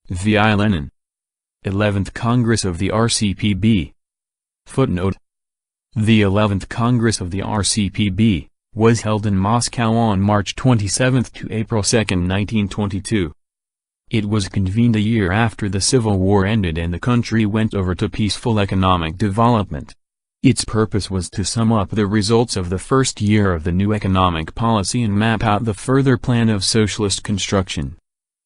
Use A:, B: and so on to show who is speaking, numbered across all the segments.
A: V.I. Lenin. 11th Congress of the R.C.P. Footnote. The 11th Congress of the R.C.P. was held in Moscow on March 27 to April 2, 1922. It was convened a year after the Civil War ended and the country went over to peaceful economic development. Its purpose was to sum up the results of the first year of the new economic policy and map out the further plan of socialist construction.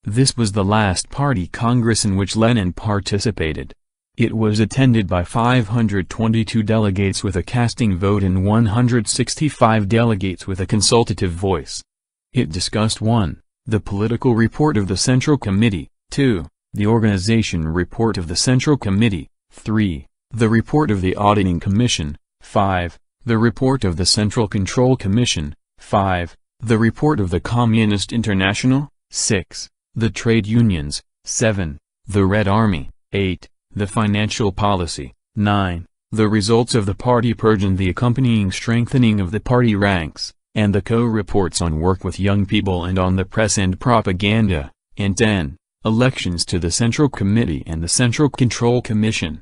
A: This was the last party congress in which Lenin participated. It was attended by 522 delegates with a casting vote and 165 delegates with a consultative voice. It discussed 1. The political report of the Central Committee, 2. The organization report of the Central Committee, 3. The report of the Auditing Commission, 5. The report of the Central Control Commission, 5. The report of the Communist International, 6. The Trade Unions, 7. The Red Army, 8. The Financial Policy, 9. The results of the party purge and the accompanying strengthening of the party ranks, and the co-reports on work with young people and on the press and propaganda, and 10. Elections to the Central Committee and the Central Control Commission.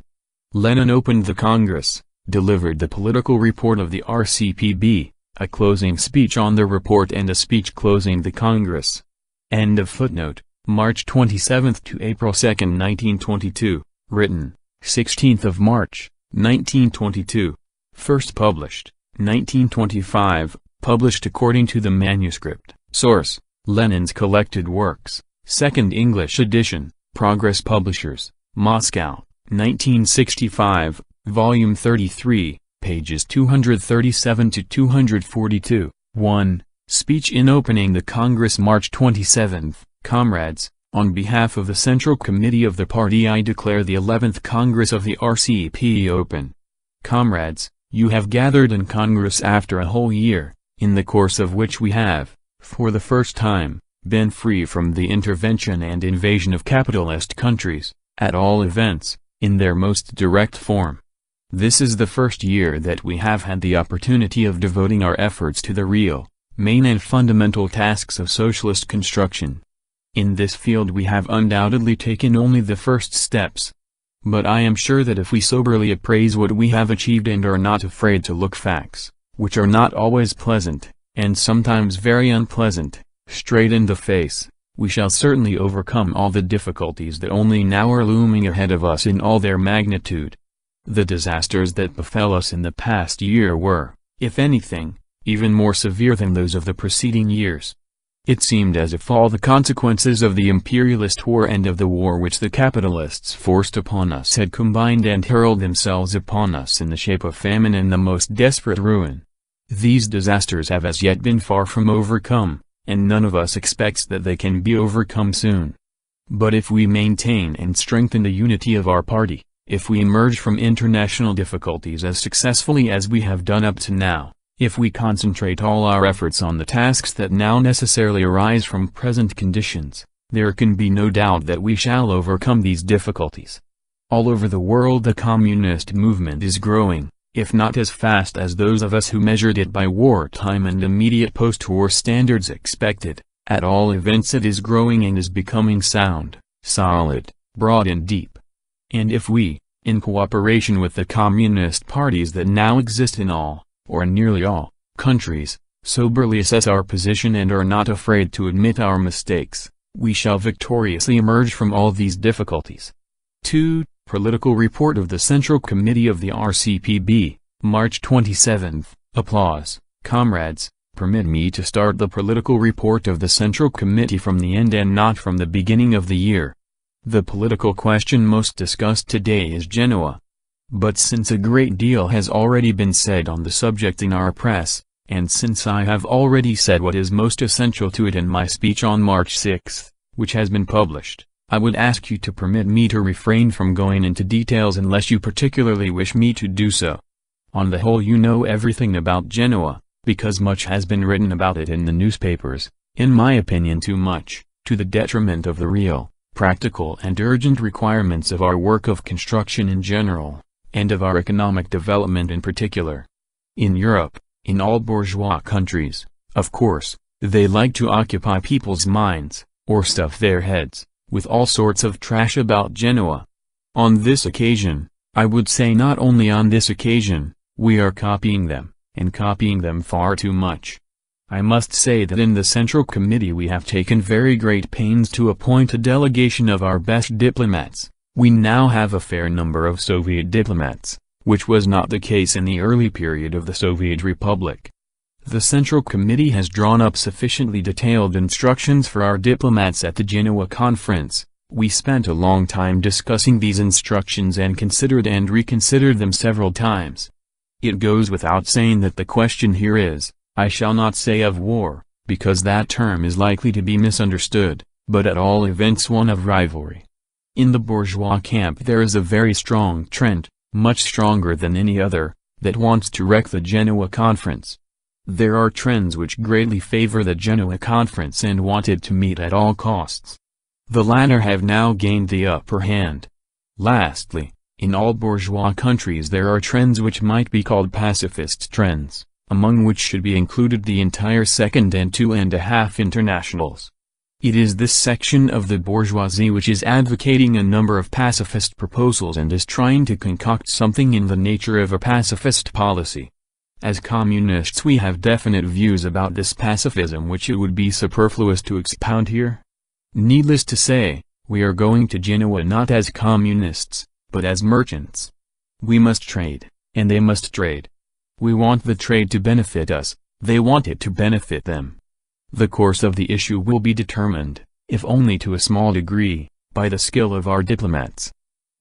A: Lenin opened the Congress, delivered the political report of the R.C.P., a closing speech on the report and a speech closing the Congress. End of footnote. March 27 to April 2, 1922, written, 16th of March, 1922. First published, 1925, published according to the manuscript. Source, Lenin's Collected Works, 2nd English edition, Progress Publishers, Moscow, 1965, Volume 33, pages 237 to 242. 1. Speech in opening the Congress March 27. Comrades, on behalf of the Central Committee of the Party I declare the 11th Congress of the R.C.P. open. Comrades, you have gathered in Congress after a whole year, in the course of which we have, for the first time, been free from the intervention and invasion of capitalist countries, at all events, in their most direct form. This is the first year that we have had the opportunity of devoting our efforts to the real, main and fundamental tasks of socialist construction. In this field we have undoubtedly taken only the first steps. But I am sure that if we soberly appraise what we have achieved and are not afraid to look facts, which are not always pleasant, and sometimes very unpleasant, straight in the face, we shall certainly overcome all the difficulties that only now are looming ahead of us in all their magnitude. The disasters that befell us in the past year were, if anything, even more severe than those of the preceding years. It seemed as if all the consequences of the imperialist war and of the war which the capitalists forced upon us had combined and hurled themselves upon us in the shape of famine and the most desperate ruin. These disasters have as yet been far from overcome, and none of us expects that they can be overcome soon. But if we maintain and strengthen the unity of our party, if we emerge from international difficulties as successfully as we have done up to now, if we concentrate all our efforts on the tasks that now necessarily arise from present conditions, there can be no doubt that we shall overcome these difficulties. All over the world the communist movement is growing, if not as fast as those of us who measured it by wartime and immediate post-war standards expected, at all events it is growing and is becoming sound, solid, broad and deep. And if we, in cooperation with the communist parties that now exist in all, or nearly all, countries, soberly assess our position and are not afraid to admit our mistakes, we shall victoriously emerge from all these difficulties. 2. Political Report of the Central Committee of the R.C.P. March 27. Applause. Comrades, permit me to start the political report of the Central Committee from the end and not from the beginning of the year. The political question most discussed today is Genoa. But since a great deal has already been said on the subject in our press, and since I have already said what is most essential to it in my speech on March 6, which has been published, I would ask you to permit me to refrain from going into details unless you particularly wish me to do so. On the whole you know everything about Genoa, because much has been written about it in the newspapers, in my opinion too much, to the detriment of the real, practical and urgent requirements of our work of construction in general, and of our economic development in particular. In Europe, in all bourgeois countries, of course, they like to occupy people's minds, or stuff their heads, with all sorts of trash about Genoa. On this occasion, I would say not only on this occasion, we are copying them, and copying them far too much. I must say that in the Central Committee we have taken very great pains to appoint a delegation of our best diplomats. We now have a fair number of Soviet diplomats, which was not the case in the early period of the Soviet Republic. The Central Committee has drawn up sufficiently detailed instructions for our diplomats at the Genoa Conference. We spent a long time discussing these instructions and considered and reconsidered them several times. It goes without saying that the question here is, I shall not say of war, because that term is likely to be misunderstood, but at all events one of rivalry. In the bourgeois camp there is a very strong trend, much stronger than any other, that wants to wreck the Genoa Conference. There are trends which greatly favor the Genoa Conference and want it to meet at all costs. The latter have now gained the upper hand. Lastly, in all bourgeois countries there are trends which might be called pacifist trends, among which should be included the entire Second and 2.5 Internationals. It is this section of the bourgeoisie which is advocating a number of pacifist proposals and is trying to concoct something in the nature of a pacifist policy. As communists we have definite views about this pacifism which it would be superfluous to expound here. Needless to say, we are going to Genoa not as communists, but as merchants. We must trade, and they must trade. We want the trade to benefit us, they want it to benefit them. The course of the issue will be determined, if only to a small degree, by the skill of our diplomats.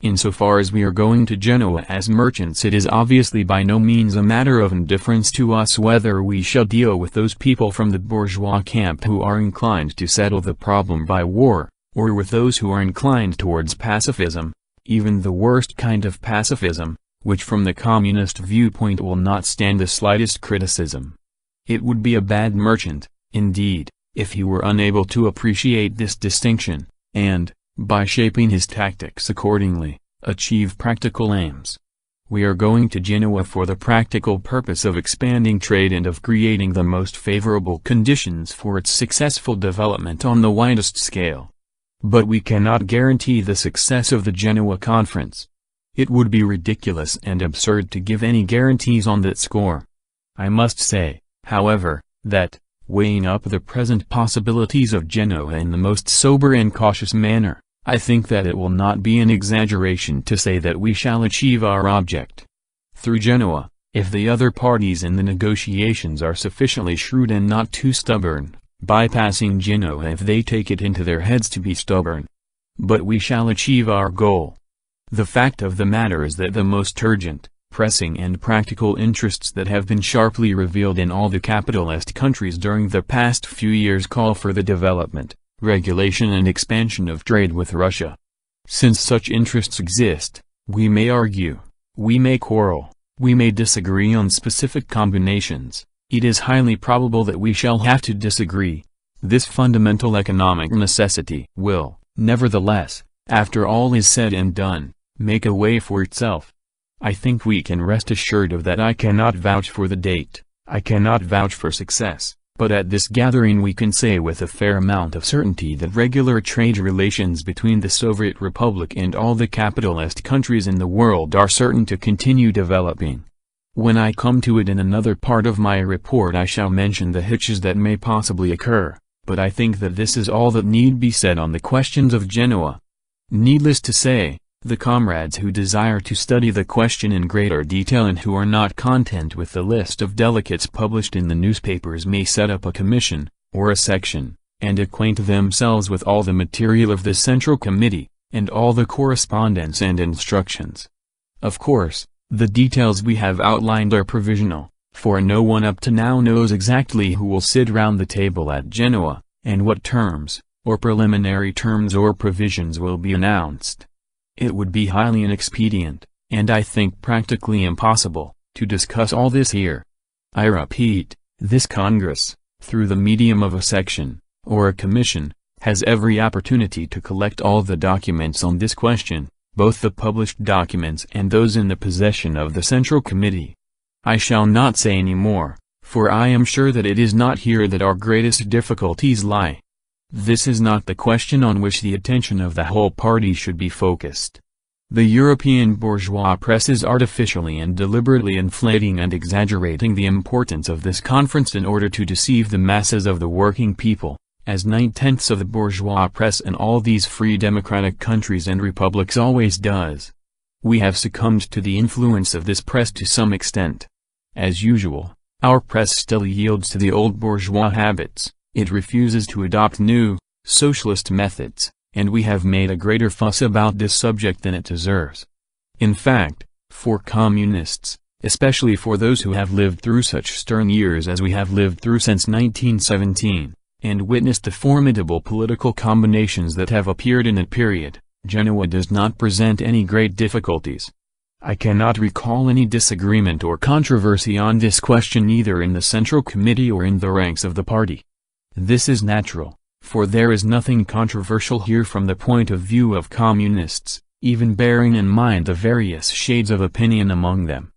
A: Insofar as we are going to Genoa as merchants, it is obviously by no means a matter of indifference to us whether we shall deal with those people from the bourgeois camp who are inclined to settle the problem by war, or with those who are inclined towards pacifism, even the worst kind of pacifism, which from the communist viewpoint will not stand the slightest criticism. It would be a bad merchant, indeed, if he were unable to appreciate this distinction, and, by shaping his tactics accordingly, achieve practical aims. We are going to Genoa for the practical purpose of expanding trade and of creating the most favorable conditions for its successful development on the widest scale. But we cannot guarantee the success of the Genoa Conference. It would be ridiculous and absurd to give any guarantees on that score. I must say, however, that, weighing up the present possibilities of Genoa in the most sober and cautious manner, I think that it will not be an exaggeration to say that we shall achieve our object. Through Genoa, if the other parties in the negotiations are sufficiently shrewd and not too stubborn, bypassing Genoa if they take it into their heads to be stubborn. But we shall achieve our goal. The fact of the matter is that the most urgent, pressing and practical interests that have been sharply revealed in all the capitalist countries during the past few years call for the development, regulation and expansion of trade with Russia. Since such interests exist, we may argue, we may quarrel, we may disagree on specific combinations. It is highly probable that we shall have to disagree. This fundamental economic necessity will, nevertheless, after all is said and done, make a way for itself. I think we can rest assured of that. I cannot vouch for the date, I cannot vouch for success, but at this gathering we can say with a fair amount of certainty that regular trade relations between the Soviet Republic and all the capitalist countries in the world are certain to continue developing. When I come to it in another part of my report I shall mention the hitches that may possibly occur, but I think that this is all that need be said on the questions of Genoa. Needless to say, the comrades who desire to study the question in greater detail and who are not content with the list of delegates published in the newspapers may set up a commission, or a section, and acquaint themselves with all the material of the Central Committee, and all the correspondence and instructions. Of course, the details we have outlined are provisional, for no one up to now knows exactly who will sit round the table at Genoa, and what terms, or preliminary terms or provisions will be announced. It would be highly inexpedient, and I think practically impossible, to discuss all this here. I repeat, this Congress, through the medium of a section, or a commission, has every opportunity to collect all the documents on this question, both the published documents and those in the possession of the Central Committee. I shall not say any more, for I am sure that it is not here that our greatest difficulties lie. This is not the question on which the attention of the whole party should be focused. The European bourgeois press is artificially and deliberately inflating and exaggerating the importance of this conference in order to deceive the masses of the working people, as 9/10 of the bourgeois press in all these free democratic countries and republics always does. We have succumbed to the influence of this press to some extent. As usual, our press still yields to the old bourgeois habits, it refuses to adopt new, socialist methods, and we have made a greater fuss about this subject than it deserves. In fact, for communists, especially for those who have lived through such stern years as we have lived through since 1917, and witnessed the formidable political combinations that have appeared in that period, Genoa does not present any great difficulties. I cannot recall any disagreement or controversy on this question either in the Central Committee or in the ranks of the party. This is natural, for there is nothing controversial here from the point of view of communists, even bearing in mind the various shades of opinion among them.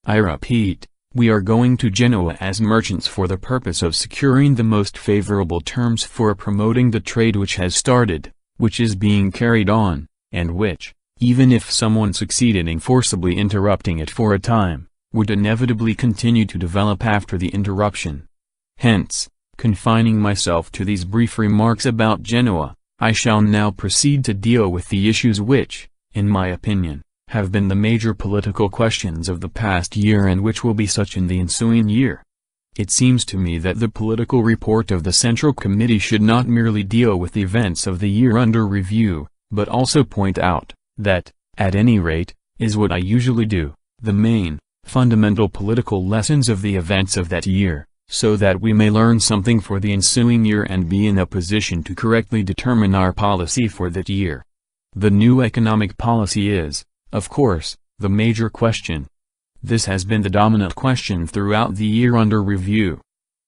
A: I repeat, we are going to Genoa as merchants for the purpose of securing the most favorable terms for promoting the trade which has started, which is being carried on, and which, even if someone succeeded in forcibly interrupting it for a time, would inevitably continue to develop after the interruption. Hence, confining myself to these brief remarks about Genoa, I shall now proceed to deal with the issues which, in my opinion, have been the major political questions of the past year and which will be such in the ensuing year. It seems to me that the political report of the Central Committee should not merely deal with the events of the year under review, but also point out, that, at any rate, is what I usually do, the main, fundamental political lessons of the events of that year, so that we may learn something for the ensuing year and be in a position to correctly determine our policy for that year. The new economic policy is, of course, the major question. This has been the dominant question throughout the year under review.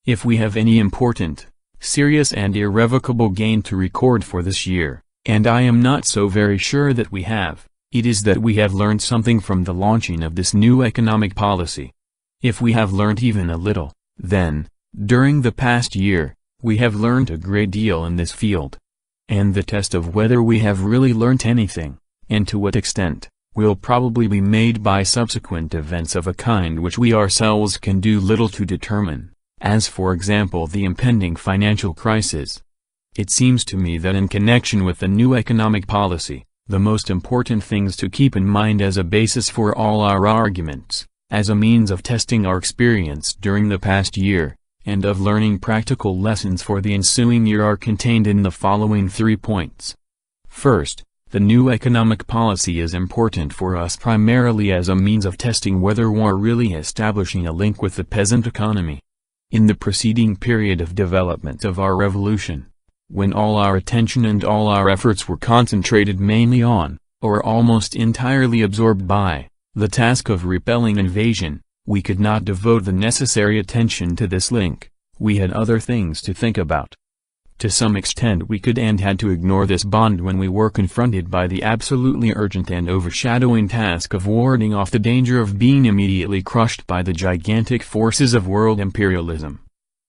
A: If we have any important, serious and irrevocable gain to record for this year, and I am not so very sure that we have, it is that we have learned something from the launching of this new economic policy. If we have learned even a little, then, during the past year, we have learned a great deal in this field. And the test of whether we have really learnt anything, and to what extent, will probably be made by subsequent events of a kind which we ourselves can do little to determine, as for example the impending financial crisis. It seems to me that in connection with the new economic policy, the most important things to keep in mind as a basis for all our arguments, as a means of testing our experience during the past year, and of learning practical lessons for the ensuing year are contained in the following 3 points. First, the new economic policy is important for us primarily as a means of testing whether we are really establishing a link with the peasant economy. In the preceding period of development of our revolution, when all our attention and all our efforts were concentrated mainly on, or almost entirely absorbed by, the task of repelling invasion, we could not devote the necessary attention to this link, we had other things to think about. To some extent we could and had to ignore this bond when we were confronted by the absolutely urgent and overshadowing task of warding off the danger of being immediately crushed by the gigantic forces of world imperialism.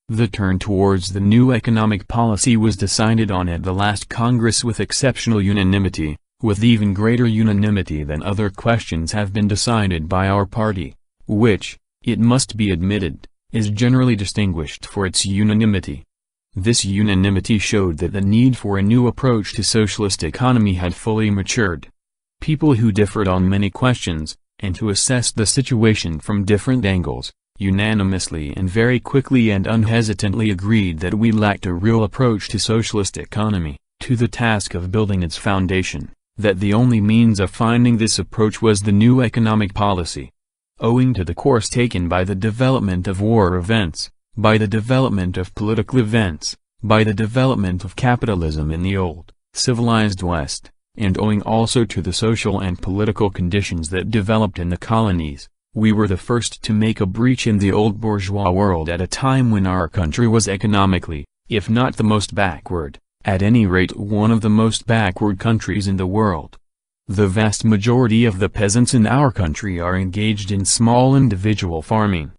A: The turn towards the new economic policy was decided on at the last Congress with exceptional unanimity, with even greater unanimity than other questions have been decided by our party, which, it must be admitted, is generally distinguished for its unanimity. This unanimity showed that the need for a new approach to socialist economy had fully matured. People who differed on many questions, and who assessed the situation from different angles, unanimously and very quickly and unhesitantly agreed that we lacked a real approach to socialist economy, to the task of building its foundation, that the only means of finding this approach was the new economic policy. Owing to the course taken by the development of war events, by the development of political events, by the development of capitalism in the old, civilized West, and owing also to the social and political conditions that developed in the colonies, we were the first to make a breach in the old bourgeois world at a time when our country was economically, if not the most backward, at any rate one of the most backward countries in the world. The vast majority of the peasants in our country are engaged in small individual farming.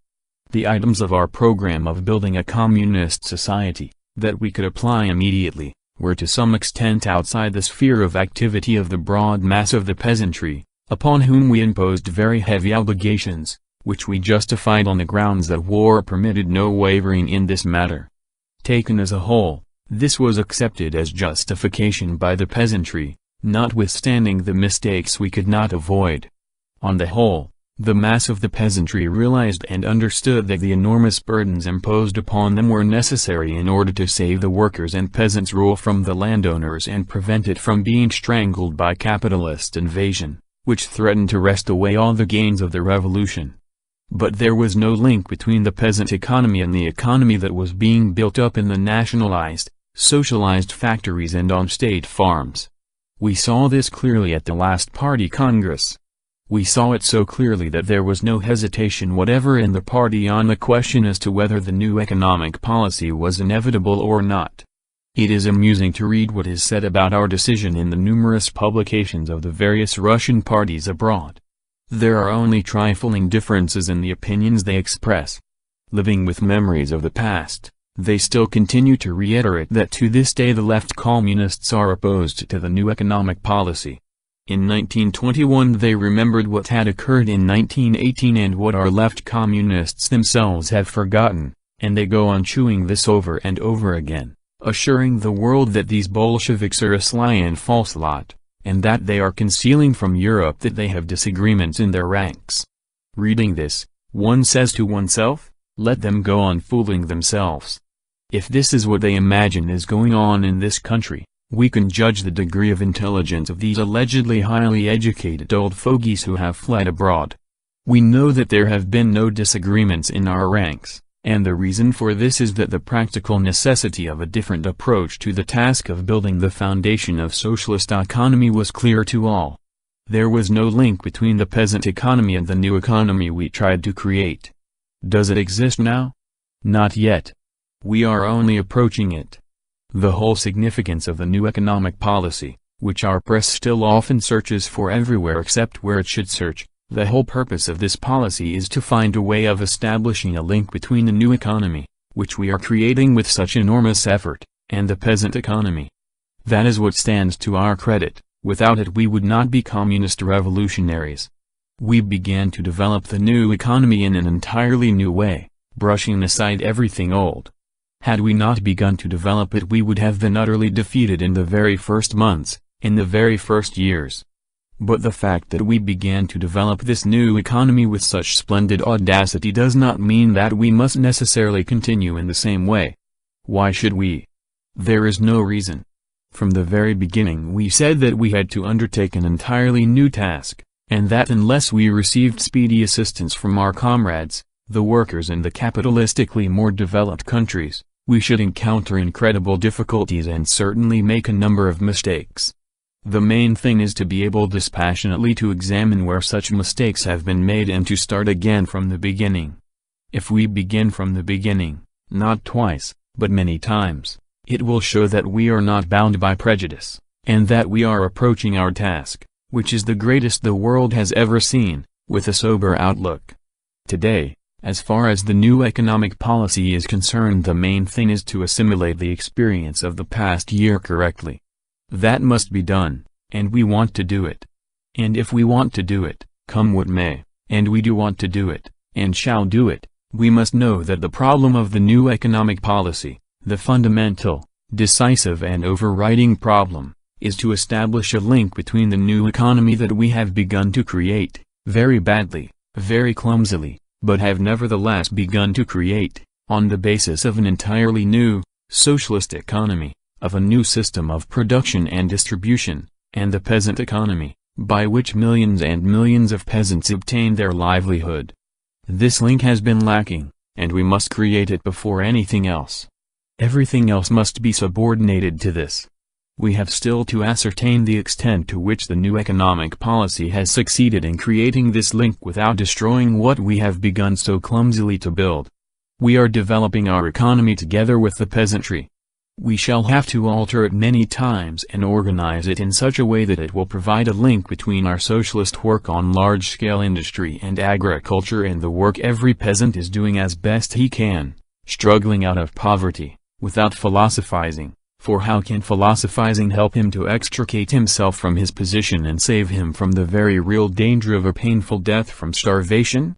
A: The items of our program of building a communist society, that we could apply immediately, were to some extent outside the sphere of activity of the broad mass of the peasantry, upon whom we imposed very heavy obligations, which we justified on the grounds that war permitted no wavering in this matter. Taken as a whole, this was accepted as justification by the peasantry, notwithstanding the mistakes we could not avoid. On the whole, the mass of the peasantry realized and understood that the enormous burdens imposed upon them were necessary in order to save the workers' and peasants' rule from the landowners and prevent it from being strangled by capitalist invasion, which threatened to wrest away all the gains of the revolution. But there was no link between the peasant economy and the economy that was being built up in the nationalized, socialized factories and on state farms. We saw this clearly at the last Party Congress. We saw it so clearly that there was no hesitation whatever in the party on the question as to whether the new economic policy was inevitable or not. It is amusing to read what is said about our decision in the numerous publications of the various Russian parties abroad. There are only trifling differences in the opinions they express. Living with memories of the past, they still continue to reiterate that to this day the left communists are opposed to the new economic policy. In 1921 they remembered what had occurred in 1918 and what our left communists themselves have forgotten, and they go on chewing this over and over again, assuring the world that these Bolsheviks are a sly and false lot, and that they are concealing from Europe that they have disagreements in their ranks. Reading this, one says to oneself, let them go on fooling themselves. If this is what they imagine is going on in this country, we can judge the degree of intelligence of these allegedly highly educated old fogies who have fled abroad. We know that there have been no disagreements in our ranks, and the reason for this is that the practical necessity of a different approach to the task of building the foundation of socialist economy was clear to all. There was no link between the peasant economy and the new economy we tried to create. Does it exist now? Not yet. We are only approaching it. The whole significance of the new economic policy, which our press still often searches for everywhere except where it should search, the whole purpose of this policy is to find a way of establishing a link between the new economy, which we are creating with such enormous effort, and the peasant economy. That is what stands to our credit. Without it we would not be communist revolutionaries. We began to develop the new economy in an entirely new way, brushing aside everything old. Had we not begun to develop it we would have been utterly defeated in the very first months, in the very first years. But the fact that we began to develop this new economy with such splendid audacity does not mean that we must necessarily continue in the same way. Why should we? There is no reason. From the very beginning we said that we had to undertake an entirely new task, and that unless we received speedy assistance from our comrades, the workers in the capitalistically more developed countries, we should encounter incredible difficulties and certainly make a number of mistakes. The main thing is to be able dispassionately to examine where such mistakes have been made and to start again from the beginning. If we begin from the beginning, not twice, but many times, it will show that we are not bound by prejudice, and that we are approaching our task, which is the greatest the world has ever seen, with a sober outlook. Today, as far as the new economic policy is concerned, the main thing is to assimilate the experience of the past year correctly. That must be done, and we want to do it. And if we want to do it, come what may, and we do want to do it, and shall do it, we must know that the problem of the new economic policy, the fundamental, decisive and overriding problem, is to establish a link between the new economy that we have begun to create, very badly, very clumsily, but have nevertheless begun to create, on the basis of an entirely new, socialist economy, of a new system of production and distribution, and the peasant economy, by which millions and millions of peasants obtain their livelihood. This link has been lacking, and we must create it before anything else. Everything else must be subordinated to this. We have still to ascertain the extent to which the new economic policy has succeeded in creating this link without destroying what we have begun so clumsily to build. We are developing our economy together with the peasantry. We shall have to alter it many times and organize it in such a way that it will provide a link between our socialist work on large-scale industry and agriculture and the work every peasant is doing as best he can, struggling out of poverty, without philosophizing, For how can philosophizing help him to extricate himself from his position and save him from the very real danger of a painful death from starvation?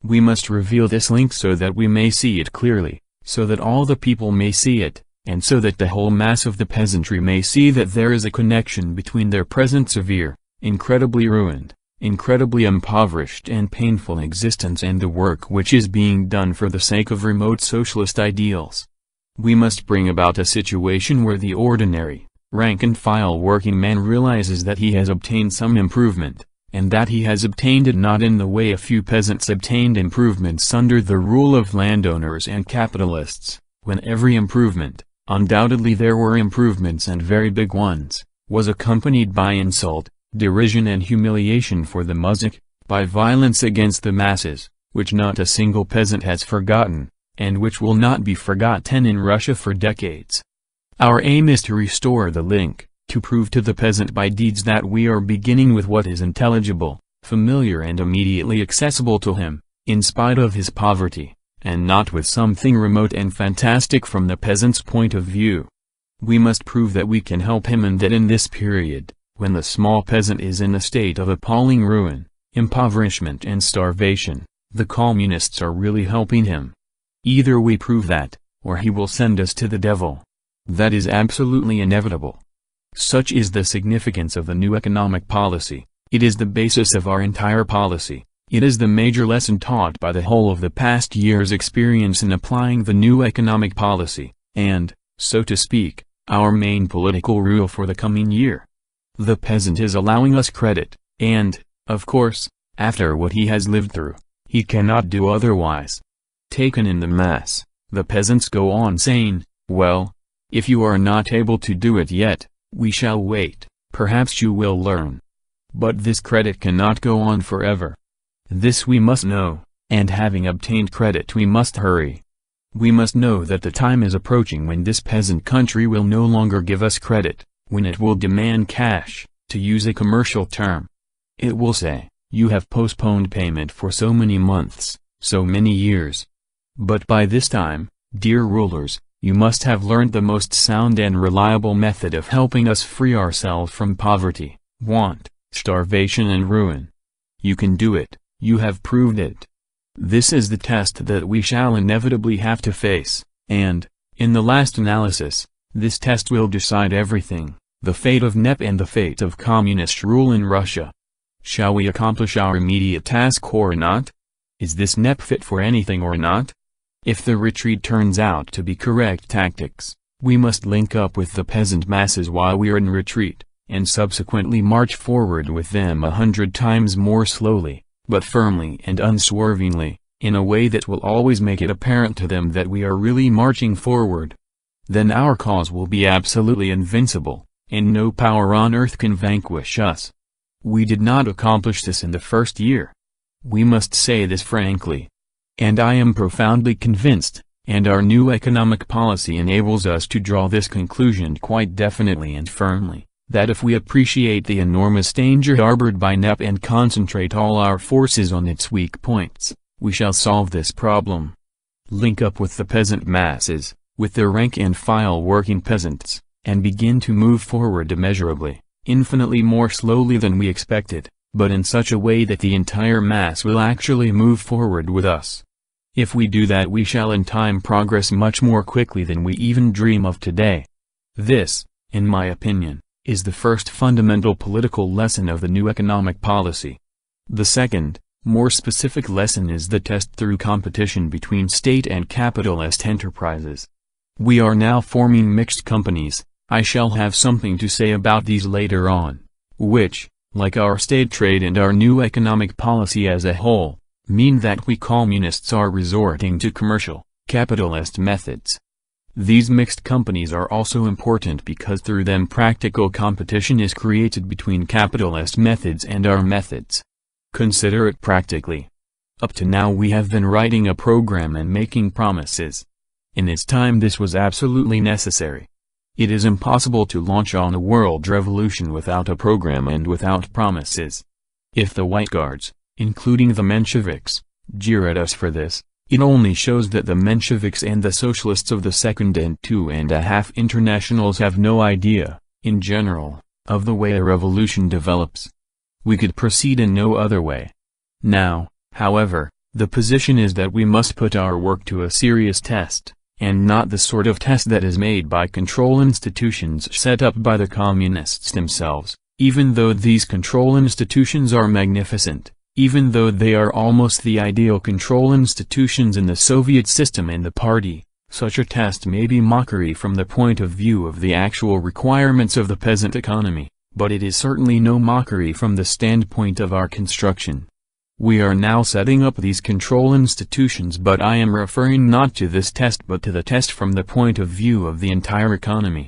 A: We must reveal this link so that we may see it clearly, so that all the people may see it, and so that the whole mass of the peasantry may see that there is a connection between their present severe, incredibly ruined, incredibly impoverished and painful existence and the work which is being done for the sake of remote socialist ideals. We must bring about a situation where the ordinary, rank-and-file working man realizes that he has obtained some improvement, and that he has obtained it not in the way a few peasants obtained improvements under the rule of landowners and capitalists, when every improvement, undoubtedly there were improvements and very big ones, was accompanied by insult, derision and humiliation for the muzhik, by violence against the masses, which not a single peasant has forgotten, and which will not be forgotten in Russia for decades. Our aim is to restore the link, to prove to the peasant by deeds that we are beginning with what is intelligible, familiar and immediately accessible to him, in spite of his poverty, and not with something remote and fantastic from the peasant's point of view. We must prove that we can help him and that in this period, when the small peasant is in a state of appalling ruin, impoverishment and starvation, the communists are really helping him. Either we prove that, or he will send us to the devil. That is absolutely inevitable. Such is the significance of the new economic policy. It is the basis of our entire policy. It is the major lesson taught by the whole of the past year's experience in applying the new economic policy, and, so to speak, our main political rule for the coming year. The peasant is allowing us credit, and, of course, after what he has lived through, he cannot do otherwise. Taken in the mass, the peasants go on saying, well, if you are not able to do it yet, we shall wait, perhaps you will learn. But this credit cannot go on forever. This we must know, and having obtained credit we must hurry. We must know that the time is approaching when this peasant country will no longer give us credit, when it will demand cash, to use a commercial term. It will say, you have postponed payment for so many months, so many years. But by this time, dear rulers, you must have learned the most sound and reliable method of helping us free ourselves from poverty, want, starvation and ruin. You can do it, you have proved it. This is the test that we shall inevitably have to face, and, in the last analysis, this test will decide everything, the fate of NEP and the fate of communist rule in Russia. Shall we accomplish our immediate task or not? Is this NEP fit for anything or not? If the retreat turns out to be correct tactics, we must link up with the peasant masses while we are in retreat, and subsequently march forward with them 100 times more slowly, but firmly and unswervingly, in a way that will always make it apparent to them that we are really marching forward. Then our cause will be absolutely invincible, and no power on earth can vanquish us. We did not accomplish this in the first year. We must say this frankly. And I am profoundly convinced, and our new economic policy enables us to draw this conclusion quite definitely and firmly, that if we appreciate the enormous danger harbored by NEP and concentrate all our forces on its weak points, we shall solve this problem. Link up with the peasant masses, with the rank-and-file working peasants, and begin to move forward immeasurably, infinitely more slowly than we expected, but in such a way that the entire mass will actually move forward with us. If we do that we shall in time progress much more quickly than we even dream of today. This, in my opinion, is the first fundamental political lesson of the new economic policy. The second, more specific lesson is the test through competition between state and capitalist enterprises. We are now forming mixed companies. I shall have something to say about these later on, which, like our state trade and our new economic policy as a whole, mean that we communists are resorting to commercial, capitalist methods. These mixed companies are also important because through them practical competition is created between capitalist methods and our methods. Consider it practically. Up to now we have been writing a program and making promises. In its time this was absolutely necessary. It is impossible to launch on a world revolution without a program and without promises. If the White Guards, including the Mensheviks, jeer at us for this, It only shows that the Mensheviks and the Socialists of the Second and Two and a Half Internationals have no idea, in general, of the way a revolution develops. We could proceed in no other way. Now, however, the position is that we must put our work to a serious test, and not the sort of test that is made by control institutions set up by the communists themselves, even though these control institutions are magnificent. Even though they are almost the ideal control institutions in the Soviet system and the party, such a test may be mockery from the point of view of the actual requirements of the peasant economy, but it is certainly no mockery from the standpoint of our construction. We are now setting up these control institutions, but I am referring not to this test but to the test from the point of view of the entire economy.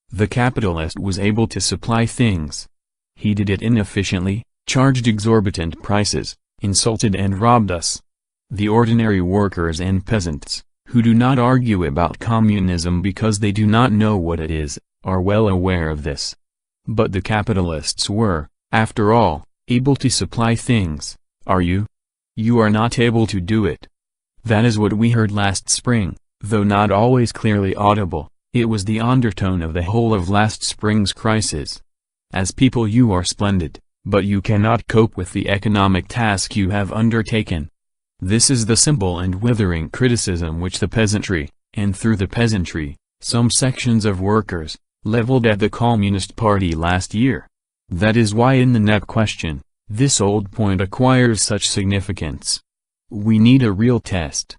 A: The capitalist was able to supply things. He did it inefficiently, charged exorbitant prices, insulted and robbed us. The ordinary workers and peasants, who do not argue about communism because they do not know what it is, are well aware of this. But the capitalists were, after all, able to supply things. Are you? You are not able to do it. That is what we heard last spring, though not always clearly audible. It was the undertone of the whole of last spring's crisis. As people you are splendid, but you cannot cope with the economic task you have undertaken. This is the simple and withering criticism which the peasantry, and through the peasantry, some sections of workers, leveled at the Communist Party last year. That is why in the NEP question, this old point acquires such significance. We need a real test.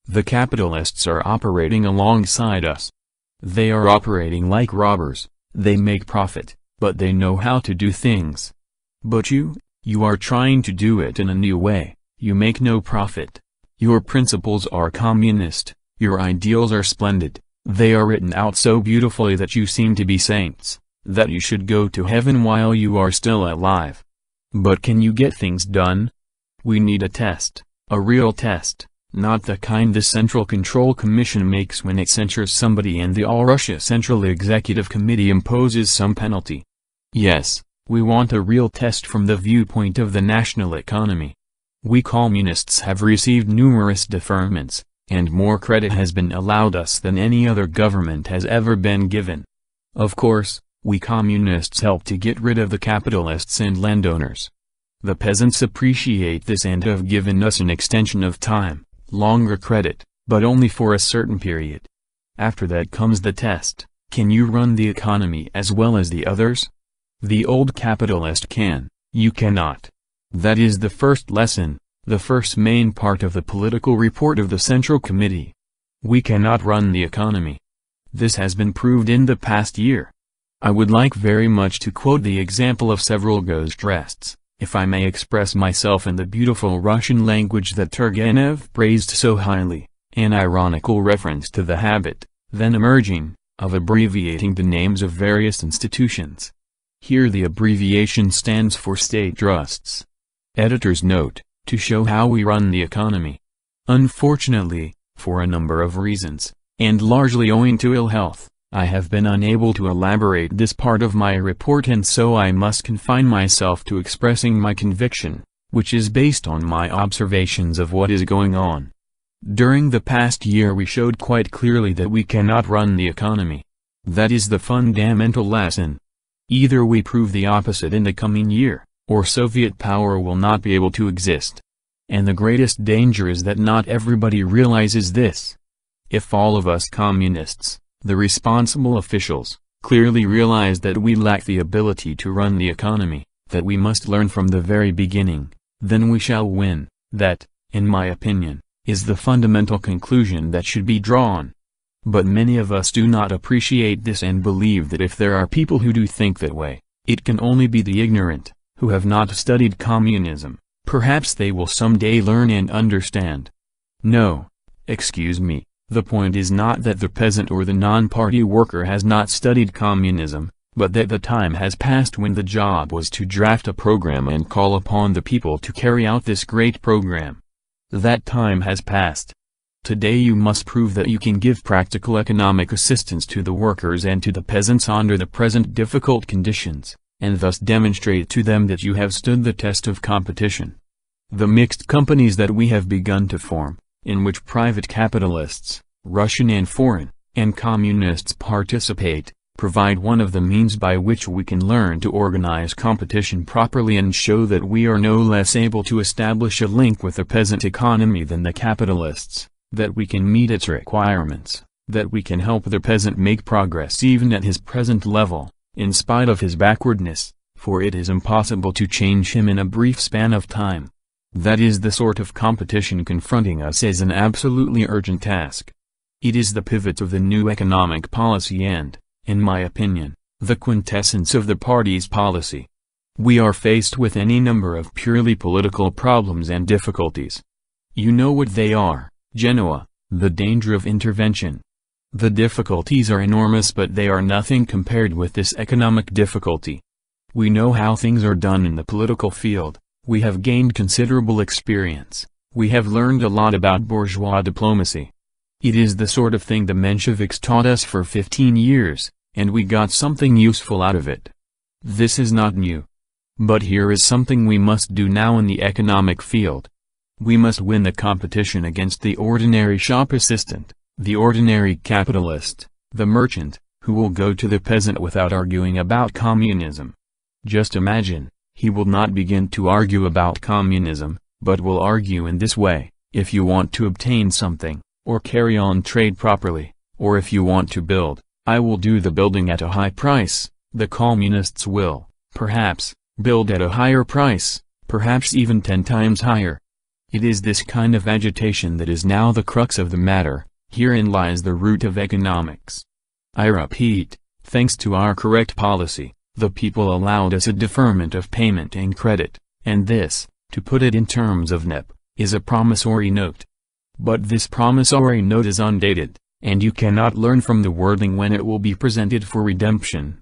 A: The capitalists are operating alongside us. They are operating like robbers. They make profit, but they know how to do things. But you are trying to do it in a new way. You make no profit. Your principles are communist, your ideals are splendid, they are written out so beautifully that you seem to be saints, that you should go to heaven while you are still alive. But can you get things done? We need a test, a real test, not the kind the Central Control Commission makes when it censures somebody and the All-Russia Central Executive Committee imposes some penalty. Yes. We want a real test from the viewpoint of the national economy. We communists have received numerous deferments, and more credit has been allowed us than any other government has ever been given. Of course, we communists help to get rid of the capitalists and landowners. The peasants appreciate this and have given us an extension of time, longer credit, but only for a certain period. After that comes the test: can you run the economy as well as the others? The old capitalist can, you cannot. That is the first lesson, the first main part of the political report of the Central Committee. We cannot run the economy. This has been proved in the past year. I would like very much to quote the example of several Gozdrasts, if I may express myself in the beautiful Russian language that Turgenev praised so highly, an ironical reference to the habit, then emerging, of abbreviating the names of various institutions. Here the abbreviation stands for State Trusts. Editor's note, to show how we run the economy. Unfortunately, for a number of reasons, and largely owing to ill health, I have been unable to elaborate this part of my report, and so I must confine myself to expressing my conviction, which is based on my observations of what is going on. During the past year we showed quite clearly that we cannot run the economy. That is the fundamental lesson. Either we prove the opposite in the coming year, or Soviet power will not be able to exist. And the greatest danger is that not everybody realizes this. If all of us communists, the responsible officials, clearly realize that we lack the ability to run the economy, that we must learn from the very beginning, then we shall win. That, in my opinion, is the fundamental conclusion that should be drawn. But many of us do not appreciate this and believe that if there are people who do think that way, it can only be the ignorant, who have not studied communism. Perhaps they will someday learn and understand. No, excuse me, the point is not that the peasant or the non-party worker has not studied communism, but that the time has passed when the job was to draft a program and call upon the people to carry out this great program. That time has passed. Today you must prove that you can give practical economic assistance to the workers and to the peasants under the present difficult conditions, and thus demonstrate to them that you have stood the test of competition. The mixed companies that we have begun to form, in which private capitalists, Russian and foreign, and communists participate, provide one of the means by which we can learn to organize competition properly and show that we are no less able to establish a link with the peasant economy than the capitalists, that we can meet its requirements, that we can help the peasant make progress even at his present level, in spite of his backwardness, for it is impossible to change him in a brief span of time. That is the sort of competition confronting us as an absolutely urgent task. It is the pivot of the new economic policy and, in my opinion, the quintessence of the party's policy. We are faced with any number of purely political problems and difficulties. You know what they are, Genoa, the danger of intervention. The difficulties are enormous, but they are nothing compared with this economic difficulty. We know how things are done in the political field, we have gained considerable experience, we have learned a lot about bourgeois diplomacy. It is the sort of thing the Mensheviks taught us for 15 years, and we got something useful out of it. This is not new. But here is something we must do now in the economic field. We must win the competition against the ordinary shop assistant, the ordinary capitalist, the merchant, who will go to the peasant without arguing about communism. Just imagine, he will not begin to argue about communism, but will argue in this way: if you want to obtain something, or carry on trade properly, or if you want to build, I will do the building at a high price. The communists will, perhaps, build at a higher price, perhaps even 10 times higher. It is this kind of agitation that is now the crux of the matter. Herein lies the root of economics. I repeat, thanks to our correct policy, the people allowed us a deferment of payment and credit, and this, to put it in terms of NEP, is a promissory note. But this promissory note is undated, and you cannot learn from the wording when it will be presented for redemption.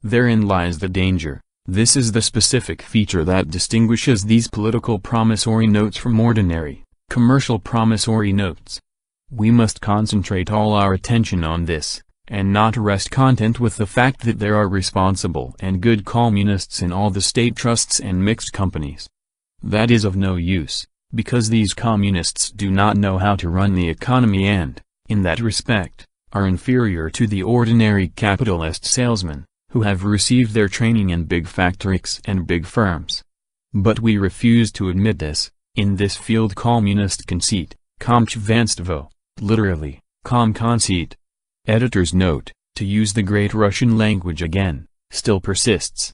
A: Therein lies the danger. This is the specific feature that distinguishes these political promissory notes from ordinary, commercial promissory notes. We must concentrate all our attention on this, and not rest content with the fact that there are responsible and good communists in all the state trusts and mixed companies. That is of no use, because these communists do not know how to run the economy and, in that respect, are inferior to the ordinary capitalist salesmen, who have received their training in big factories and big firms. But we refuse to admit this. In this field communist conceit, komchvanstvo, literally, conceit. Editor's note, to use the great Russian language again, still persists.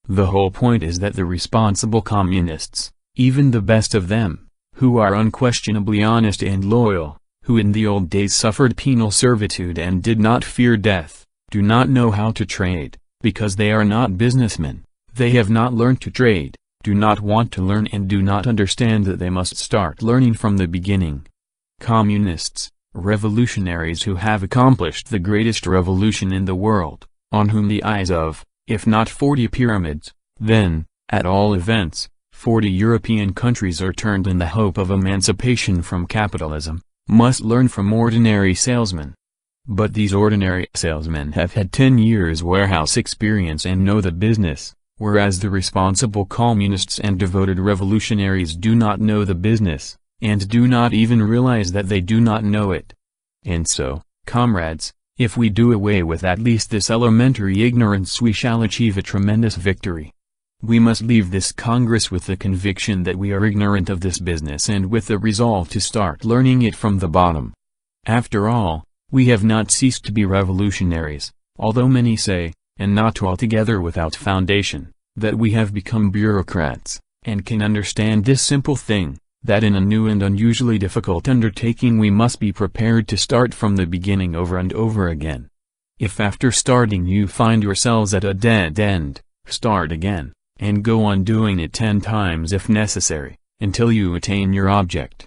A: The whole point is that the responsible communists, even the best of them, who are unquestionably honest and loyal, who in the old days suffered penal servitude and did not fear death, do not know how to trade, because they are not businessmen, they have not learned to trade, do not want to learn and do not understand that they must start learning from the beginning. Communists, revolutionaries who have accomplished the greatest revolution in the world, on whom the eyes of, if not 40 pyramids, then, at all events, 40 European countries are turned in the hope of emancipation from capitalism, must learn from ordinary salesmen. But these ordinary salesmen have had 10 years warehouse experience and know the business, whereas the responsible communists and devoted revolutionaries do not know the business, and do not even realize that they do not know it. And so, comrades, if we do away with at least this elementary ignorance, we shall achieve a tremendous victory. We must leave this Congress with the conviction that we are ignorant of this business and with the resolve to start learning it from the bottom. After all, we have not ceased to be revolutionaries, although many say, and not altogether without foundation, that we have become bureaucrats, and can understand this simple thing, that in a new and unusually difficult undertaking we must be prepared to start from the beginning over and over again. If after starting you find yourselves at a dead end, start again, and go on doing it 10 times if necessary, until you attain your object.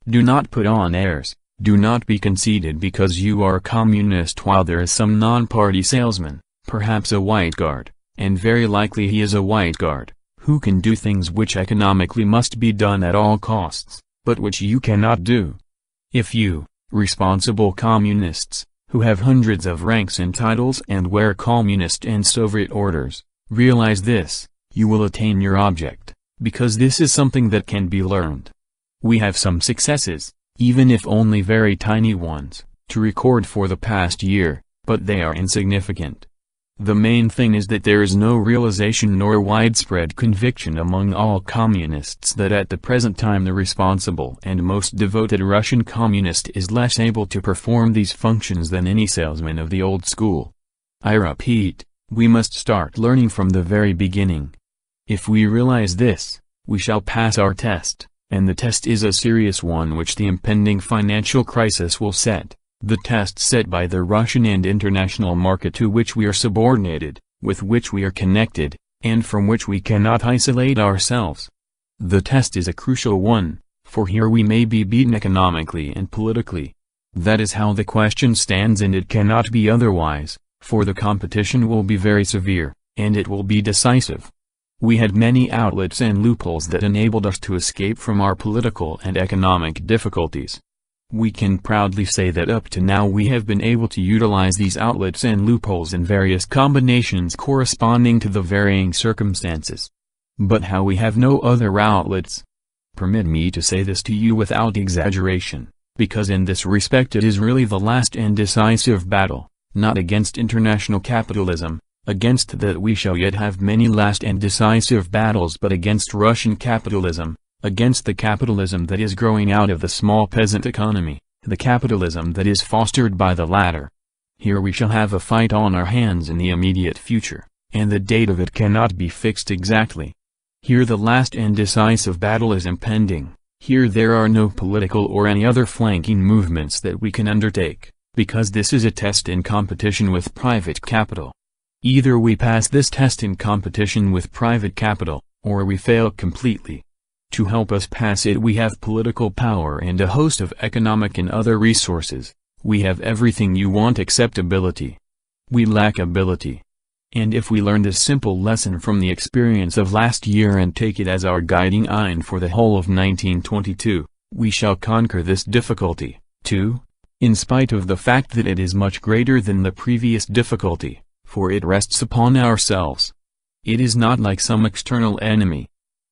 A: Do not put on airs, do not be conceited because you are a communist while there is some non-party salesman, perhaps a white guard, and very likely he is a white guard, who can do things which economically must be done at all costs, but which you cannot do. If you, responsible communists, who have hundreds of ranks and titles and wear communist and Soviet orders, realize this, you will attain your object, because this is something that can be learned. We have some successes, even if only very tiny ones, to record for the past year, but they are insignificant. The main thing is that there is no realization nor widespread conviction among all communists that at the present time the responsible and most devoted Russian communist is less able to perform these functions than any salesman of the old school. I repeat, we must start learning from the very beginning. If we realize this, we shall pass our test, and the test is a serious one which the impending financial crisis will set. The test set by the Russian and international market to which we are subordinated, with which we are connected, and from which we cannot isolate ourselves. The test is a crucial one, for here we may be beaten economically and politically. That is how the question stands, and it cannot be otherwise, for the competition will be very severe, and it will be decisive. We had many outlets and loopholes that enabled us to escape from our political and economic difficulties. We can proudly say that up to now we have been able to utilize these outlets and loopholes in various combinations corresponding to the varying circumstances. But how we have no other outlets? Permit me to say this to you without exaggeration, because in this respect it is really the last and decisive battle, not against international capitalism, against that we shall yet have many last and decisive battles, but against Russian capitalism. Against the capitalism that is growing out of the small peasant economy, the capitalism that is fostered by the latter. Here we shall have a fight on our hands in the immediate future, and the date of it cannot be fixed exactly. Here the last and decisive battle is impending. Here there are no political or any other flanking movements that we can undertake, because this is a test in competition with private capital. Either we pass this test in competition with private capital, or we fail completely. To help us pass it we have political power and a host of economic and other resources. We have everything you want except ability. We lack ability. And if we learn this simple lesson from the experience of last year and take it as our guiding line for the whole of 1922, we shall conquer this difficulty, too, in spite of the fact that it is much greater than the previous difficulty, for it rests upon ourselves. It is not like some external enemy.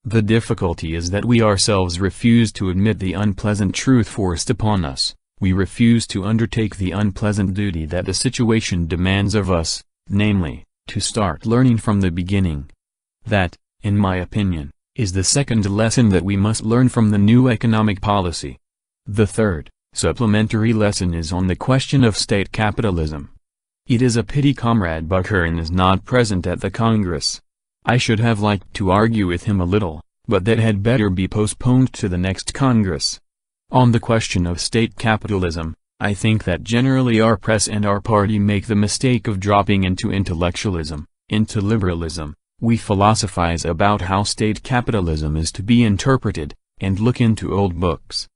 A: The difficulty is that we ourselves refuse to admit the unpleasant truth forced upon us. We refuse to undertake the unpleasant duty that the situation demands of us, namely, to start learning from the beginning. That, in my opinion, is the second lesson that we must learn from the new economic policy. The third, supplementary lesson is on the question of state capitalism. It is a pity Comrade Bukharin is not present at the Congress. I should have liked to argue with him a little, but that had better be postponed to the next Congress. On the question of state capitalism, I think that generally our press and our party make the mistake of dropping into intellectualism, into liberalism. We philosophize about how state capitalism is to be interpreted, and look into old books.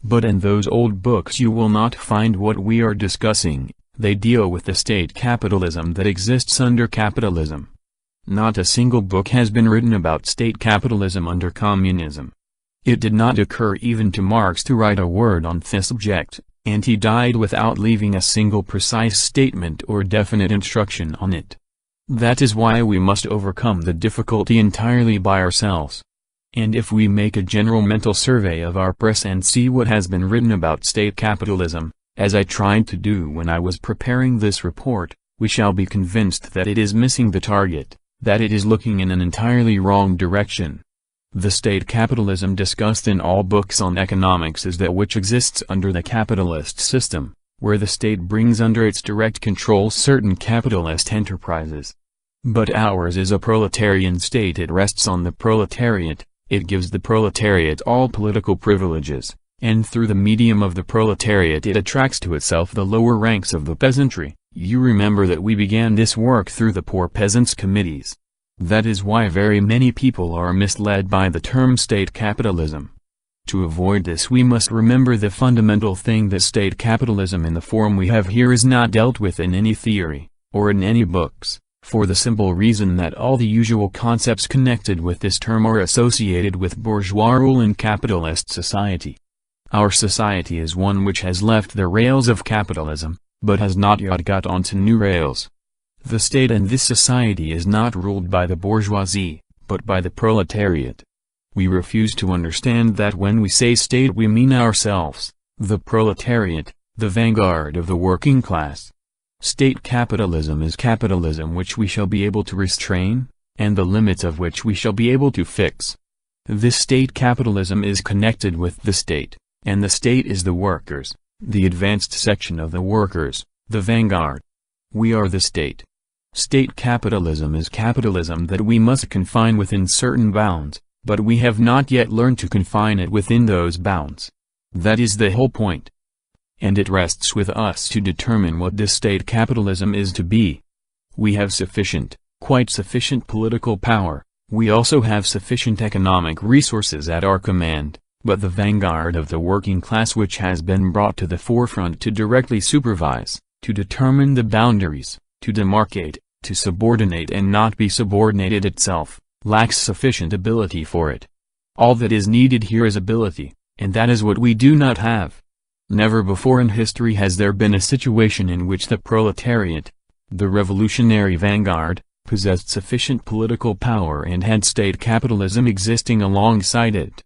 A: But in those old books you will not find what we are discussing. They deal with the state capitalism that exists under capitalism. Not a single book has been written about state capitalism under communism. It did not occur even to Marx to write a word on this subject, and he died without leaving a single precise statement or definite instruction on it. That is why we must overcome the difficulty entirely by ourselves. And if we make a general mental survey of our press and see what has been written about state capitalism, as I tried to do when I was preparing this report, we shall be convinced that it is missing the target, that it is looking in an entirely wrong direction. The state capitalism discussed in all books on economics is that which exists under the capitalist system, where the state brings under its direct control certain capitalist enterprises. But ours is a proletarian state. It rests on the proletariat, it gives the proletariat all political privileges, and through the medium of the proletariat it attracts to itself the lower ranks of the peasantry. You remember that we began this work through the Poor Peasants' Committees. That is why very many people are misled by the term state capitalism. To avoid this we must remember the fundamental thing that state capitalism in the form we have here is not dealt with in any theory, or in any books, for the simple reason that all the usual concepts connected with this term are associated with bourgeois rule in capitalist society. Our society is one which has left the rails of capitalism, but has not yet got onto new rails. The state in this society is not ruled by the bourgeoisie, but by the proletariat. We refuse to understand that when we say state we mean ourselves, The proletariat, the vanguard of the working class. State capitalism is capitalism which we shall be able to restrain, and the limits of which we shall be able to fix. This state capitalism is connected with the state, and the state is the workers, the advanced section of the workers, the vanguard. We are the state. State capitalism is capitalism that we must confine within certain bounds, but we have not yet learned to confine it within those bounds. That is the whole point. And it rests with us to determine what this state capitalism is to be. We have sufficient, quite sufficient political power, we also have sufficient economic resources at our command, but the vanguard of the working class which has been brought to the forefront to directly supervise, to determine the boundaries, to demarcate, to subordinate and not be subordinated itself, lacks sufficient ability for it. All that is needed here is ability, and that is what we do not have. Never before in history has there been a situation in which the proletariat, the revolutionary vanguard, possessed sufficient political power and had state capitalism existing alongside it.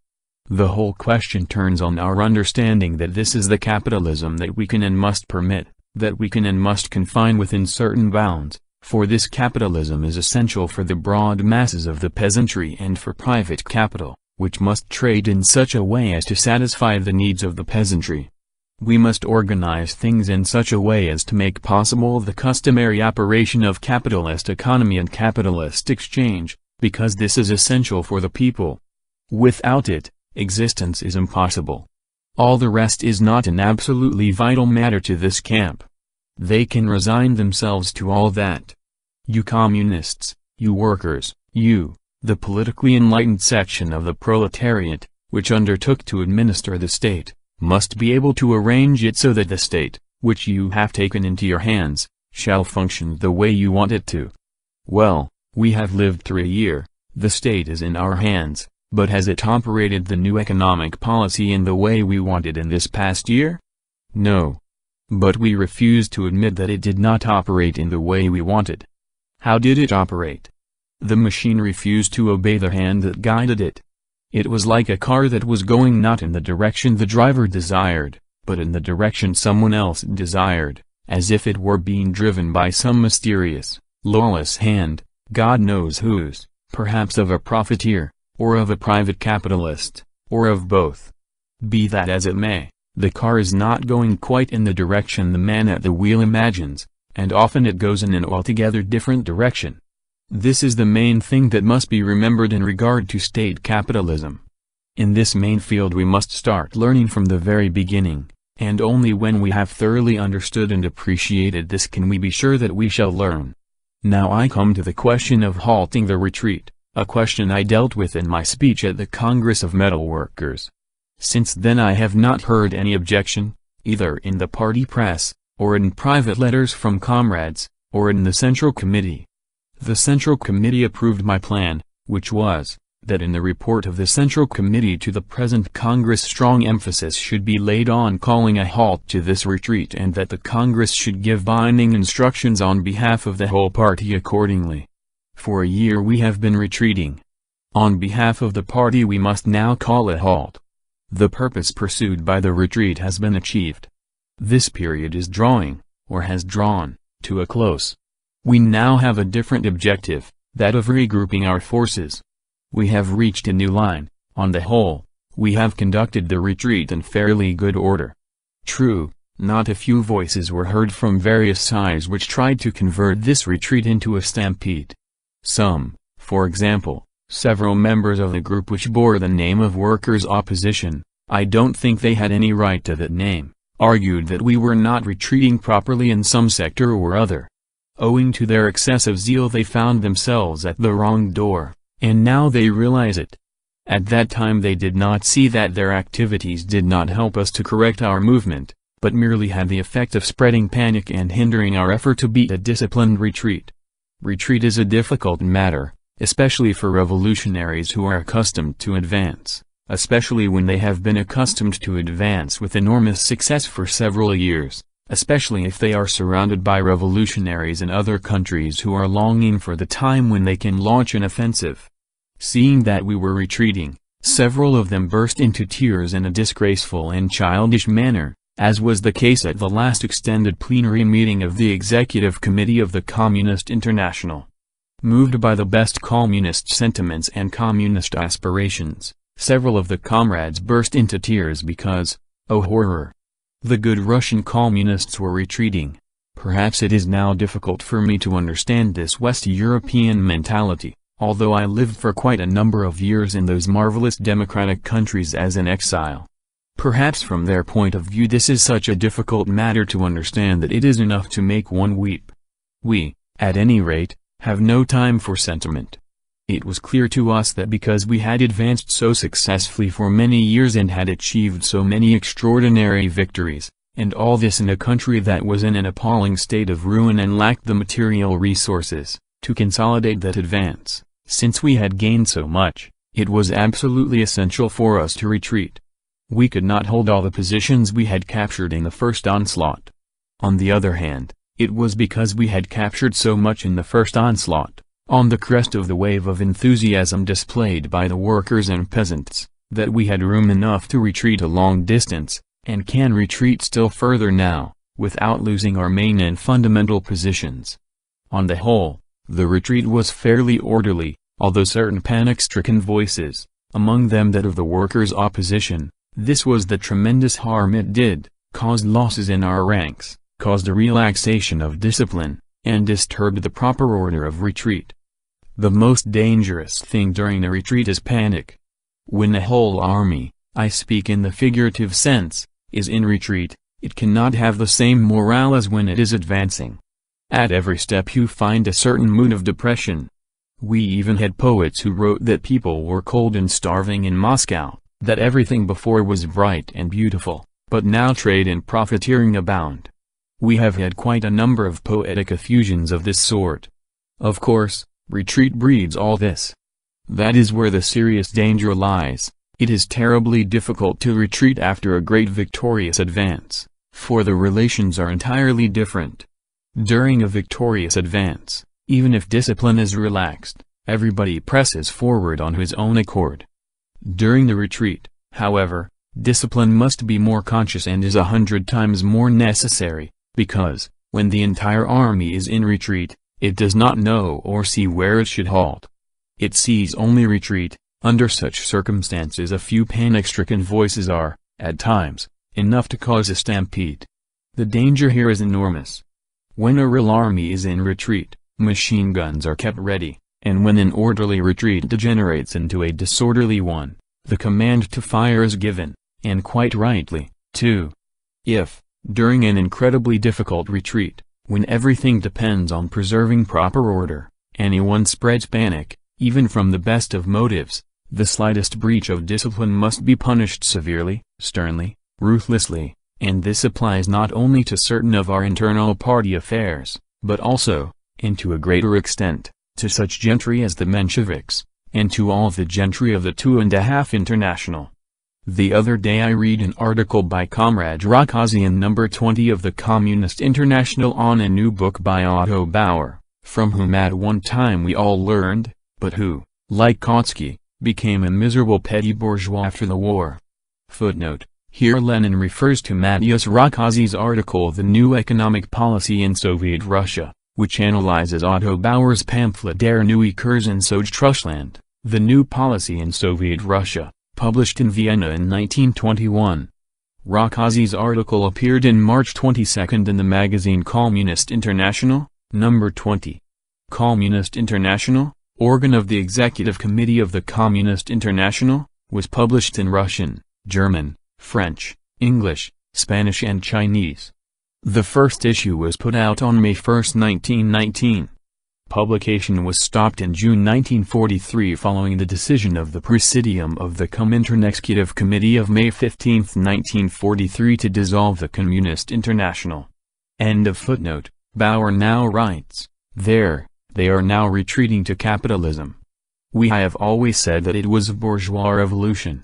A: The whole question turns on our understanding that this is the capitalism that we can and must permit, that we can and must confine within certain bounds, for this capitalism is essential for the broad masses of the peasantry and for private capital, which must trade in such a way as to satisfy the needs of the peasantry. We must organize things in such a way as to make possible the customary operation of capitalist economy and capitalist exchange, because this is essential for the people. Without it, existence is impossible. All the rest is not an absolutely vital matter to this camp. They can resign themselves to all that. You communists, you workers, you, the politically enlightened section of the proletariat, which undertook to administer the state, must be able to arrange it so that the state, which you have taken into your hands, shall function the way you want it to. Well, we have lived through a year, the state is in our hands, but has it operated the new economic policy in the way we wanted in this past year? No. But we refuse to admit that it did not operate in the way we wanted. How did it operate? The machine refused to obey the hand that guided it. It was like a car that was going not in the direction the driver desired, but in the direction someone else desired, as if it were being driven by some mysterious, lawless hand, God knows whose, perhaps of a profiteer, or of a private capitalist, or of both. Be that as it may, the car is not going quite in the direction the man at the wheel imagines, and often it goes in an altogether different direction. This is the main thing that must be remembered in regard to state capitalism. In this main field we must start learning from the very beginning, and only when we have thoroughly understood and appreciated this can we be sure that we shall learn. Now I come to the question of halting the retreat, a question I dealt with in my speech at the Congress of Metal Workers. Since then I have not heard any objection, either in the party press, or in private letters from comrades, or in the Central Committee. The Central Committee approved my plan, which was, that in the report of the Central Committee to the present Congress strong emphasis should be laid on calling a halt to this retreat and that the Congress should give binding instructions on behalf of the whole party accordingly. For a year we have been retreating. On behalf of the party we must now call a halt. The purpose pursued by the retreat has been achieved. This period is drawing, or has drawn, to a close. We now have a different objective, that of regrouping our forces. We have reached a new line. On the whole, we have conducted the retreat in fairly good order. True, not a few voices were heard from various sides which tried to convert this retreat into a stampede. Some, for example, several members of the group which bore the name of Workers' Opposition, I don't think they had any right to that name, argued that we were not retreating properly in some sector or other. Owing to their excessive zeal they found themselves at the wrong door, and now they realize it. At that time they did not see that their activities did not help us to correct our movement, but merely had the effect of spreading panic and hindering our effort to beat a disciplined retreat. Retreat is a difficult matter, especially for revolutionaries who are accustomed to advance, especially when they have been accustomed to advance with enormous success for several years. Especially if they are surrounded by revolutionaries in other countries who are longing for the time when they can launch an offensive. Seeing that we were retreating, Several of them burst into tears in a disgraceful and childish manner, as was the case at the last extended plenary meeting of the Executive Committee of the Communist International. Moved by the best communist sentiments and communist aspirations, several of the comrades burst into tears because, oh horror! The good Russian communists were retreating. Perhaps it is now difficult for me to understand this West European mentality, although I lived for quite a number of years in those marvelous democratic countries as an exile. Perhaps from their point of view this is such a difficult matter to understand that it is enough to make one weep. We, at any rate, have no time for sentiment. It was clear to us that because we had advanced so successfully for many years and had achieved so many extraordinary victories, and all this in a country that was in an appalling state of ruin and lacked the material resources to consolidate that advance, since we had gained so much, it was absolutely essential for us to retreat. We could not hold all the positions we had captured in the first onslaught. On the other hand, it was because we had captured so much in the first onslaught, on the crest of the wave of enthusiasm displayed by the workers and peasants, that we had room enough to retreat a long distance, and can retreat still further now, without losing our main and fundamental positions. On the whole, the retreat was fairly orderly, although certain panic-stricken voices, among them that of the workers' opposition, this was the tremendous harm it did, caused losses in our ranks, caused a relaxation of discipline, and disturbed the proper order of retreat. The most dangerous thing during a retreat is panic. When the whole army, I speak in the figurative sense, is in retreat, it cannot have the same morale as when it is advancing. At every step you find a certain mood of depression. We even had poets who wrote that people were cold and starving in Moscow, that everything before was bright and beautiful, but now trade and profiteering abound. We have had quite a number of poetic effusions of this sort. Of course, retreat breeds all this. That is where the serious danger lies. It is terribly difficult to retreat after a great victorious advance, for the relations are entirely different. During a victorious advance, even if discipline is relaxed, everybody presses forward on his own accord. During the retreat, however, discipline must be more conscious and is 100 times more necessary, because, when the entire army is in retreat, it does not know or see where it should halt. It sees only retreat. Under such circumstances a few panic-stricken voices are, at times, enough to cause a stampede. The danger here is enormous. When a real army is in retreat, machine guns are kept ready, and when an orderly retreat degenerates into a disorderly one, the command to fire is given, and quite rightly, too. If, during an incredibly difficult retreat, when everything depends on preserving proper order, anyone spreads panic, even from the best of motives, the slightest breach of discipline must be punished severely, sternly, ruthlessly, and this applies not only to certain of our internal party affairs, but also, and to a greater extent, to such gentry as the Mensheviks, and to all the gentry of the 2.5 International. The other day I read an article by Comrade Rakazi in number 20 of the Communist International on a new book by Otto Bauer, from whom at one time we all learned, but who, like Kautsky, became a miserable petty bourgeois after the war. Footnote: here Lenin refers to Matyas Rakazi's article The New Economic Policy in Soviet Russia, which analyzes Otto Bauer's pamphlet Der neue Kurs in Sowjetrussland, The New Policy in Soviet Russia, published in Vienna in 1921. Rakazi's article appeared in March 22 in the magazine Communist International, number 20. Communist International, organ of the Executive Committee of the Communist International, was published in Russian, German, French, English, Spanish and Chinese. The first issue was put out on May 1, 1919. Publication was stopped in June 1943 following the decision of the Presidium of the Comintern Executive Committee of May 15, 1943 to dissolve the Communist International. End of footnote. Bauer now writes, they are now retreating to capitalism. We have always said that it was a bourgeois revolution.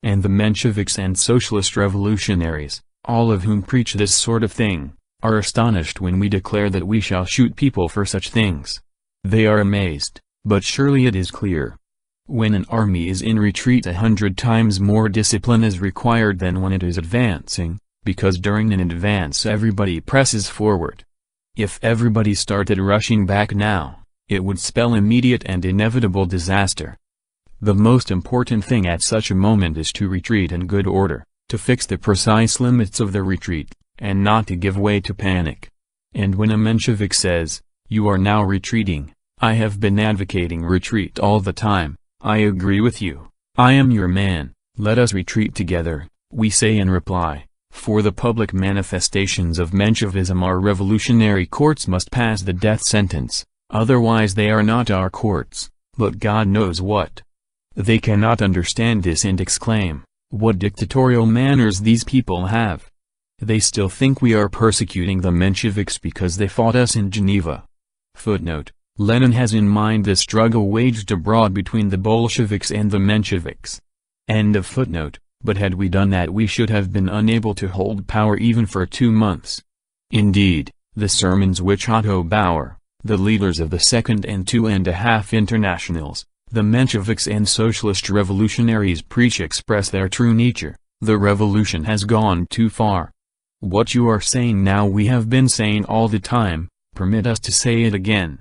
A: And the Mensheviks and socialist revolutionaries, all of whom preach this sort of thing, are astonished when we declare that we shall shoot people for such things. They are amazed, but surely it is clear. When an army is in retreat 100 times more discipline is required than when it is advancing, because during an advance everybody presses forward. If everybody started rushing back now, it would spell immediate and inevitable disaster. The most important thing at such a moment is to retreat in good order, to fix the precise limits of the retreat, and not to give way to panic. And when a Menshevik says, "You are now retreating, I have been advocating retreat all the time, I agree with you, I am your man, let us retreat together," we say in reply, for the public manifestations of Menshevism our revolutionary courts must pass the death sentence, otherwise they are not our courts, but God knows what. They cannot understand this and exclaim, "What dictatorial manners these people have!" They still think we are persecuting the Mensheviks because they fought us in Geneva. Footnote: Lenin has in mind the struggle waged abroad between the Bolsheviks and the Mensheviks. End of footnote. But had we done that we should have been unable to hold power even for 2 months. Indeed, the sermons which Otto Bauer, the leaders of the Second and 2.5 Internationals, the Mensheviks and Socialist revolutionaries preach express their true nature: the revolution has gone too far. What you are saying now we have been saying all the time, permit us to say it again.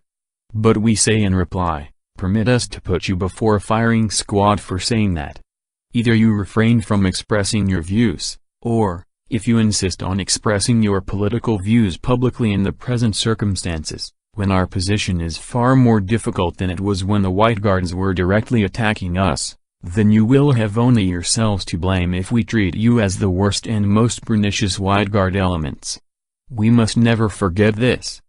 A: But we say in reply, permit us to put you before a firing squad for saying that. Either you refrain from expressing your views, or, if you insist on expressing your political views publicly in the present circumstances, when our position is far more difficult than it was when the White Guards were directly attacking us, then you will have only yourselves to blame if we treat you as the worst and most pernicious White Guard elements. We must never forget this.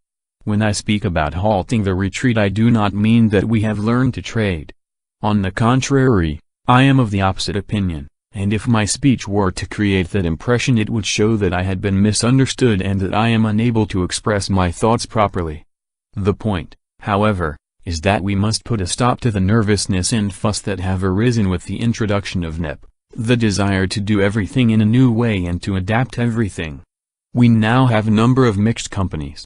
A: When I speak about halting the retreat I do not mean that we have learned to trade. On the contrary, I am of the opposite opinion, and if my speech were to create that impression it would show that I had been misunderstood and that I am unable to express my thoughts properly. The point, however, is that we must put a stop to the nervousness and fuss that have arisen with the introduction of NEP, the desire to do everything in a new way and to adapt everything. We now have a number of mixed companies.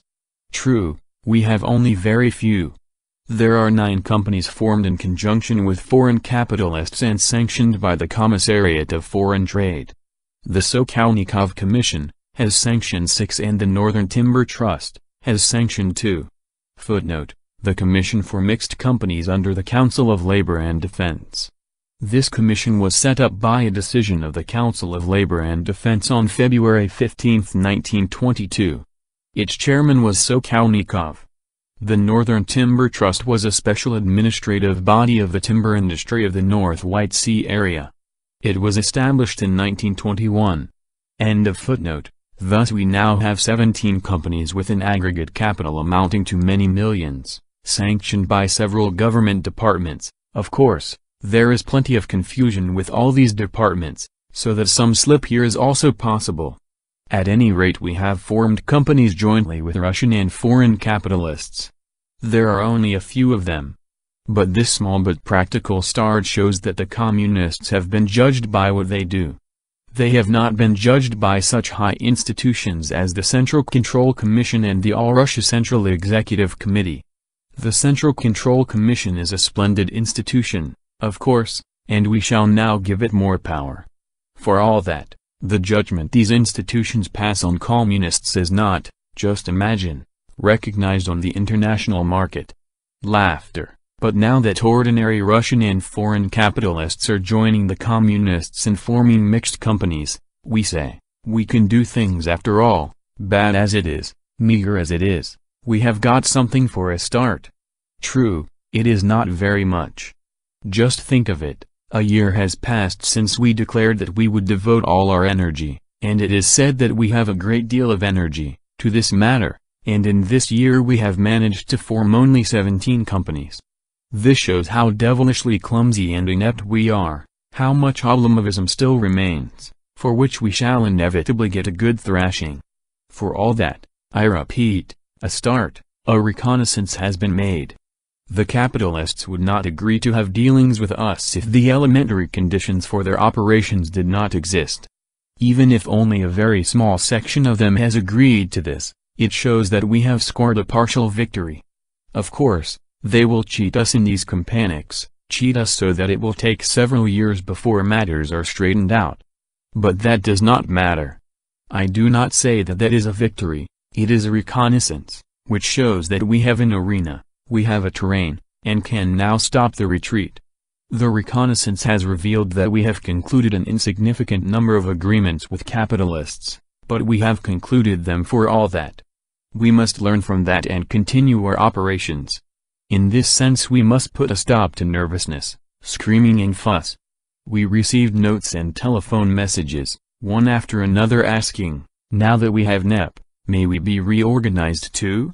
A: True, we have only very few. There are 9 companies formed in conjunction with foreign capitalists and sanctioned by the Commissariat of Foreign Trade. The Sokolnikov Commission has sanctioned 6 and the Northern Timber Trust has sanctioned 2. Footnote: the Commission for Mixed Companies under the Council of Labor and Defense. This commission was set up by a decision of the Council of Labor and Defense on February 15, 1922. Its chairman was Sokolnikov. The Northern Timber Trust was a special administrative body of the timber industry of the North White Sea area. It was established in 1921. End of footnote. Thus we now have 17 companies with an aggregate capital amounting to many millions, sanctioned by several government departments. Of course, there is plenty of confusion with all these departments, so that some slip here is also possible. At any rate we have formed companies jointly with Russian and foreign capitalists. There are only a few of them. But this small but practical start shows that the communists have been judged by what they do. They have not been judged by such high institutions as the Central Control Commission and the All-Russia Central Executive Committee. The Central Control Commission is a splendid institution, of course, and we shall now give it more power. For all that, the judgment these institutions pass on communists is not, just imagine, recognized on the international market. Laughter. But now that ordinary Russian and foreign capitalists are joining the communists and forming mixed companies, we say, we can do things after all, bad as it is, meager as it is, we have got something for a start. True, it is not very much. Just think of it. A year has passed since we declared that we would devote all our energy, and it is said that we have a great deal of energy, to this matter, and in this year we have managed to form only 17 companies. This shows how devilishly clumsy and inept we are, how much Oblomovism still remains, for which we shall inevitably get a good thrashing. For all that, I repeat, a start, a reconnaissance has been made. The capitalists would not agree to have dealings with us if the elementary conditions for their operations did not exist. Even if only a very small section of them has agreed to this, it shows that we have scored a partial victory. Of course, they will cheat us in these companies, cheat us so that it will take several years before matters are straightened out. But that does not matter. I do not say that that is a victory, it is a reconnaissance, which shows that we have an arena, we have a terrain, and can now stop the retreat. The reconnaissance has revealed that we have concluded an insignificant number of agreements with capitalists, but we have concluded them for all that. We must learn from that and continue our operations. In this sense we must put a stop to nervousness, screaming and fuss. We received notes and telephone messages, one after another asking, now that we have NEP, may we be reorganized too?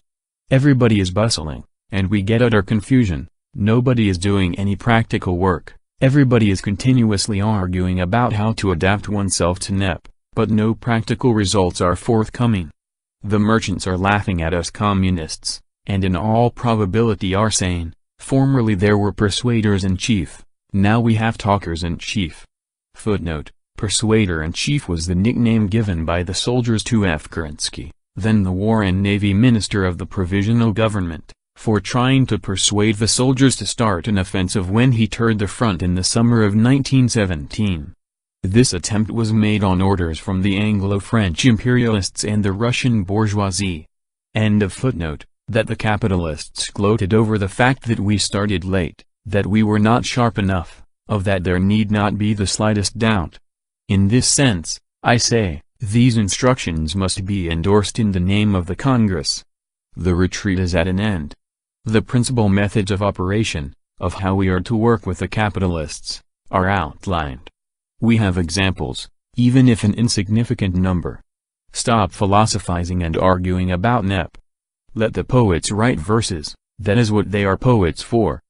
A: Everybody is bustling, and we get utter confusion. Nobody is doing any practical work, everybody is continuously arguing about how to adapt oneself to NEP, but no practical results are forthcoming. The merchants are laughing at us communists, and in all probability are saying, formerly there were persuaders-in-chief, now we have talkers-in-chief. Footnote: Persuader-in-chief was the nickname given by the soldiers to F. Kerensky, then the War and Navy Minister of the Provisional Government, for trying to persuade the soldiers to start an offensive when he toured the front in the summer of 1917. This attempt was made on orders from the Anglo-French imperialists and the Russian bourgeoisie. End of footnote. That the capitalists gloated over the fact that we started late, that we were not sharp enough, of that there need not be the slightest doubt. In this sense, I say, these instructions must be endorsed in the name of the Congress. The retreat is at an end. The principal methods of operation, of how we are to work with the capitalists, are outlined. We have examples, even if an insignificant number. Stop philosophizing and arguing about NEP. Let the poets write verses, that is what they are poets for.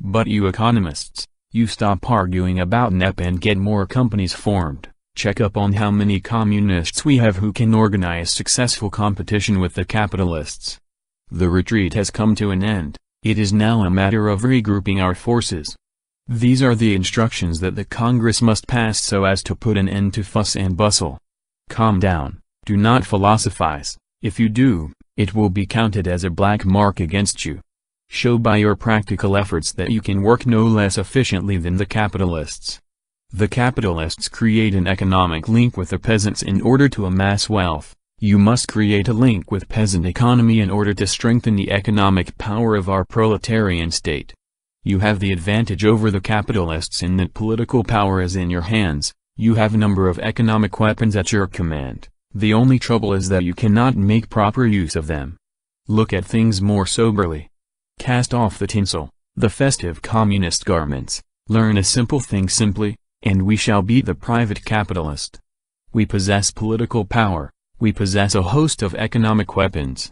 A: But you economists, you stop arguing about NEP and get more companies formed. Check up on how many communists we have who can organize successful competition with the capitalists. The retreat has come to an end, it is now a matter of regrouping our forces. These are the instructions that the Congress must pass so as to put an end to fuss and bustle. Calm down, do not philosophize, if you do, it will be counted as a black mark against you. Show by your practical efforts that you can work no less efficiently than the capitalists. The capitalists create an economic link with the peasants in order to amass wealth. You must create a link with peasant economy in order to strengthen the economic power of our proletarian state. You have the advantage over the capitalists in that political power is in your hands, you have a number of economic weapons at your command. The only trouble is that you cannot make proper use of them. Look at things more soberly. Cast off the tinsel, the festive communist garments, learn a simple thing simply, and we shall beat the private capitalist. We possess political power, we possess a host of economic weapons.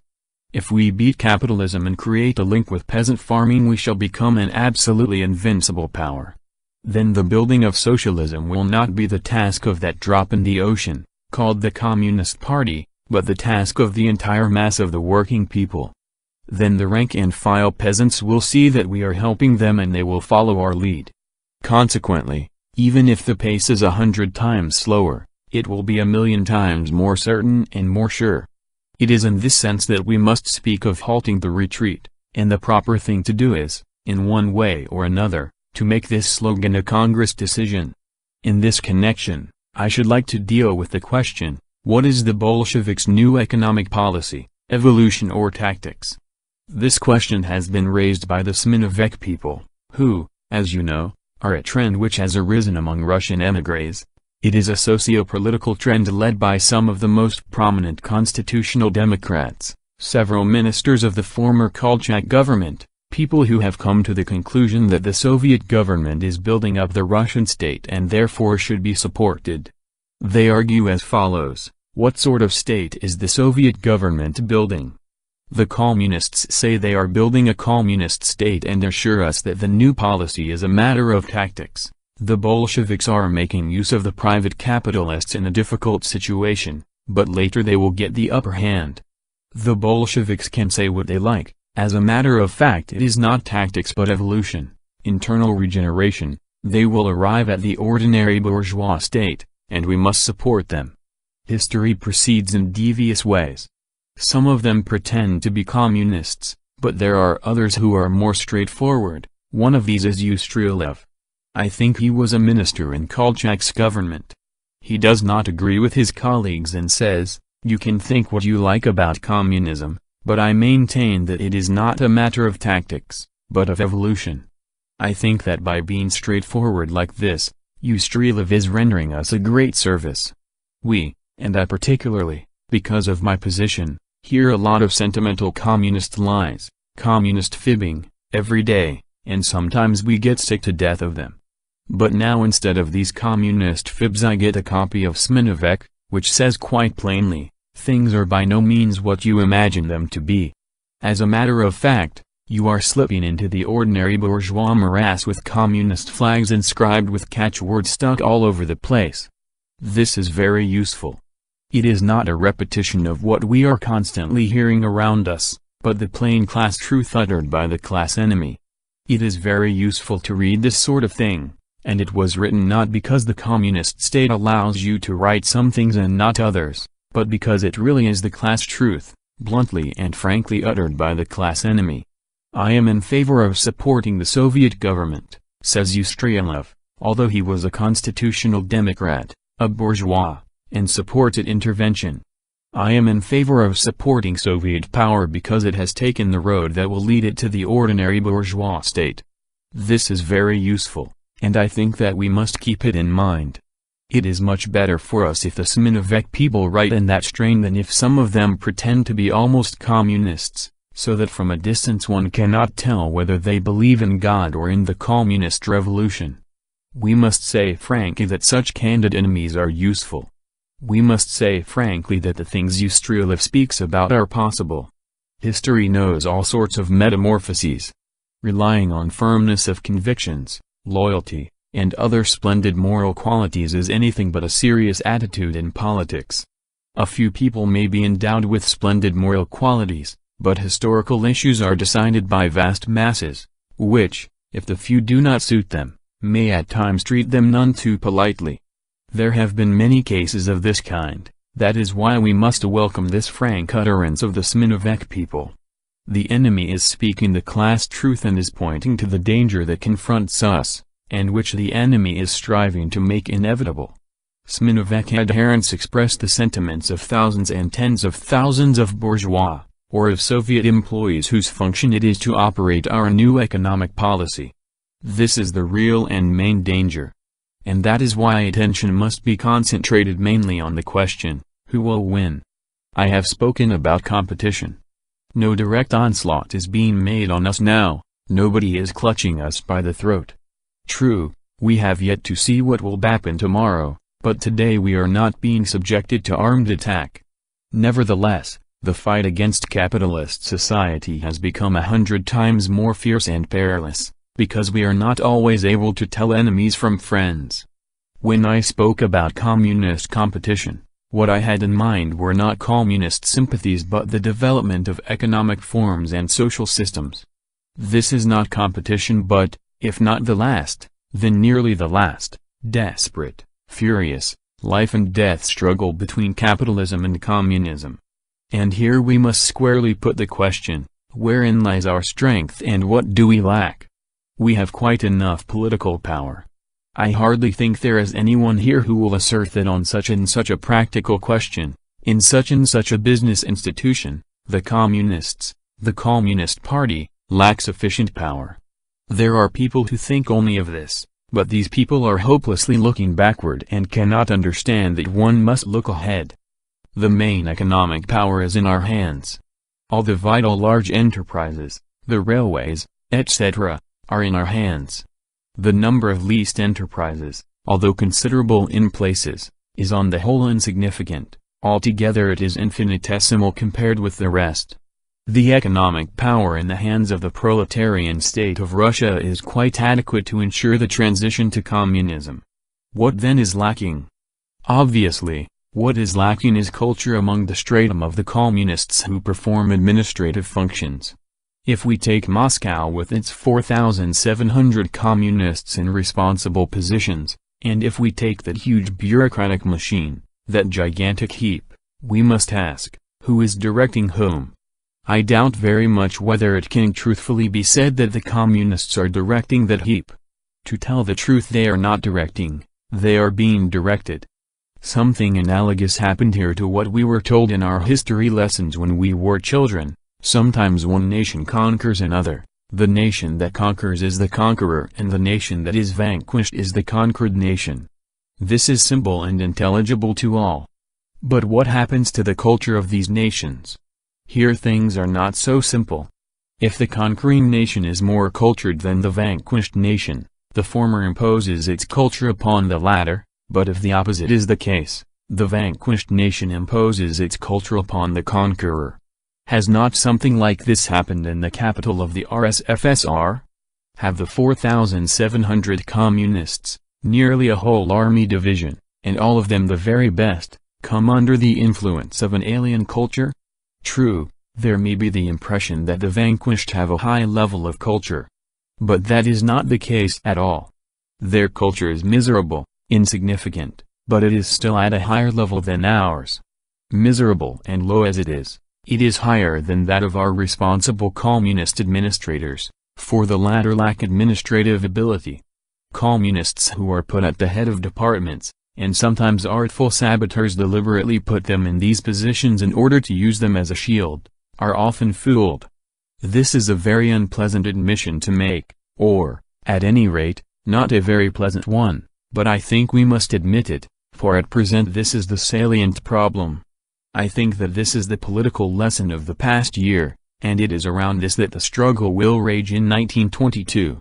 A: If we beat capitalism and create a link with peasant farming we shall become an absolutely invincible power. Then the building of socialism will not be the task of that drop in the ocean, called the Communist Party, but the task of the entire mass of the working people. Then the rank-and-file peasants will see that we are helping them and they will follow our lead. Consequently, even if the pace is 100 times slower, it will be 1,000,000 times more certain and more sure. It is in this sense that we must speak of halting the retreat, and the proper thing to do is, in one way or another, to make this slogan a Congress decision. In this connection, I should like to deal with the question, what is the Bolsheviks' new economic policy, evolution or tactics? This question has been raised by the Sminovek people, who, as you know, are a trend which has arisen among Russian émigrés. It is a socio-political trend led by some of the most prominent constitutional Democrats, several ministers of the former Kolchak government, people who have come to the conclusion that the Soviet government is building up the Russian state and therefore should be supported. They argue as follows, what sort of state is the Soviet government building? The communists say they are building a communist state and assure us that the new policy is a matter of tactics. The Bolsheviks are making use of the private capitalists in a difficult situation, but later they will get the upper hand. The Bolsheviks can say what they like, as a matter of fact it is not tactics but evolution, internal regeneration, they will arrive at the ordinary bourgeois state, and we must support them. History proceeds in devious ways. Some of them pretend to be communists, but there are others who are more straightforward, One of these is Ustryalev. I think he was a minister in Kolchak's government. He does not agree with his colleagues and says, "You can think what you like about communism, but I maintain that it is not a matter of tactics, but of evolution." I think that by being straightforward like this, Ustryalev is rendering us a great service. We, and I particularly, because of my position, hear a lot of sentimental communist lies, communist fibbing, every day, and sometimes we get sick to death of them. But now instead of these communist fibs I get a copy of Sminovek, which says quite plainly, things are by no means what you imagine them to be. As a matter of fact, you are slipping into the ordinary bourgeois morass with communist flags inscribed with catchwords stuck all over the place. This is very useful. It is not a repetition of what we are constantly hearing around us, but the plain class truth uttered by the class enemy. It is very useful to read this sort of thing, and it was written not because the communist state allows you to write some things and not others, but because it really is the class truth, bluntly and frankly uttered by the class enemy. I am in favor of supporting the Soviet government, says Ustryalev, although he was a constitutional Democrat, a bourgeois, and supported intervention. I am in favor of supporting Soviet power because it has taken the road that will lead it to the ordinary bourgeois state. This is very useful, and I think that we must keep it in mind. It is much better for us if the Sminovek people write in that strain than if some of them pretend to be almost communists, so that from a distance one cannot tell whether they believe in God or in the communist revolution. We must say frankly that such candid enemies are useful. We must say frankly that the things Ustryalev speaks about are possible. History knows all sorts of metamorphoses. Relying on firmness of convictions, loyalty, and other splendid moral qualities is anything but a serious attitude in politics. A few people may be endowed with splendid moral qualities, but historical issues are decided by vast masses, which, if the few do not suit them, may at times treat them none too politely. There have been many cases of this kind, that is why we must welcome this frank utterance of the Sminovek people. The enemy is speaking the class truth and is pointing to the danger that confronts us, and which the enemy is striving to make inevitable. Sminovek adherents express the sentiments of thousands and tens of thousands of bourgeois, or of Soviet employees whose function it is to operate our new economic policy. This is the real and main danger. And that is why attention must be concentrated mainly on the question, who will win? I have spoken about competition. No direct onslaught is being made on us now, nobody is clutching us by the throat. True, we have yet to see what will happen tomorrow, but today we are not being subjected to armed attack. Nevertheless, the fight against capitalist society has become 100 times more fierce and perilous, because we are not always able to tell enemies from friends. When I spoke about communist competition, what I had in mind were not communist sympathies but the development of economic forms and social systems. This is not competition but, if not the last, then nearly the last, desperate, furious, life and death struggle between capitalism and communism. And here we must squarely put the question, wherein lies our strength and what do we lack? We have quite enough political power. I hardly think there is anyone here who will assert that on such and such a practical question, in such and such a business institution, the communists, the Communist Party, lack sufficient power. There are people who think only of this, but these people are hopelessly looking backward and cannot understand that one must look ahead. The main economic power is in our hands. All the vital large enterprises, the railways, etc., are in our hands. The number of leased enterprises, although considerable in places, is on the whole insignificant, altogether it is infinitesimal compared with the rest. The economic power in the hands of the proletarian state of Russia is quite adequate to ensure the transition to communism. What then is lacking? Obviously, what is lacking is culture among the stratum of the communists who perform administrative functions. If we take Moscow with its 4,700 communists in responsible positions, and if we take that huge bureaucratic machine, that gigantic heap, we must ask, who is directing whom? I doubt very much whether it can truthfully be said that the communists are directing that heap. To tell the truth, they are not directing, they are being directed. Something analogous happened here to what we were told in our history lessons when we were children. Sometimes one nation conquers another, the nation that conquers is the conqueror and the nation that is vanquished is the conquered nation. This is simple and intelligible to all. But what happens to the culture of these nations? Here things are not so simple. If the conquering nation is more cultured than the vanquished nation, the former imposes its culture upon the latter, but if the opposite is the case, the vanquished nation imposes its culture upon the conqueror. Has not something like this happened in the capital of the RSFSR? Have the 4,700 communists, nearly a whole army division, and all of them the very best, come under the influence of an alien culture? True, there may be the impression that the vanquished have a high level of culture. But that is not the case at all. Their culture is miserable, insignificant, but it is still at a higher level than ours. Miserable and low as it is higher than that of our responsible communist administrators, for the latter lack administrative ability. Communists who are put at the head of departments, and sometimes artful saboteurs deliberately put them in these positions in order to use them as a shield, are often fooled. This is a very unpleasant admission to make, or, at any rate, not a very pleasant one, but I think we must admit it, for at present this is the salient problem. I think that this is the political lesson of the past year, and it is around this that the struggle will rage in 1922.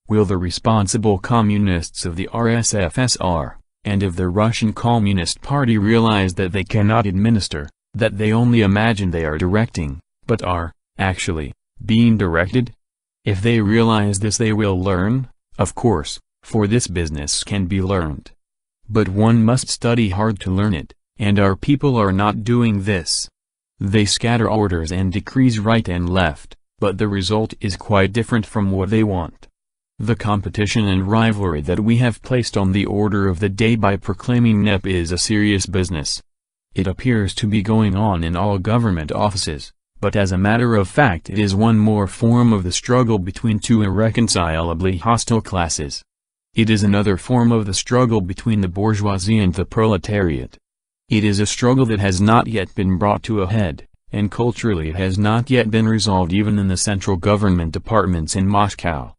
A: Will the responsible communists of the RSFSR, and of the Russian Communist Party realize that they cannot administer, that they only imagine they are directing, but are, actually, being directed? If they realize this they will learn, of course, for this business can be learned. But one must study hard to learn it, and our people are not doing this. They scatter orders and decrees right and left, but the result is quite different from what they want. The competition and rivalry that we have placed on the order of the day by proclaiming NEP is a serious business. It appears to be going on in all government offices, but as a matter of fact it is one more form of the struggle between two irreconcilably hostile classes. It is another form of the struggle between the bourgeoisie and the proletariat. It is a struggle that has not yet been brought to a head, and culturally it has not yet been resolved even in the central government departments in Moscow.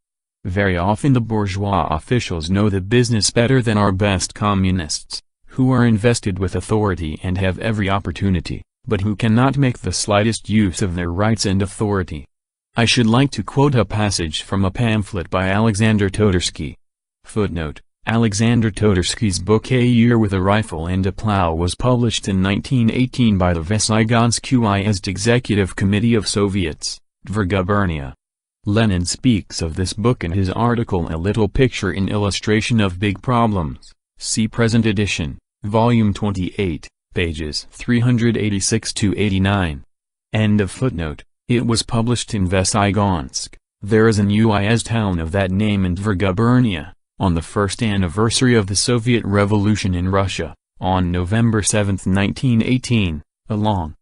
A: Very often the bourgeois officials know the business better than our best communists, who are invested with authority and have every opportunity, but who cannot make the slightest use of their rights and authority. I should like to quote a passage from a pamphlet by Alexander Todorsky. Footnote: Alexander Todorsky's book A Year with a Rifle and a Plow was published in 1918 by the Vysygonsky Executive Committee of Soviets, Dvor Gubernia. Lenin speaks of this book in his article A Little Picture in Illustration of Big Problems, see present edition, volume 28, pages 386–89. End of footnote. It was published in Vysygonsky. There is an UIS town of that name in Dvor Gubernia, on the first anniversary of the Soviet Revolution in Russia, on November 7, 1918, a long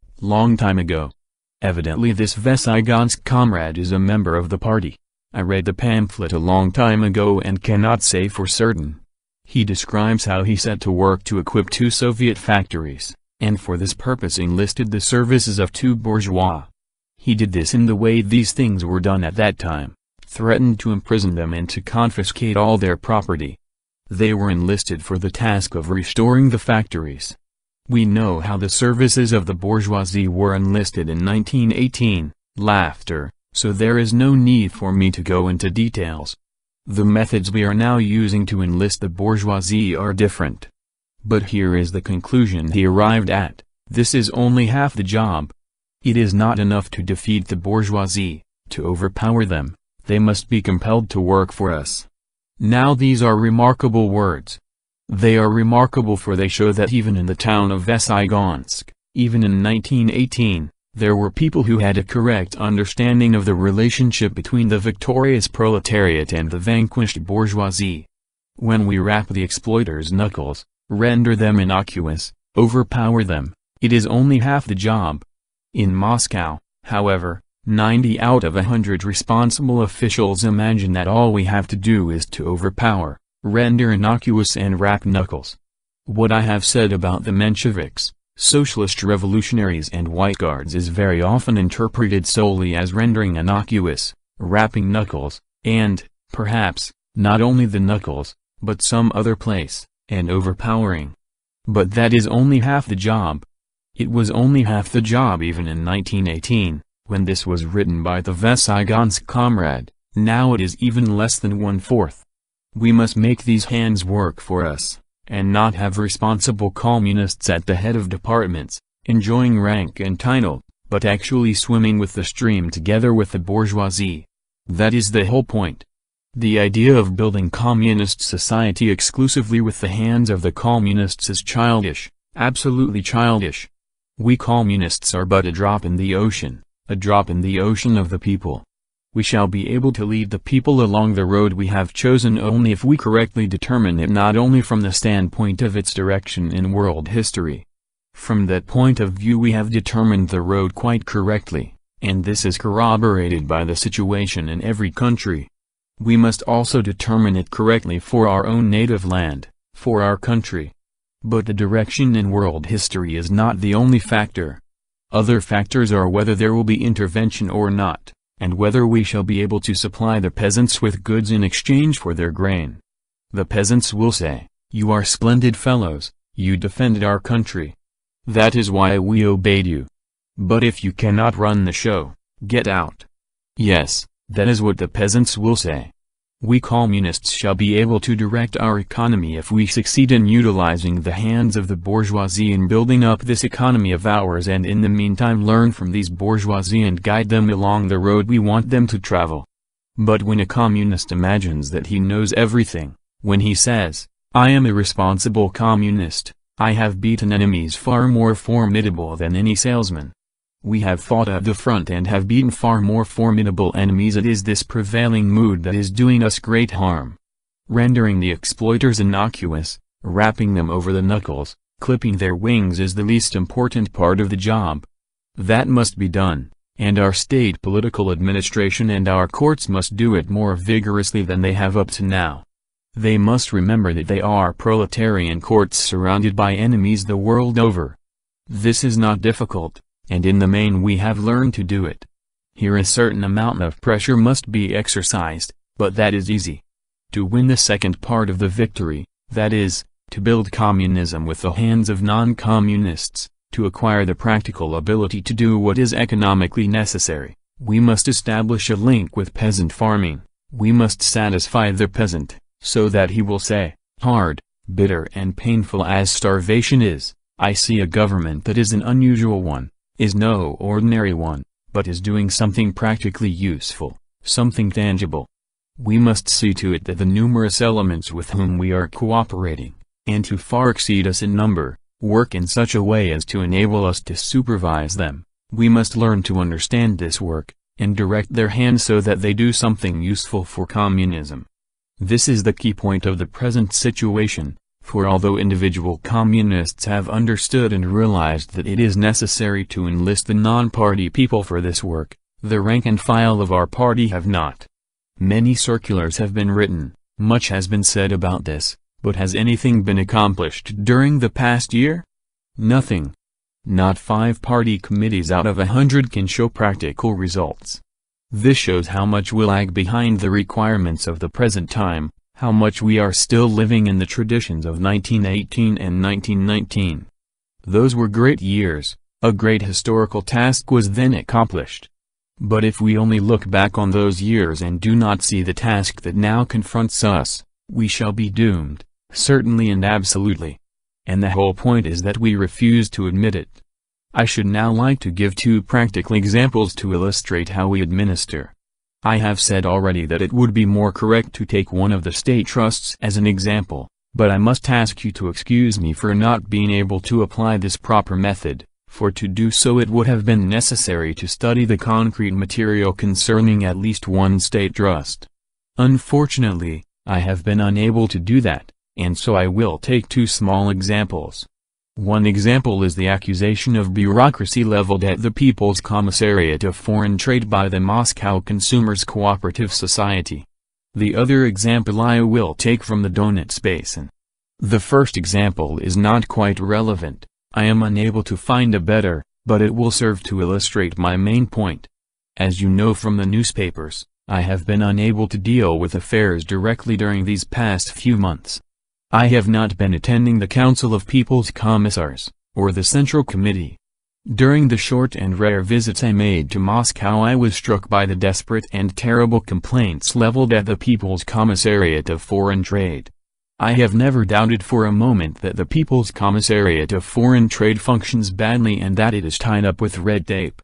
A: time ago. Evidently this Vysygonsky comrade is a member of the party. I read the pamphlet a long time ago and cannot say for certain. He describes how he set to work to equip 2 Soviet factories, and for this purpose enlisted the services of 2 bourgeois. He did this in the way these things were done at that time, threatened to imprison them and to confiscate all their property. They were enlisted for the task of restoring the factories. We know how the services of the bourgeoisie were enlisted in 1918, laughter, so there is no need for me to go into details. The methods we are now using to enlist the bourgeoisie are different. But here is the conclusion he arrived at: this is only half the job. It is not enough to defeat the bourgeoisie, to overpower them, they must be compelled to work for us. Now these are remarkable words. They are remarkable for they show that even in the town of Vysygonsky, even in 1918, there were people who had a correct understanding of the relationship between the victorious proletariat and the vanquished bourgeoisie. When we rap the exploiters' knuckles, render them innocuous, overpower them, it is only half the job. In Moscow, However, 90 out of 100 responsible officials imagine that all we have to do is to overpower, render innocuous and wrap knuckles. What I have said about the Mensheviks, socialist revolutionaries and white guards is very often interpreted solely as rendering innocuous, wrapping knuckles, and, perhaps, not only the knuckles, but some other place, and overpowering. But that is only half the job. It was only half the job even in 1918, when this was written by the Vesigonsk comrade. Now it is even less than 1/4. We must make these hands work for us, and not have responsible communists at the head of departments, enjoying rank and title, but actually swimming with the stream together with the bourgeoisie. That is the whole point. The idea of building communist society exclusively with the hands of the communists is childish, absolutely childish. We communists are but a drop in the ocean of the people. We shall be able to lead the people along the road we have chosen only if we correctly determine it, not only from the standpoint of its direction in world history. From that point of view we have determined the road quite correctly, and this is corroborated by the situation in every country. We must also determine it correctly for our own native land, for our country. But the direction in world history is not the only factor. Other factors are whether there will be intervention or not, and whether we shall be able to supply the peasants with goods in exchange for their grain. The peasants will say, "You are splendid fellows, you defended our country. That is why we obeyed you. But if you cannot run the show, get out." Yes, that is what the peasants will say. We communists shall be able to direct our economy if we succeed in utilizing the hands of the bourgeoisie in building up this economy of ours, and in the meantime learn from these bourgeoisie and guide them along the road we want them to travel. But when a communist imagines that he knows everything, when he says, "I am a responsible communist, I have beaten enemies far more formidable than any salesman. We have fought at the front and have beaten far more formidable enemies," it is this prevailing mood that is doing us great harm. Rendering the exploiters innocuous, wrapping them over the knuckles, clipping their wings is the least important part of the job. That must be done, and our state political administration and our courts must do it more vigorously than they have up to now. They must remember that they are proletarian courts surrounded by enemies the world over. This is not difficult, and in the main we have learned to do it. Here a certain amount of pressure must be exercised, but that is easy. To win the second part of the victory, that is, to build communism with the hands of non-communists, to acquire the practical ability to do what is economically necessary, we must establish a link with peasant farming. We must satisfy the peasant, so that he will say, hard, bitter and painful as starvation is, I see a government that is an unusual one, is no ordinary one, but is doing something practically useful, something tangible. We must see to it that the numerous elements with whom we are cooperating, and who far exceed us in number, work in such a way as to enable us to supervise them. We must learn to understand this work, and direct their hands so that they do something useful for communism. This is the key point of the present situation, for although individual communists have understood and realized that it is necessary to enlist the non-party people for this work, the rank and file of our party have not. Many circulars have been written, much has been said about this, but has anything been accomplished during the past year? Nothing. Not 5 party committees out of 100 can show practical results. This shows how much we lag behind the requirements of the present time, how much we are still living in the traditions of 1918 and 1919. Those were great years, a great historical task was then accomplished. But if we only look back on those years and do not see the task that now confronts us, we shall be doomed, certainly and absolutely. And the whole point is that we refuse to admit it. I should now like to give 2 practical examples to illustrate how we administer. I have said already that it would be more correct to take one of the state trusts as an example, but I must ask you to excuse me for not being able to apply this proper method, for to do so it would have been necessary to study the concrete material concerning at least one state trust. Unfortunately, I have been unable to do that, and so I will take 2 small examples. One example is the accusation of bureaucracy leveled at the People's Commissariat of Foreign Trade by the Moscow Consumers Cooperative Society. The other example I will take from the Donets Basin. The first example is not quite relevant, I am unable to find a better, but it will serve to illustrate my main point. As you know from the newspapers, I have been unable to deal with affairs directly during these past few months. I have not been attending the Council of People's Commissars, or the Central Committee. During the short and rare visits I made to Moscow I was struck by the desperate and terrible complaints leveled at the People's Commissariat of Foreign Trade. I have never doubted for a moment that the People's Commissariat of Foreign Trade functions badly and that it is tied up with red tape.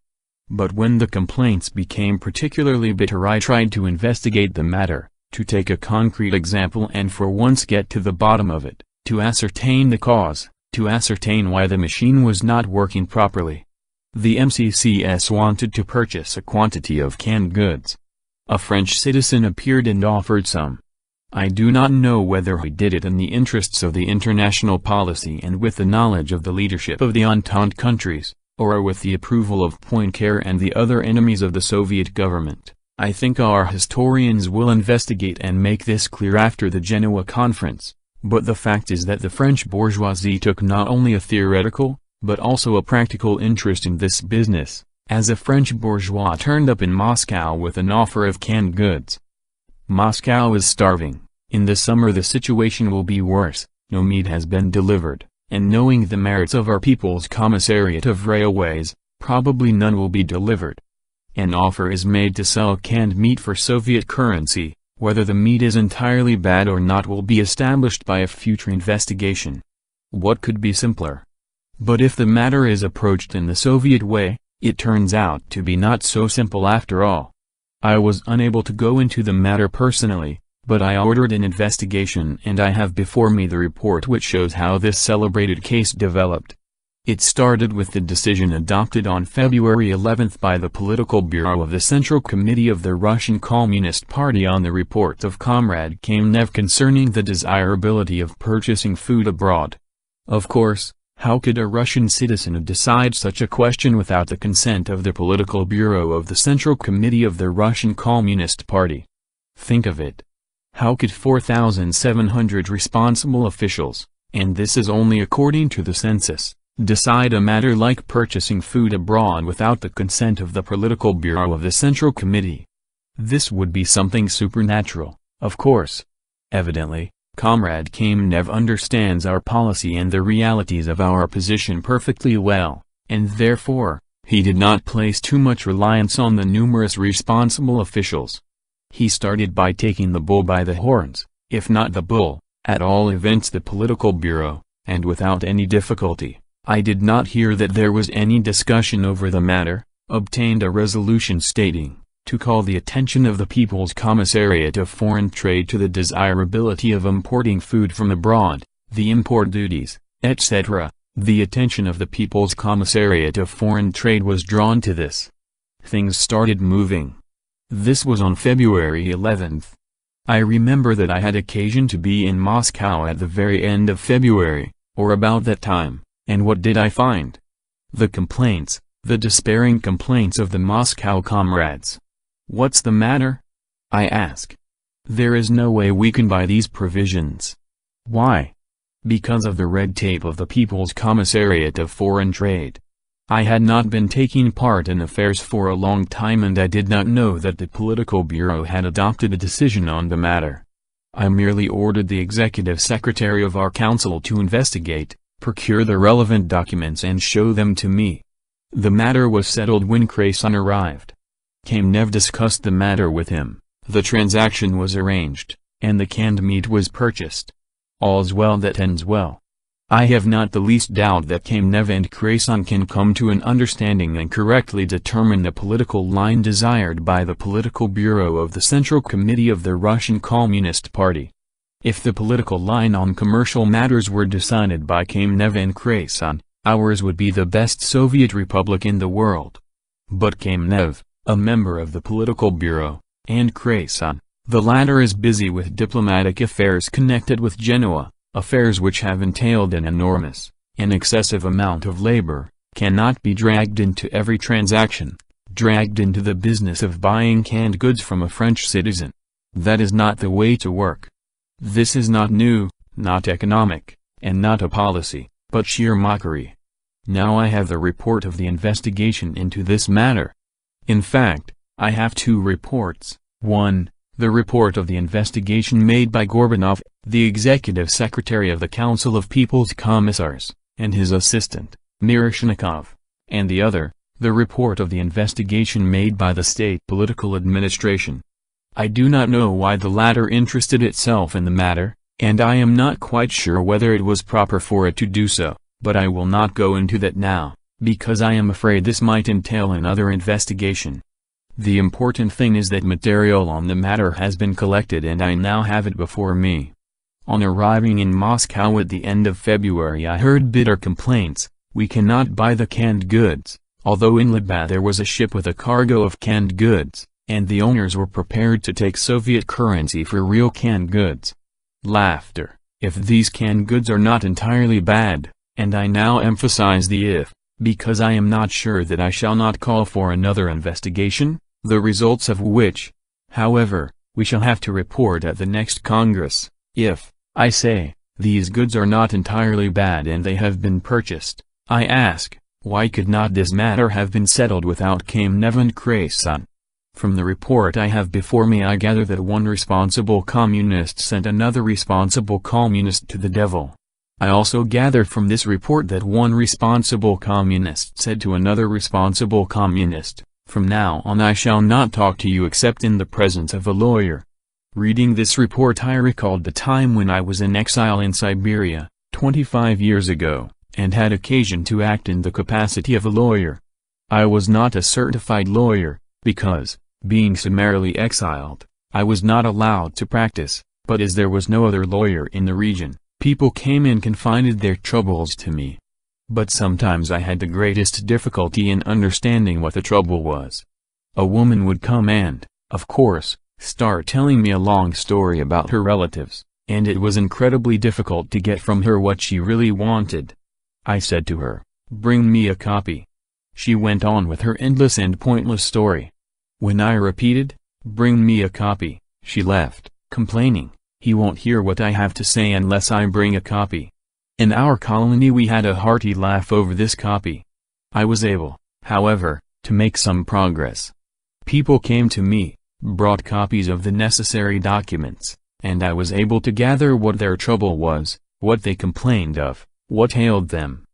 A: But when the complaints became particularly bitter I tried to investigate the matter, to take a concrete example and for once get to the bottom of it, to ascertain the cause, to ascertain why the machine was not working properly. The MCCS wanted to purchase a quantity of canned goods. A French citizen appeared and offered some. I do not know whether he did it in the interests of the international policy and with the knowledge of the leadership of the Entente countries, or with the approval of Poincaré and the other enemies of the Soviet government. I think our historians will investigate and make this clear after the Genoa conference, but the fact is that the French bourgeoisie took not only a theoretical, but also a practical interest in this business, as a French bourgeois turned up in Moscow with an offer of canned goods. Moscow is starving, in the summer the situation will be worse, no meat has been delivered, and knowing the merits of our People's Commissariat of Railways, probably none will be delivered. An offer is made to sell canned meat for Soviet currency, whether the meat is entirely bad or not will be established by a future investigation. What could be simpler? But if the matter is approached in the Soviet way, it turns out to be not so simple after all. I was unable to go into the matter personally, but I ordered an investigation and I have before me the report which shows how this celebrated case developed. It started with the decision adopted on February 11th by the Political Bureau of the Central Committee of the Russian Communist Party on the report of Comrade Kamenev concerning the desirability of purchasing food abroad. Of course, how could a Russian citizen decide such a question without the consent of the Political Bureau of the Central Committee of the Russian Communist Party? Think of it. How could 4,700 responsible officials, and this is only according to the census, decide a matter like purchasing food abroad without the consent of the Political Bureau of the Central Committee? This would be something supernatural, of course. Evidently, Comrade Kamenev understands our policy and the realities of our position perfectly well, and therefore, he did not place too much reliance on the numerous responsible officials. He started by taking the bull by the horns, if not the bull, at all events the Political Bureau, and without any difficulty. I did not hear that there was any discussion over the matter, obtained a resolution stating, to call the attention of the People's Commissariat of Foreign Trade to the desirability of importing food from abroad, the import duties, etc. The attention of the People's Commissariat of Foreign Trade was drawn to this. Things started moving. This was on February 11th. I remember that I had occasion to be in Moscow at the very end of February, or about that time. And what did I find? The complaints, the despairing complaints of the Moscow comrades. What's the matter? I ask. There is no way we can buy these provisions. Why? Because of the red tape of the People's Commissariat of Foreign Trade. I had not been taking part in affairs for a long time and I did not know that the Political Bureau had adopted a decision on the matter. I merely ordered the executive secretary of our council to investigate, procure the relevant documents and show them to me. The matter was settled when Krasin arrived. Kamenev discussed the matter with him, the transaction was arranged, and the canned meat was purchased. All's well that ends well. I have not the least doubt that Kamenev and Krasin can come to an understanding and correctly determine the political line desired by the Political Bureau of the Central Committee of the Russian Communist Party. If the political line on commercial matters were decided by Kamenev and Krasin, ours would be the best Soviet republic in the world. But Kamenev, a member of the Political Bureau, and Krasin, the latter is busy with diplomatic affairs connected with Genoa, affairs which have entailed an enormous, An excessive amount of labor cannot be dragged into every transaction, dragged into the business of buying canned goods from a French citizen. That is not the way to work. This is not new, not economic, and not a policy, but sheer mockery. Now I have the report of the investigation into this matter. In fact, I have two reports. One, the report of the investigation made by Gorbanov, the executive secretary of the Council of People's Commissars, and his assistant, Miroshnikov, and the other, the report of the investigation made by the state political administration. I do not know why the latter interested itself in the matter, and I am not quite sure whether it was proper for it to do so, but I will not go into that now, because I am afraid this might entail another investigation. The important thing is that material on the matter has been collected and I now have it before me. On arriving in Moscow at the end of February I heard bitter complaints: we cannot buy the canned goods, although in Labatt there was a ship with a cargo of canned goods, and the owners were prepared to take Soviet currency for real canned goods. Laughter. If these canned goods are not entirely bad, and I now emphasize the if, because I am not sure that I shall not call for another investigation, the results of which, however, we shall have to report at the next Congress. If, I say, these goods are not entirely bad and they have been purchased, I ask, why could not this matter have been settled without Kamenev and Krasin? From the report I have before me I gather that one responsible communist sent another responsible communist to the devil. I also gather from this report that one responsible communist said to another responsible communist, "From now on I shall not talk to you except in the presence of a lawyer." Reading this report I recalled the time when I was in exile in Siberia, 25 years ago, and had occasion to act in the capacity of a lawyer. I was not a certified lawyer, because, being summarily exiled, I was not allowed to practice, but as there was no other lawyer in the region, people came and confided their troubles to me. But sometimes I had the greatest difficulty in understanding what the trouble was. A woman would come and, of course, start telling me a long story about her relatives, and it was incredibly difficult to get from her what she really wanted. I said to her, "Bring me a copy." She went on with her endless and pointless story. When I repeated, "Bring me a copy," she left, complaining, "He won't hear what I have to say unless I bring a copy." In our colony we had a hearty laugh over this copy. I was able, however, to make some progress. People came to me, brought copies of the necessary documents, and I was able to gather what their trouble was, what they complained of, what ailed them.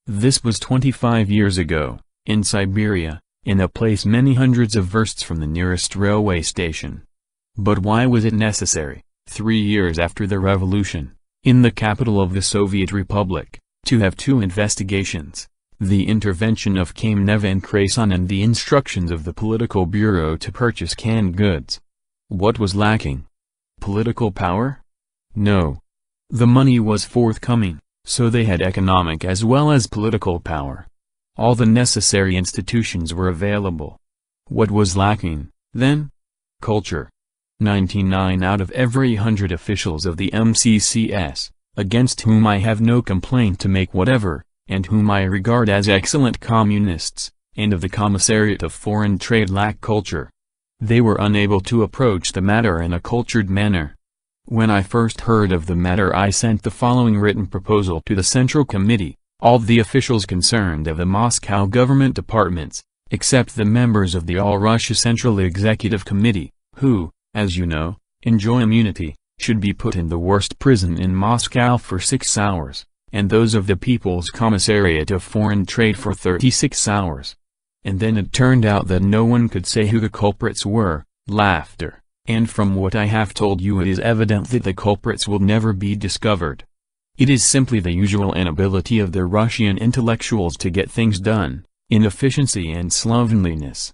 A: This was 25 years ago, in Siberia, in a place many hundreds of versts from the nearest railway station. But why was it necessary, 3 years after the revolution, in the capital of the Soviet Republic, to have two investigations, the intervention of Kamenev and Krasin and the instructions of the Political Bureau to purchase canned goods? What was lacking? Political power? No. The money was forthcoming, so they had economic as well as political power. All the necessary institutions were available. What was lacking, then? Culture. 99 out of every 100 officials of the MCCS, against whom I have no complaint to make whatever, and whom I regard as excellent communists, and of the Commissariat of Foreign Trade lack culture. They were unable to approach the matter in a cultured manner. When I first heard of the matter I sent the following written proposal to the Central Committee, all the officials concerned of the Moscow government departments, except the members of the All-Russia Central Executive Committee, who, as you know, enjoy immunity, should be put in the worst prison in Moscow for 6 hours. And those of the People's Commissariat of Foreign Trade for 36 hours. And then it turned out that no one could say who the culprits were, laughter, and from what I have told you it is evident that the culprits will never be discovered. It is simply the usual inability of the Russian intellectuals to get things done, inefficiency and slovenliness.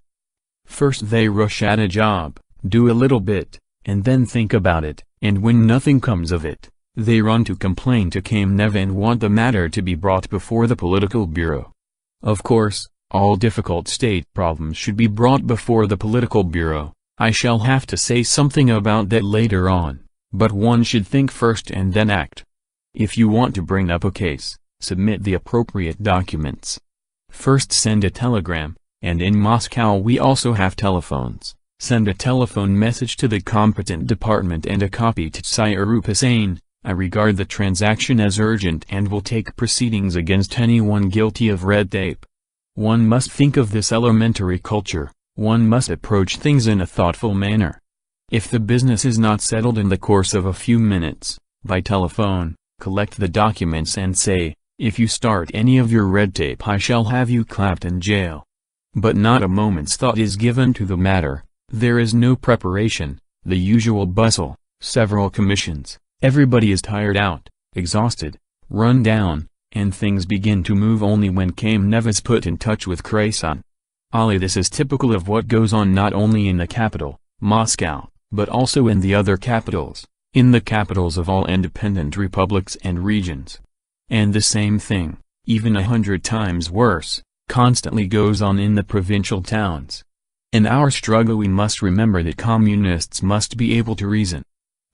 A: First they rush at a job, do a little bit, and then think about it, and when nothing comes of it, they run to complain to Kamenev and want the matter to be brought before the Political Bureau. Of course, all difficult state problems should be brought before the Political Bureau. I shall have to say something about that later on, but one should think first and then act. If you want to bring up a case, submit the appropriate documents. First send a telegram, and in Moscow we also have telephones. Send a telephone message to the competent department and a copy to Tsyarupa saying, I regard the transaction as urgent and will take proceedings against anyone guilty of red tape. One must think of this elementary culture, one must approach things in a thoughtful manner. If the business is not settled in the course of a few minutes, by telephone, collect the documents and say, if you start any of your red tape I shall have you clapped in jail. But not a moment's thought is given to the matter, there is no preparation, the usual bustle, several commissions, everybody is tired out, exhausted, run down, and things begin to move only when Kamenev is put in touch with Krasin. Ali, this is typical of what goes on not only in the capital, Moscow, but also in the other capitals, in the capitals of all independent republics and regions. And the same thing, even 100 times worse, constantly goes on in the provincial towns. In our struggle we must remember that communists must be able to reason.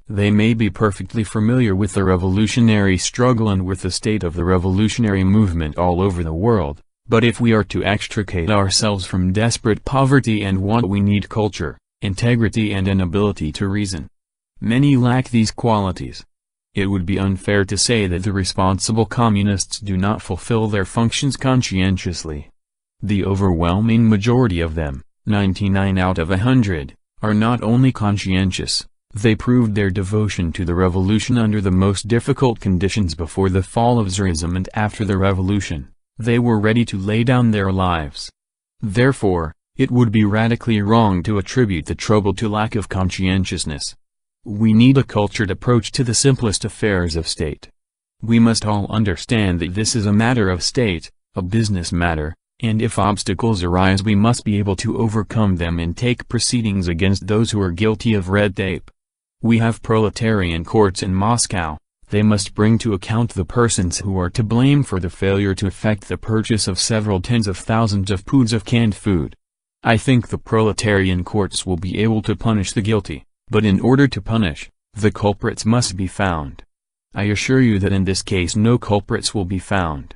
A: They may be perfectly familiar with the revolutionary struggle and with the state of the revolutionary movement all over the world, but if we are to extricate ourselves from desperate poverty and want, we need culture, integrity and an ability to reason. Many lack these qualities. It would be unfair to say that the responsible communists do not fulfill their functions conscientiously. The overwhelming majority of them, 99 out of 100, are not only conscientious, they proved their devotion to the revolution under the most difficult conditions before the fall of Tsarism, and after the revolution, they were ready to lay down their lives. Therefore, it would be radically wrong to attribute the trouble to lack of conscientiousness. We need a cultured approach to the simplest affairs of state. We must all understand that this is a matter of state, a business matter, and if obstacles arise we must be able to overcome them and take proceedings against those who are guilty of red tape. We have proletarian courts in Moscow, they must bring to account the persons who are to blame for the failure to effect the purchase of several tens of thousands of pounds of canned food. I think the proletarian courts will be able to punish the guilty, but in order to punish, the culprits must be found. I assure you that in this case no culprits will be found.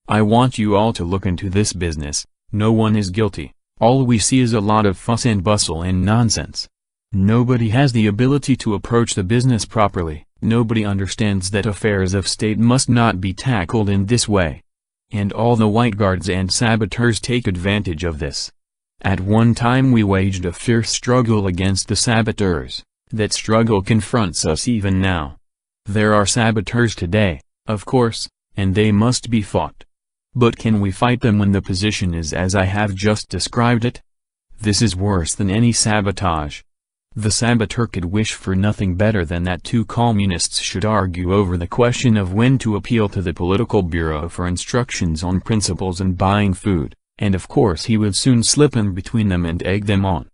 A: I want you all to look into this business, no one is guilty, all we see is a lot of fuss and bustle and nonsense. Nobody has the ability to approach the business properly, nobody understands that affairs of state must not be tackled in this way. And all the white guards and saboteurs take advantage of this. At one time we waged a fierce struggle against the saboteurs, that struggle confronts us even now. There are saboteurs today, of course, and they must be fought. But can we fight them when the position is as I have just described it? This is worse than any sabotage. The saboteur could wish for nothing better than that two communists should argue over the question of when to appeal to the Political Bureau for instructions on principles and buying food, and of course he would soon slip in between them and egg them on.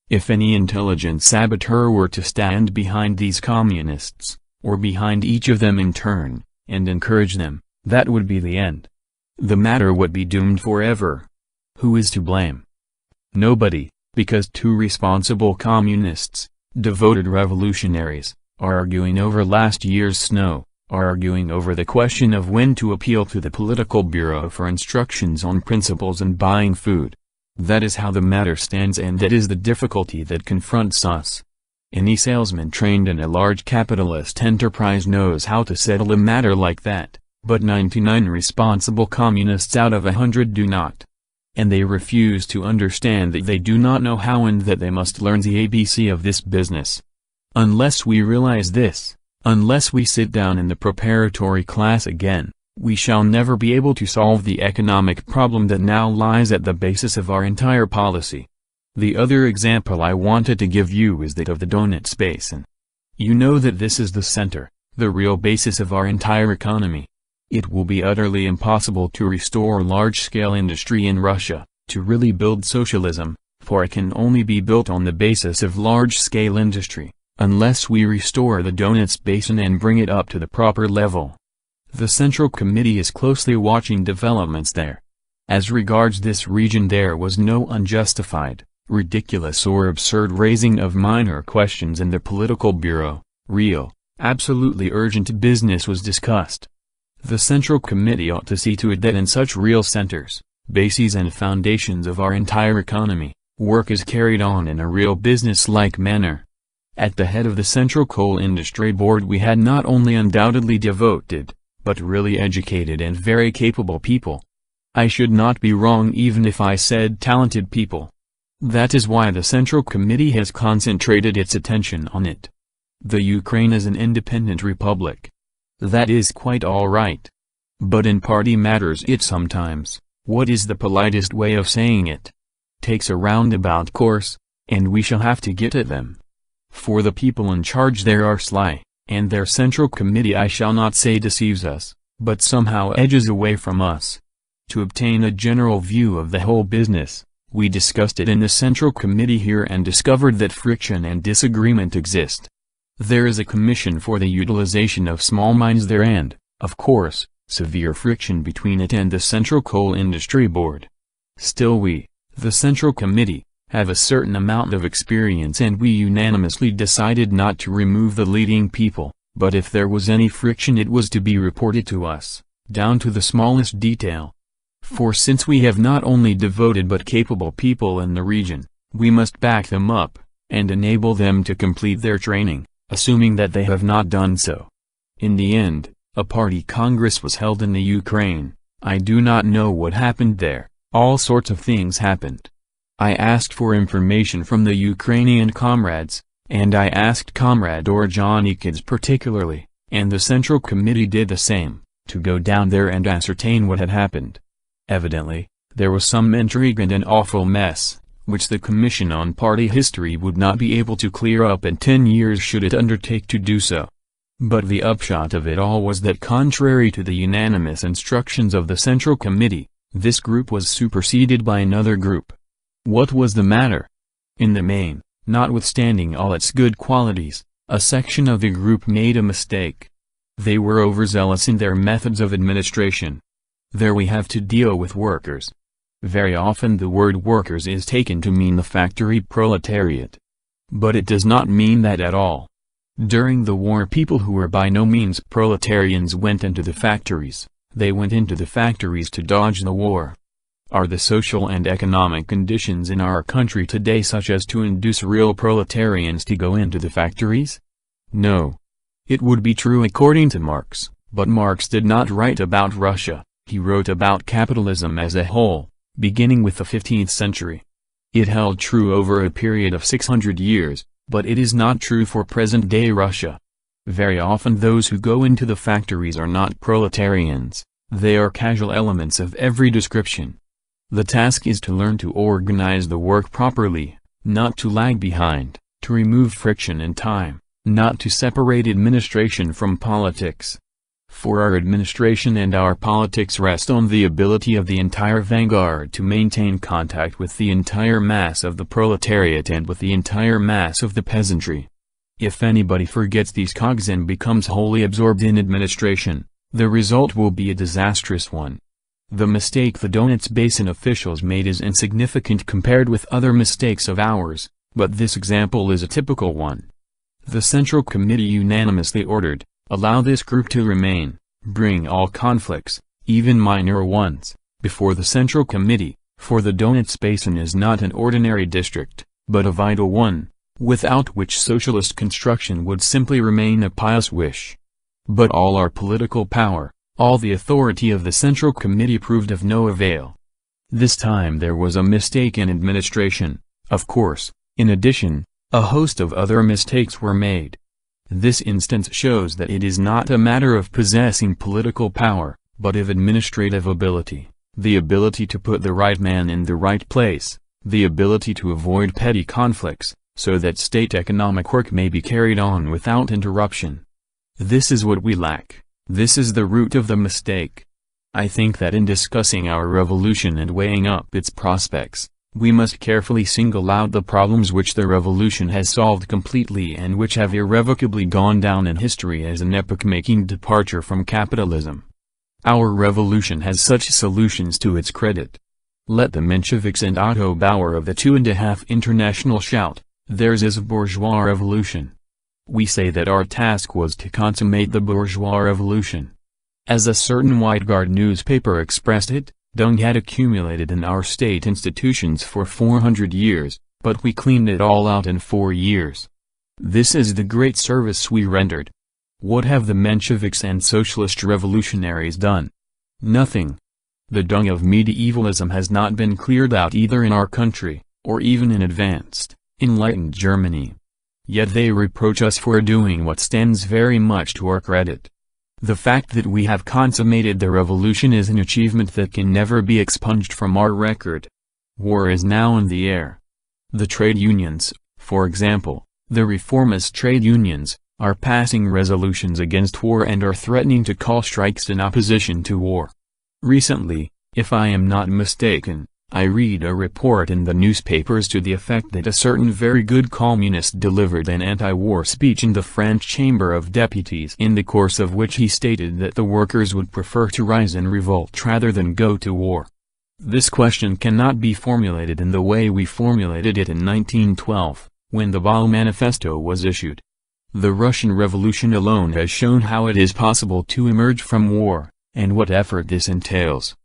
A: If any intelligent saboteur were to stand behind these communists, or behind each of them in turn, and encourage them, that would be the end. The matter would be doomed forever. Who is to blame? Nobody, because two responsible communists, devoted revolutionaries, are arguing over last year's snow, are arguing over the question of when to appeal to the Political Bureau for instructions on principles and buying food. That is how the matter stands, and that is the difficulty that confronts us. Any salesman trained in a large capitalist enterprise knows how to settle a matter like that, but 99 responsible communists out of 100 do not. And they refuse to understand that they do not know how and that they must learn the ABC of this business. Unless we realize this, unless we sit down in the preparatory class again, we shall never be able to solve the economic problem that now lies at the basis of our entire policy. The other example I wanted to give you is that of the Donets Basin. You know that this is the center, the real basis of our entire economy. It will be utterly impossible to restore large-scale industry in Russia, to really build socialism, for it can only be built on the basis of large-scale industry, unless we restore the Donets Basin and bring it up to the proper level. The Central Committee is closely watching developments there. As regards this region, there was no unjustified, ridiculous or absurd raising of minor questions in the Political Bureau. Real, absolutely urgent business was discussed. The Central Committee ought to see to it that in such real centers, bases and foundations of our entire economy, work is carried on in a real business-like manner. At the head of the Central Coal Industry Board we had not only undoubtedly devoted, but really educated and very capable people. I should not be wrong even if I said talented people. That is why the Central Committee has concentrated its attention on it. The Ukraine is an independent republic. That is quite all right. But in party matters it sometimes, what is the politest way of saying it, takes a roundabout course, and we shall have to get at them. For the people in charge there are sly, and their Central Committee I shall not say deceives us, but somehow edges away from us. To obtain a general view of the whole business, we discussed it in the Central Committee here and discovered that friction and disagreement exist. There is a commission for the utilization of small mines there and, of course, severe friction between it and the Central Coal Industry Board. Still we, the Central Committee, have a certain amount of experience and we unanimously decided not to remove the leading people, but if there was any friction it was to be reported to us, down to the smallest detail. For since we have not only devoted but capable people in the region, we must back them up, and enable them to complete their training, assuming that they have not done so. In the end, a party congress was held in the Ukraine. I do not know what happened there, all sorts of things happened. I asked for information from the Ukrainian comrades, and I asked Comrade Orjonikidze particularly, and the Central Committee did the same, to go down there and ascertain what had happened. Evidently, there was some intrigue and an awful mess, which the Commission on Party History would not be able to clear up in 10 years should it undertake to do so. But the upshot of it all was that contrary to the unanimous instructions of the Central Committee, this group was superseded by another group. What was the matter? In the main, notwithstanding all its good qualities, a section of the group made a mistake. They were overzealous in their methods of administration. There we have to deal with workers. Very often the word workers is taken to mean the factory proletariat. But it does not mean that at all. During the war people who were by no means proletarians went into the factories. They went into the factories to dodge the war. Are the social and economic conditions in our country today such as to induce real proletarians to go into the factories? No. It would be true according to Marx, but Marx did not write about Russia, he wrote about capitalism as a whole, beginning with the 15th century. It held true over a period of 600 years, but it is not true for present-day Russia. Very often those who go into the factories are not proletarians, they are casual elements of every description. The task is to learn to organize the work properly, not to lag behind, to remove friction in time, not to separate administration from politics. For our administration and our politics rest on the ability of the entire vanguard to maintain contact with the entire mass of the proletariat and with the entire mass of the peasantry. If anybody forgets these cogs and becomes wholly absorbed in administration, the result will be a disastrous one. The mistake the Donets Basin officials made is insignificant compared with other mistakes of ours, but this example is a typical one. The Central Committee unanimously ordered, allow this group to remain, bring all conflicts, even minor ones, before the Central Committee, for the Donets Basin is not an ordinary district, but a vital one, without which socialist construction would simply remain a pious wish. But all our political power, all the authority of the Central Committee proved of no avail. This time there was a mistake in administration, of course. In addition, a host of other mistakes were made. This instance shows that it is not a matter of possessing political power, but of administrative ability, the ability to put the right man in the right place, the ability to avoid petty conflicts, so that state economic work may be carried on without interruption. This is what we lack. This is the root of the mistake. I think that in discussing our revolution and weighing up its prospects, we must carefully single out the problems which the revolution has solved completely and which have irrevocably gone down in history as an epoch-making departure from capitalism. Our revolution has such solutions to its credit. Let the Mensheviks and Otto Bauer of the 2.5 International shout, theirs is a bourgeois revolution. We say that our task was to consummate the bourgeois revolution. As a certain White-Guard newspaper expressed it, dung had accumulated in our state institutions for 400 years, but we cleaned it all out in 4 years. This is the great service we rendered. What have the Mensheviks and socialist revolutionaries done? Nothing. The dung of medievalism has not been cleared out either in our country, or even in advanced, enlightened Germany. Yet they reproach us for doing what stands very much to our credit. The fact that we have consummated the revolution is an achievement that can never be expunged from our record. War is now in the air. The trade unions, for example, the reformist trade unions, are passing resolutions against war and are threatening to call strikes in opposition to war. Recently, if I am not mistaken, I read a report in the newspapers to the effect that a certain very good communist delivered an anti-war speech in the French Chamber of Deputies, in the course of which he stated that the workers would prefer to rise in revolt rather than go to war. This question cannot be formulated in the way we formulated it in 1912, when the Ball Manifesto was issued. The Russian Revolution alone has shown how it is possible to emerge from war, and what effort this entails.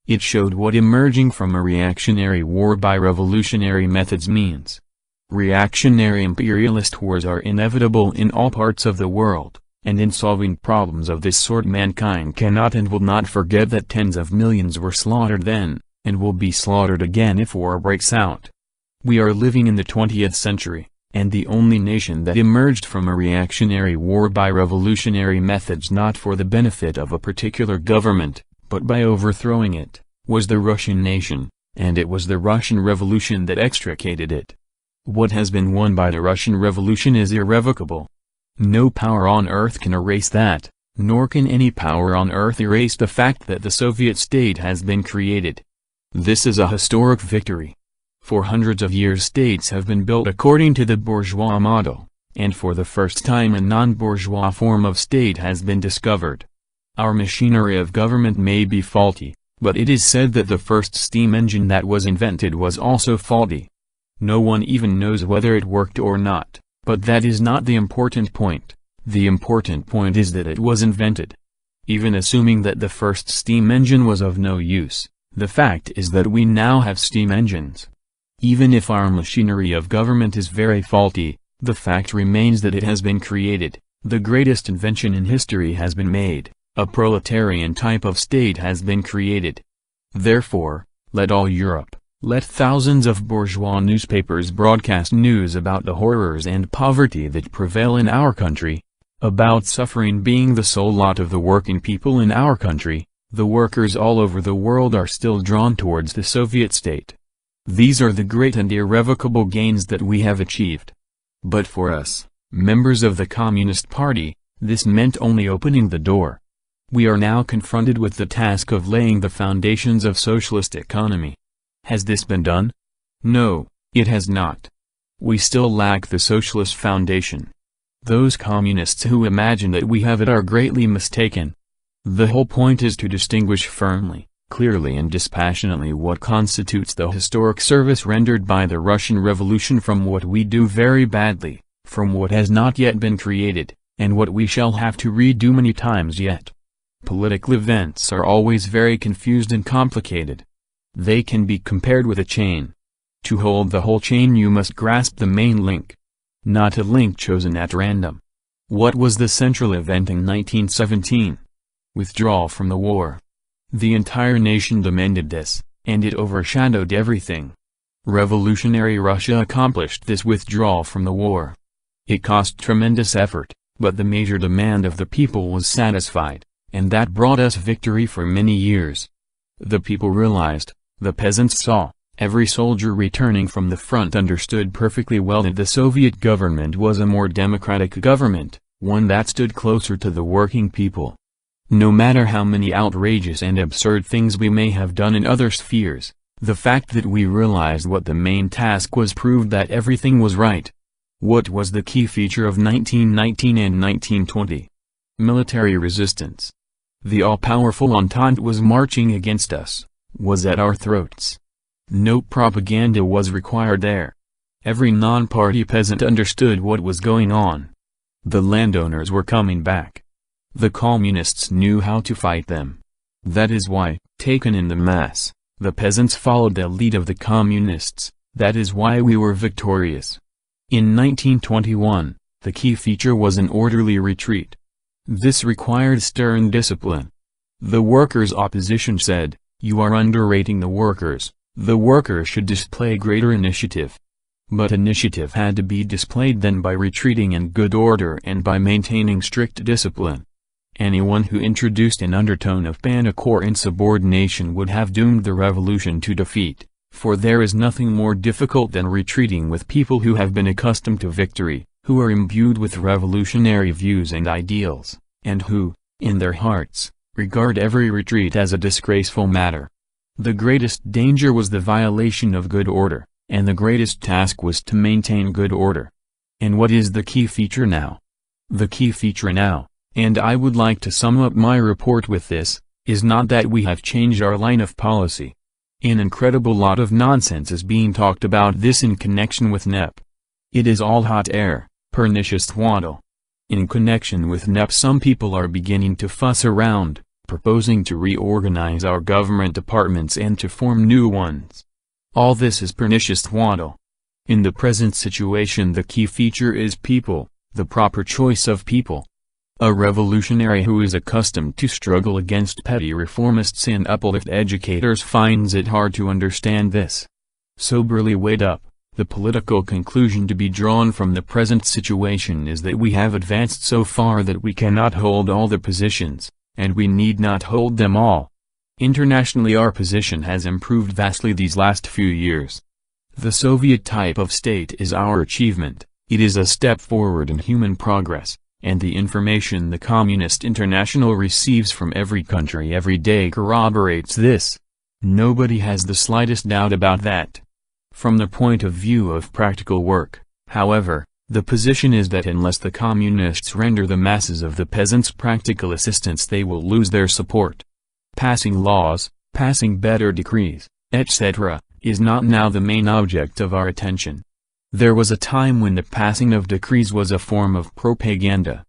A: It showed what emerging from a reactionary war by revolutionary methods means. Reactionary imperialist wars are inevitable in all parts of the world, and in solving problems of this sort mankind cannot and will not forget that tens of millions were slaughtered then, and will be slaughtered again if war breaks out. We are living in the 20th century, and the only nation that emerged from a reactionary war by revolutionary methods not for the benefit of a particular government, but by overthrowing it, was the Russian nation, and it was the Russian Revolution that extricated it. What has been won by the Russian Revolution is irrevocable. No power on earth can erase that, nor can any power on earth erase the fact that the Soviet state has been created. This is a historic victory. For hundreds of years states have been built according to the bourgeois model, and for the first time a non-bourgeois form of state has been discovered. Our machinery of government may be faulty, but it is said that the first steam engine that was invented was also faulty. No one even knows whether it worked or not, but that is not the important point. The important point is that it was invented. Even assuming that the first steam engine was of no use, the fact is that we now have steam engines. Even if our machinery of government is very faulty, the fact remains that it has been created, the greatest invention in history has been made. A proletarian type of state has been created. Therefore, let all Europe, let thousands of bourgeois newspapers broadcast news about the horrors and poverty that prevail in our country, about suffering being the sole lot of the working people in our country. The workers all over the world are still drawn towards the Soviet state. These are the great and irrevocable gains that we have achieved. But for us, members of the Communist Party, this meant only opening the door. We are now confronted with the task of laying the foundations of socialist economy. Has this been done? No, it has not. We still lack the socialist foundation. Those communists who imagine that we have it are greatly mistaken. The whole point is to distinguish firmly, clearly and dispassionately what constitutes the historic service rendered by the Russian Revolution from what we do very badly, from what has not yet been created, and what we shall have to redo many times yet. Political events are always very confused and complicated. They can be compared with a chain. To hold the whole chain you must grasp the main link, not a link chosen at random. What was the central event in 1917? Withdrawal from the war. The entire nation demanded this, and it overshadowed everything. Revolutionary Russia accomplished this withdrawal from the war. It cost tremendous effort, but the major demand of the people was satisfied. And that brought us victory for many years. The people realized, the peasants saw, every soldier returning from the front understood perfectly well that the Soviet government was a more democratic government, one that stood closer to the working people. No matter how many outrageous and absurd things we may have done in other spheres, the fact that we realized what the main task was proved that everything was right. What was the key feature of 1919 and 1920? Military resistance. The all-powerful Entente was marching against us, was at our throats. No propaganda was required there. Every non-party peasant understood what was going on. The landowners were coming back. The communists knew how to fight them. That is why, taken in the mass, the peasants followed the lead of the communists. That is why we were victorious. In 1921, the key feature was an orderly retreat. This required stern discipline. The workers' opposition said, "You are underrating the workers. The workers should display greater initiative." But initiative had to be displayed then by retreating in good order and by maintaining strict discipline. Anyone who introduced an undertone of panic or insubordination would have doomed the revolution to defeat, for there is nothing more difficult than retreating with people who have been accustomed to victory, who are imbued with revolutionary views and ideals, and who, in their hearts, regard every retreat as a disgraceful matter. The greatest danger was the violation of good order, and the greatest task was to maintain good order. And what is the key feature now? The key feature now, and I would like to sum up my report with this, is not that we have changed our line of policy. An incredible lot of nonsense is being talked about this in connection with NEP. It is all hot air, pernicious twaddle. In connection with NEP some people are beginning to fuss around, proposing to reorganize our government departments and to form new ones. All this is pernicious twaddle. In the present situation the key feature is people, the proper choice of people. A revolutionary who is accustomed to struggle against petty reformists and uplift educators finds it hard to understand this. Soberly weighed up, the political conclusion to be drawn from the present situation is that we have advanced so far that we cannot hold all the positions, and we need not hold them all. Internationally our position has improved vastly these last few years. The Soviet type of state is our achievement, it is a step forward in human progress. And the information the Communist International receives from every country every day corroborates this. Nobody has the slightest doubt about that. From the point of view of practical work, however, the position is that unless the Communists render the masses of the peasants practical assistance they will lose their support. Passing laws, passing better decrees, etc., is not now the main object of our attention. There was a time when the passing of decrees was a form of propaganda.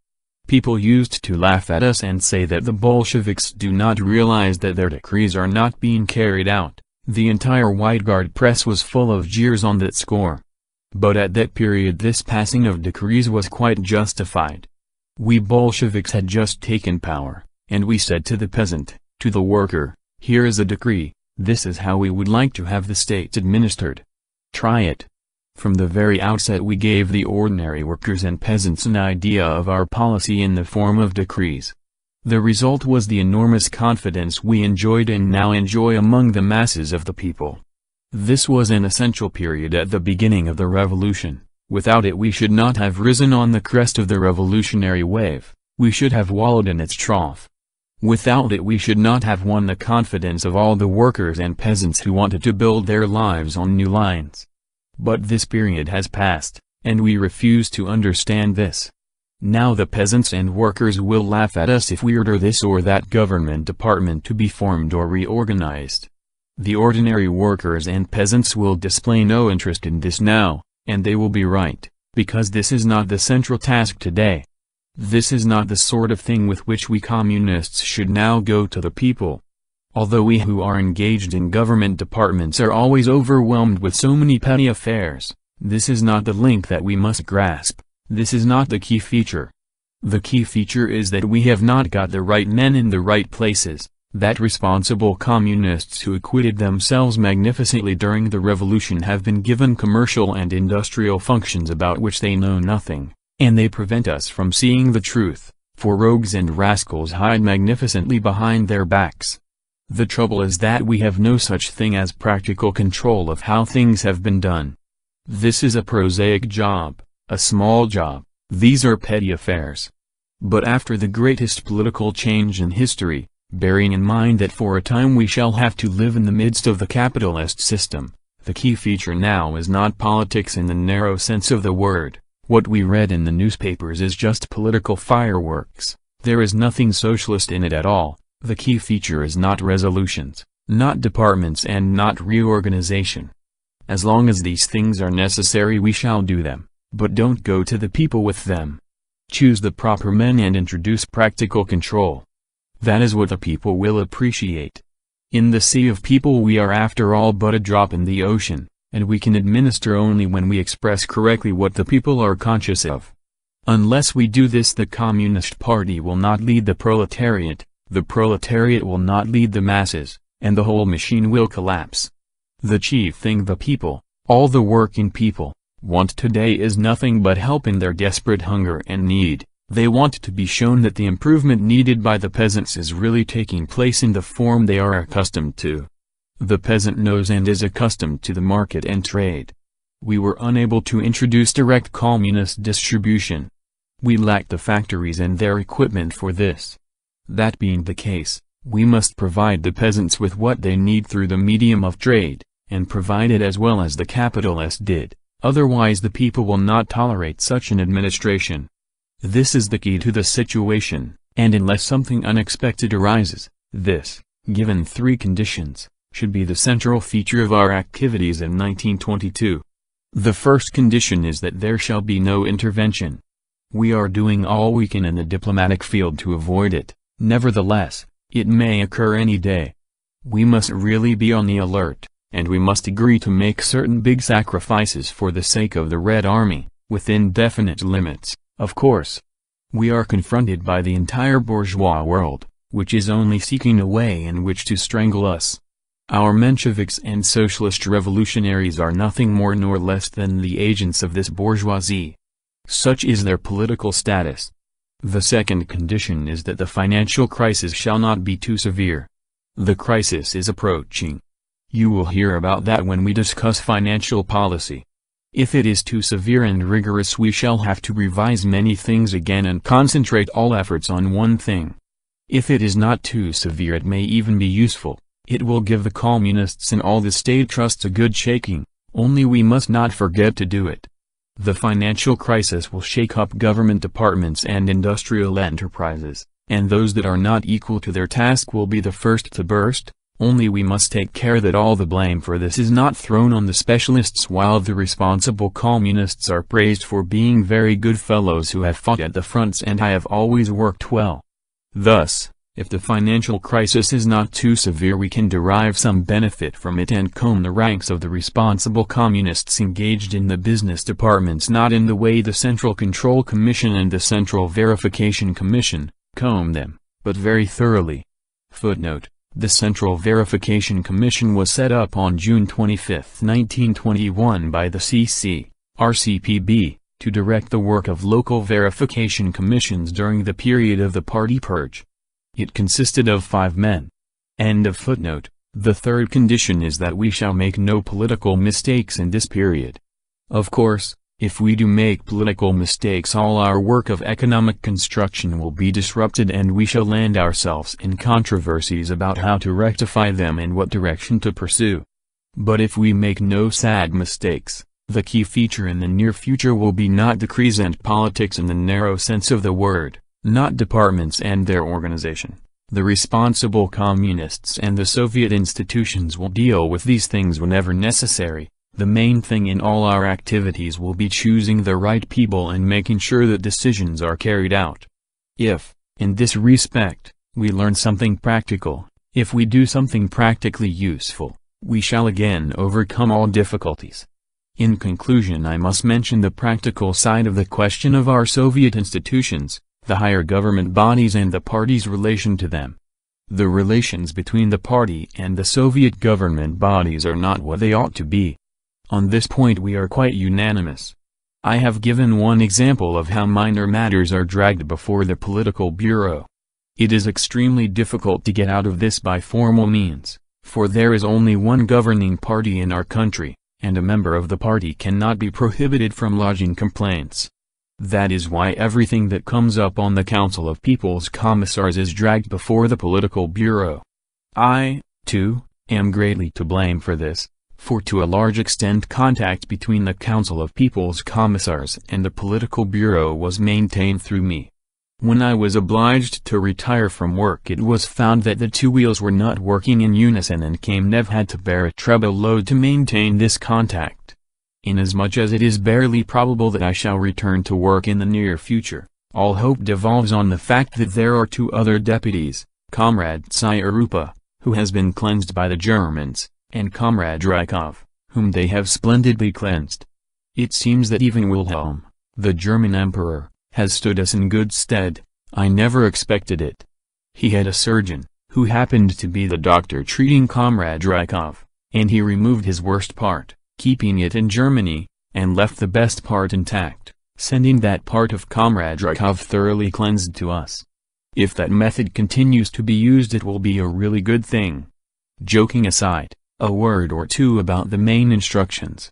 A: People used to laugh at us and say that the Bolsheviks do not realize that their decrees are not being carried out. The entire White Guard press was full of jeers on that score. But at that period this passing of decrees was quite justified. We Bolsheviks had just taken power, and we said to the peasant, to the worker, "Here is a decree, this is how we would like to have the state administered. Try it." From the very outset we gave the ordinary workers and peasants an idea of our policy in the form of decrees. The result was the enormous confidence we enjoyed and now enjoy among the masses of the people. This was an essential period at the beginning of the revolution. Without it we should not have risen on the crest of the revolutionary wave, we should have wallowed in its trough. Without it we should not have won the confidence of all the workers and peasants who wanted to build their lives on new lines. But this period has passed, and we refuse to understand this. Now the peasants and workers will laugh at us if we order this or that government department to be formed or reorganized. The ordinary workers and peasants will display no interest in this now, and they will be right, because this is not the central task today. This is not the sort of thing with which we communists should now go to the people. Although we who are engaged in government departments are always overwhelmed with so many petty affairs, this is not the link that we must grasp, this is not the key feature. The key feature is that we have not got the right men in the right places, that responsible communists who acquitted themselves magnificently during the revolution have been given commercial and industrial functions about which they know nothing, and they prevent us from seeing the truth, for rogues and rascals hide magnificently behind their backs. The trouble is that we have no such thing as practical control of how things have been done. This is a prosaic job, a small job, these are petty affairs. But after the greatest political change in history, bearing in mind that for a time we shall have to live in the midst of the capitalist system, the key feature now is not politics in the narrow sense of the word. What we read in the newspapers is just political fireworks, there is nothing socialist in it at all. The key feature is not resolutions, not departments and not reorganization. As long as these things are necessary we shall do them, but don't go to the people with them. Choose the proper men and introduce practical control. That is what the people will appreciate. In the sea of people we are after all but a drop in the ocean, and we can administer only when we express correctly what the people are conscious of. Unless we do this, the Communist Party will not lead the proletariat will not lead the masses, and the whole machine will collapse. The chief thing the people, all the working people, want today is nothing but help in their desperate hunger and need. They want to be shown that the improvement needed by the peasants is really taking place in the form they are accustomed to. The peasant knows and is accustomed to the market and trade. We were unable to introduce direct communist distribution. We lacked the factories and their equipment for this. That being the case, we must provide the peasants with what they need through the medium of trade, and provide it as well as the capitalists did, otherwise the people will not tolerate such an administration. This is the key to the situation, and unless something unexpected arises, this, given three conditions, should be the central feature of our activities in 1922. The first condition is that there shall be no intervention. We are doing all we can in the diplomatic field to avoid it, nevertheless, it may occur any day. We must really be on the alert, and we must agree to make certain big sacrifices for the sake of the Red Army, within definite limits. Of course, we are confronted by the entire bourgeois world, which is only seeking a way in which to strangle us. Our Mensheviks and socialist revolutionaries are nothing more nor less than the agents of this bourgeoisie. Such is their political status. The second condition is that the financial crisis shall not be too severe. The crisis is approaching. You will hear about that when we discuss financial policy. If it is too severe and rigorous, we shall have to revise many things again and concentrate all efforts on one thing. If it is not too severe, it may even be useful. It will give the communists and all the state trusts a good shaking, only we must not forget to do it. The financial crisis will shake up government departments and industrial enterprises, and those that are not equal to their task will be the first to burst. Only we must take care that all the blame for this is not thrown on the specialists, while the responsible communists are praised for being very good fellows who have fought at the fronts and have always worked well. Thus, if the financial crisis is not too severe, we can derive some benefit from it and comb the ranks of the responsible communists engaged in the business departments, not in the way the Central Control Commission and the Central Verification Commission comb them, but very thoroughly. Footnote: the Central Verification Commission was set up on June 25, 1921 by the R.C.P. to direct the work of local verification commissions during the period of the party purge. It consisted of 5 men. End of footnote. The third condition is that we shall make no political mistakes in this period. Of course, if we do make political mistakes, all our work of economic construction will be disrupted and we shall land ourselves in controversies about how to rectify them and what direction to pursue. But if we make no sad mistakes, the key feature in the near future will be not decrees and politics in the narrow sense of the word, not departments and their organization. The responsible communists and the Soviet institutions will deal with these things whenever necessary. The main thing in all our activities will be choosing the right people and making sure that decisions are carried out. If, in this respect, we learn something practical, if we do something practically useful, we shall again overcome all difficulties. In conclusion, I must mention the practical side of the question of our Soviet institutions, the higher government bodies and the party's relation to them. The relations between the party and the Soviet government bodies are not what they ought to be. On this point we are quite unanimous. I have given one example of how minor matters are dragged before the political bureau. It is extremely difficult to get out of this by formal means, for there is only one governing party in our country, and a member of the party cannot be prohibited from lodging complaints. That is why everything that comes up on the Council of People's Commissars is dragged before the political bureau. I, too, am greatly to blame for this. For to a large extent contact between the Council of People's Commissars and the Political Bureau was maintained through me. When I was obliged to retire from work, it was found that the two wheels were not working in unison and Kamenev had to bear a treble load to maintain this contact. Inasmuch as it is barely probable that I shall return to work in the near future, All hope devolves on the fact that there are two other deputies, Comrade Tsayarupa, who has been cleansed by the Germans, and Comrade Rykov, whom they have splendidly cleansed. It seems that even Wilhelm, the German emperor, has stood us in good stead. I never expected it. He had a surgeon, who happened to be the doctor treating Comrade Rykov, and he removed his worst part, keeping it in Germany, and left the best part intact, sending that part of Comrade Rykov thoroughly cleansed to us. If that method continues to be used, it will be a really good thing. Joking aside, a word or two about the main instructions.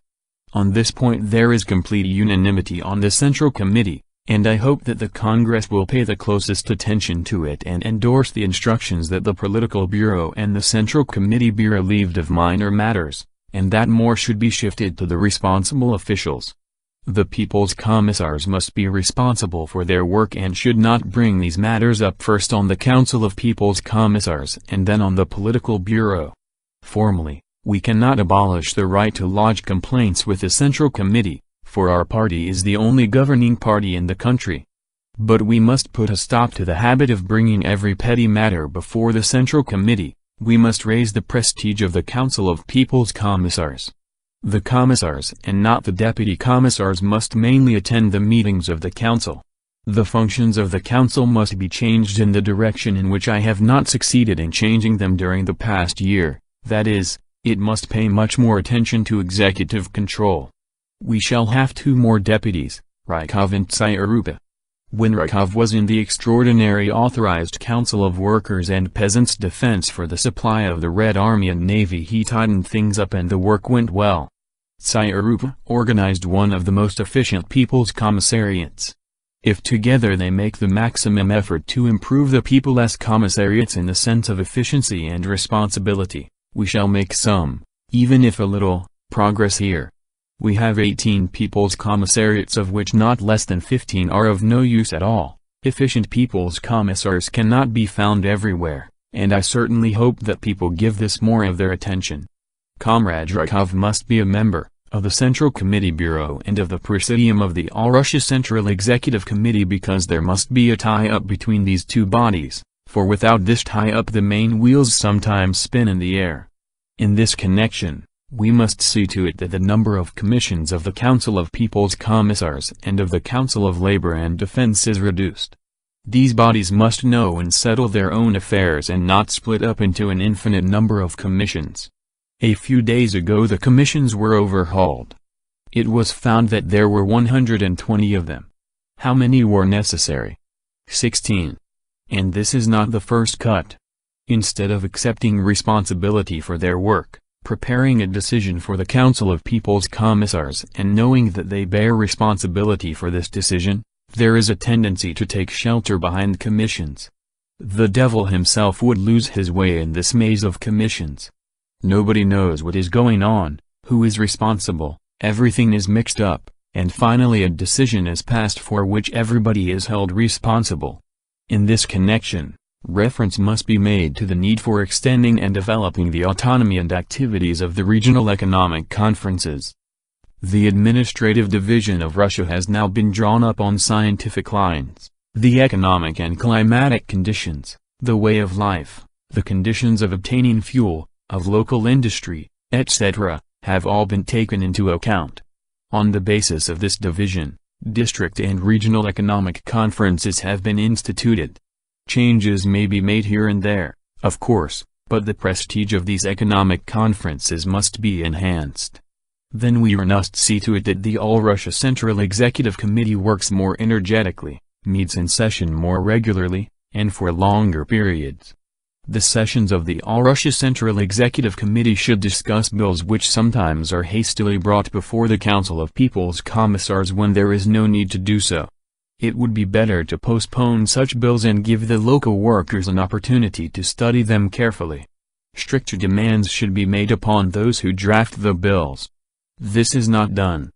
A: On this point there is complete unanimity on the Central Committee, and I hope that the Congress will pay the closest attention to it and endorse the instructions that the Political Bureau and the Central Committee be relieved of minor matters, and that more should be shifted to the responsible officials. The People's Commissars must be responsible for their work and should not bring these matters up first on the Council of People's Commissars and then on the Political Bureau. Formally, we cannot abolish the right to lodge complaints with the Central Committee, for our party is the only governing party in the country. But we must put a stop to the habit of bringing every petty matter before the Central Committee. We must raise the prestige of the Council of People's Commissars. The commissars and not the deputy commissars must mainly attend the meetings of the council. The functions of the council must be changed in the direction in which I have not succeeded in changing them during the past year, that is, it must pay much more attention to executive control. We shall have two more deputies, Rykov and Tsayarupa. When Rykov was in the Extraordinary Authorized Council of Workers and Peasants' Defense for the supply of the Red Army and Navy, he tightened things up and the work went well. Tsayarupa organized one of the most efficient people's commissariats. If together they make the maximum effort to improve the people's commissariats in the sense of efficiency and responsibility, we shall make some, even if a little, progress here. We have 18 people's commissariats, of which not less than 15 are of no use at all. Efficient people's commissars cannot be found everywhere, and I certainly hope that people give this more of their attention. Comrade Rykov must be a member of the Central Committee Bureau and of the Presidium of the All-Russia Central Executive Committee, because there must be a tie-up between these two bodies, for without this tie-up the main wheels sometimes spin in the air. In this connection, we must see to it that the number of commissions of the Council of People's Commissars and of the Council of Labor and Defense is reduced. These bodies must know and settle their own affairs and not split up into an infinite number of commissions. A few days ago the commissions were overhauled. It was found that there were 120 of them. How many were necessary? 16. And this is not the first cut. Instead of accepting responsibility for their work, preparing a decision for the Council of People's Commissars and knowing that they bear responsibility for this decision, there is a tendency to take shelter behind commissions. The devil himself would lose his way in this maze of commissions. Nobody knows what is going on, who is responsible, everything is mixed up, and finally a decision is passed for which everybody is held responsible. In this connection, reference must be made to the need for extending and developing the autonomy and activities of the regional economic conferences. The administrative division of Russia has now been drawn up on scientific lines. The economic and climatic conditions, the way of life, the conditions of obtaining fuel, of local industry, etc., have all been taken into account. On the basis of this division, district and regional economic conferences have been instituted. Changes may be made here and there, of course, but the prestige of these economic conferences must be enhanced. Then we must see to it that the All-Russia Central Executive Committee works more energetically, meets in session more regularly, and for longer periods. The sessions of the All-Russia Central Executive Committee should discuss bills which sometimes are hastily brought before the Council of People's Commissars when there is no need to do so. It would be better to postpone such bills and give the local workers an opportunity to study them carefully. Stricter demands should be made upon those who draft the bills. This is not done.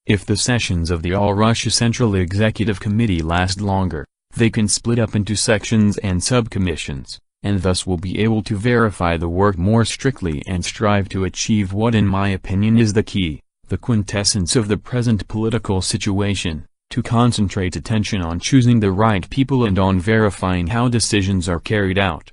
A: If the sessions of the All-Russia Central Executive Committee last longer, they can split up into sections and subcommissions, and thus will be able to verify the work more strictly and strive to achieve what in my opinion is the key, the quintessence of the present political situation, to concentrate attention on choosing the right people and on verifying how decisions are carried out.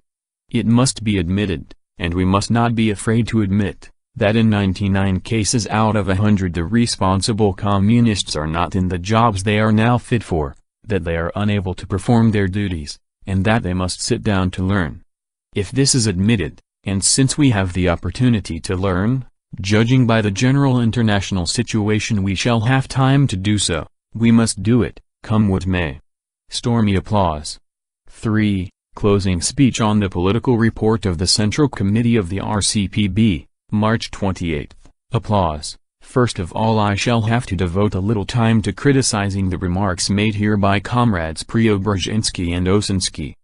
A: It must be admitted, and we must not be afraid to admit, that in 99 cases out of 100 the responsible communists are not in the jobs they are now fit for, that they are unable to perform their duties, and that they must sit down to learn. If this is admitted, and since we have the opportunity to learn, judging by the general international situation we shall have time to do so, we must do it, come what may. Stormy applause. 3. Closing speech on the political report of the Central Committee of the R.C.P. March 28. Applause. First of all, I shall have to devote a little time to criticizing the remarks made here by comrades Preobrazhensky and Osinsky.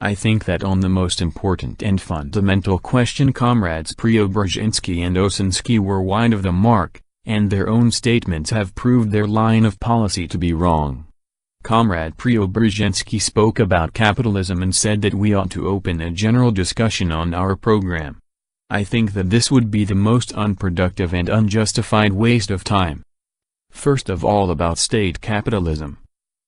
A: I think that on the most important and fundamental question comrades Preobrazhensky and Osinsky were wide of the mark, and their own statements have proved their line of policy to be wrong. Comrade Preobrazhensky spoke about capitalism and said that we ought to open a general discussion on our program. I think that this would be the most unproductive and unjustified waste of time. First of all, about state capitalism.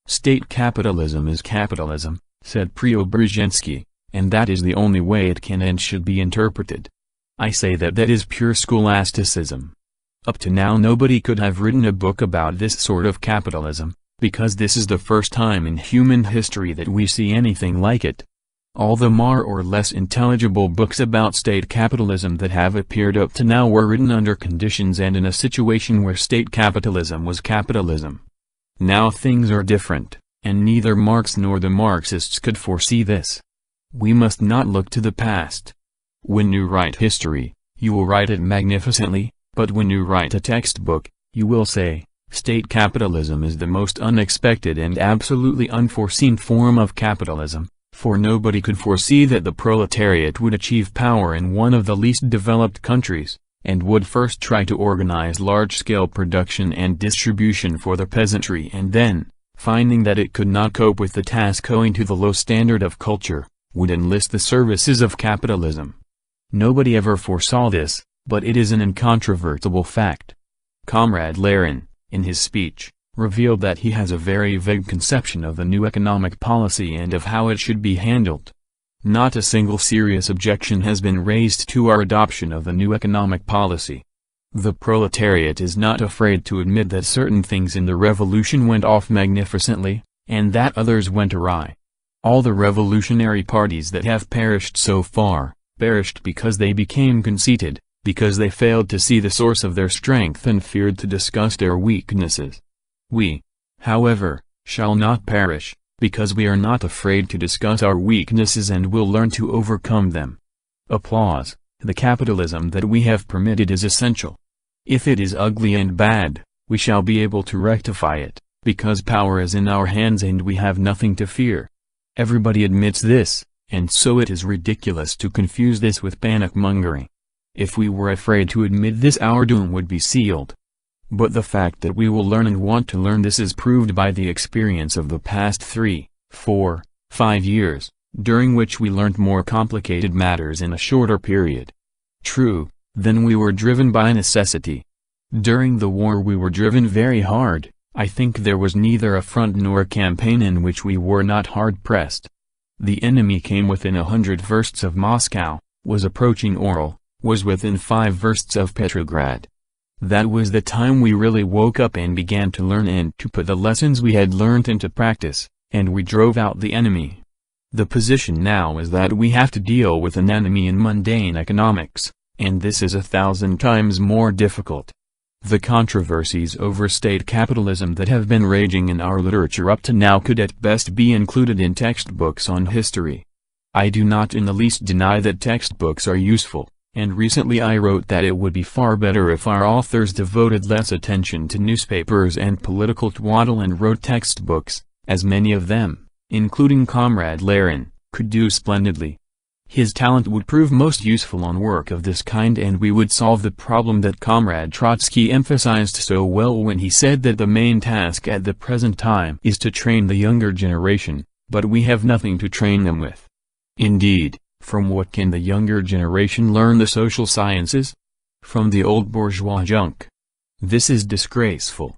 A: State capitalism is capitalism, said Preobrazhensky, and that is the only way it can and should be interpreted. I say that that is pure scholasticism. Up to now nobody could have written a book about this sort of capitalism, because this is the first time in human history that we see anything like it. All the more or less intelligible books about state capitalism that have appeared up to now were written under conditions and in a situation where state capitalism was capitalism. Now things are different, and neither Marx nor the Marxists could foresee this. We must not look to the past. When you write history, you will write it magnificently, but when you write a textbook, you will say, state capitalism is the most unexpected and absolutely unforeseen form of capitalism. For nobody could foresee that the proletariat would achieve power in one of the least developed countries, and would first try to organize large-scale production and distribution for the peasantry and then, finding that it could not cope with the task owing to the low standard of culture, would enlist the services of capitalism. Nobody ever foresaw this, but it is an incontrovertible fact. Comrade Lenin, in his speech, revealed that he has a very vague conception of the new economic policy and of how it should be handled. Not a single serious objection has been raised to our adoption of the new economic policy. The proletariat is not afraid to admit that certain things in the revolution went off magnificently, and that others went awry. All the revolutionary parties that have perished so far, perished because they became conceited, because they failed to see the source of their strength and feared to discuss their weaknesses. We, however, shall not perish, because we are not afraid to discuss our weaknesses and will learn to overcome them. Applause. The capitalism that we have permitted is essential. If it is ugly and bad, we shall be able to rectify it, because power is in our hands and we have nothing to fear. Everybody admits this, and so it is ridiculous to confuse this with panic-mongering. If we were afraid to admit this, our doom would be sealed. But the fact that we will learn and want to learn this is proved by the experience of the past 3, 4, 5 years, during which we learnt more complicated matters in a shorter period. True, then we were driven by necessity. During the war we were driven very hard. I think there was neither a front nor a campaign in which we were not hard pressed. The enemy came within 100 versts of Moscow, was approaching Oral, was within 5 versts of Petrograd. That was the time we really woke up and began to learn and to put the lessons we had learnt into practice, and we drove out the enemy. The position now is that we have to deal with an enemy in mundane economics, and this is 1,000 times more difficult. The controversies over state capitalism that have been raging in our literature up to now could at best be included in textbooks on history. I do not in the least deny that textbooks are useful, and recently I wrote that it would be far better if our authors devoted less attention to newspapers and political twaddle and wrote textbooks, as many of them, including Comrade Lenin, could do splendidly. His talent would prove most useful on work of this kind, and we would solve the problem that Comrade Trotsky emphasized so well when he said that the main task at the present time is to train the younger generation, but we have nothing to train them with. Indeed, from what can the younger generation learn the social sciences? From the old bourgeois junk. This is disgraceful.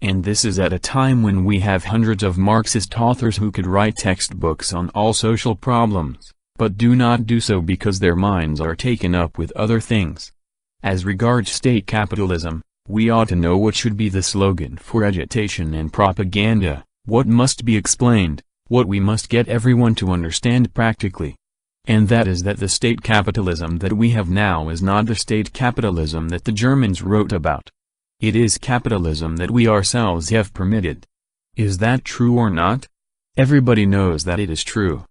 A: And this is at a time when we have hundreds of Marxist authors who could write textbooks on all social problems, but do not do so because their minds are taken up with other things. As regards state capitalism, we ought to know what should be the slogan for agitation and propaganda, what must be explained, what we must get everyone to understand practically. And that is that the state capitalism that we have now is not the state capitalism that the Germans wrote about. It is capitalism that we ourselves have permitted. Is that true or not? Everybody knows that it is true.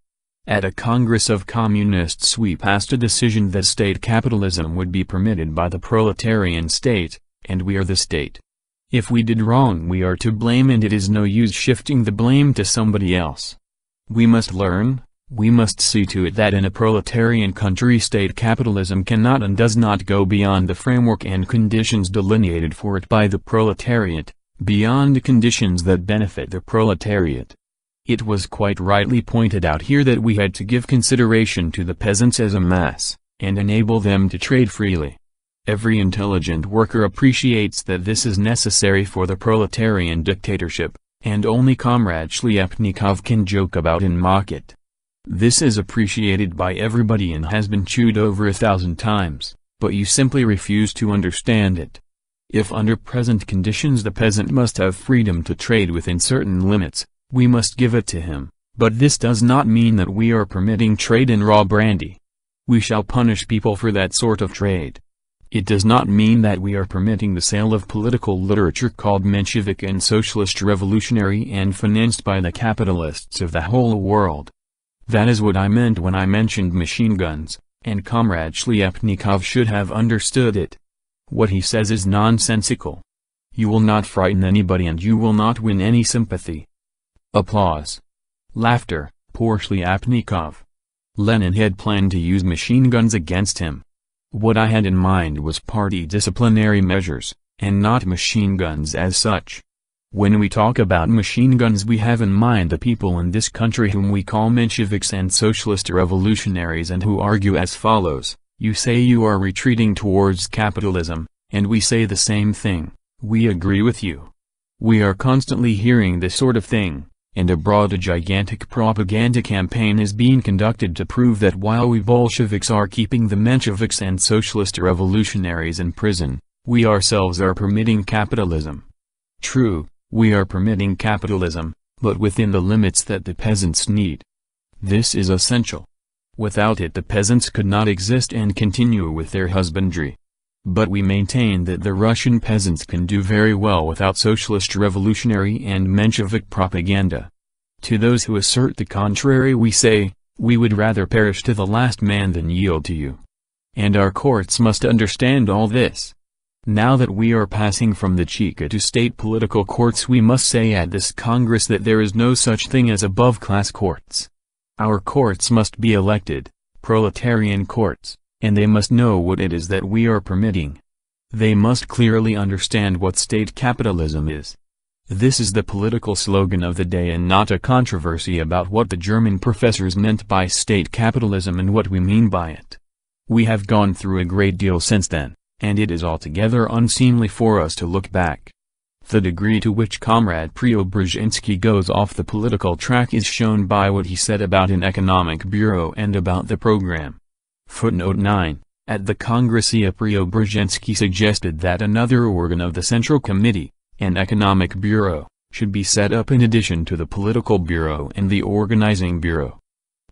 A: At a Congress of Communists we passed a decision that state capitalism would be permitted by the proletarian state, and we are the state. If we did wrong we are to blame and it is no use shifting the blame to somebody else. We must learn, we must see to it that in a proletarian country state capitalism cannot and does not go beyond the framework and conditions delineated for it by the proletariat, beyond conditions that benefit the proletariat. It was quite rightly pointed out here that we had to give consideration to the peasants as a mass, and enable them to trade freely. Every intelligent worker appreciates that this is necessary for the proletarian dictatorship, and only Comrade Shliapnikov can joke about and mock it. This is appreciated by everybody and has been chewed over 1,000 times, but you simply refuse to understand it. If under present conditions the peasant must have freedom to trade within certain limits, we must give it to him, but this does not mean that we are permitting trade in raw brandy. We shall punish people for that sort of trade. It does not mean that we are permitting the sale of political literature called Menshevik and Socialist Revolutionary and financed by the capitalists of the whole world. That is what I meant when I mentioned machine guns, and Comrade Shliapnikov should have understood it. What he says is nonsensical. You will not frighten anybody and you will not win any sympathy. Applause. Laughter. Poor Shliapnikov. Lenin had planned to use machine guns against him. What I had in mind was party disciplinary measures, and not machine guns as such. When we talk about machine guns we have in mind the people in this country whom we call Mensheviks and Socialist Revolutionaries and who argue as follows: you say you are retreating towards capitalism, and we say the same thing, we agree with you. We are constantly hearing this sort of thing, and abroad a gigantic propaganda campaign is being conducted to prove that while we Bolsheviks are keeping the Mensheviks and Socialist Revolutionaries in prison, we ourselves are permitting capitalism. True, we are permitting capitalism, but within the limits that the peasants need. This is essential. Without it the peasants could not exist and continue with their husbandry. But we maintain that the Russian peasants can do very well without socialist revolutionary and Menshevik propaganda. To those who assert the contrary we say, we would rather perish to the last man than yield to you. And our courts must understand all this. Now that we are passing from the Cheka to state political courts we must say at this Congress that there is no such thing as above-class courts. Our courts must be elected, proletarian courts, and they must know what it is that we are permitting. They must clearly understand what state capitalism is. This is the political slogan of the day and not a controversy about what the German professors meant by state capitalism and what we mean by it. We have gone through a great deal since then, and it is altogether unseemly for us to look back. The degree to which Comrade Preobrazhensky goes off the political track is shown by what he said about an economic bureau and about the program. Footnote 9. At the Congress Preobrazhensky suggested that another organ of the Central Committee, an economic bureau, should be set up in addition to the political bureau and the organizing bureau.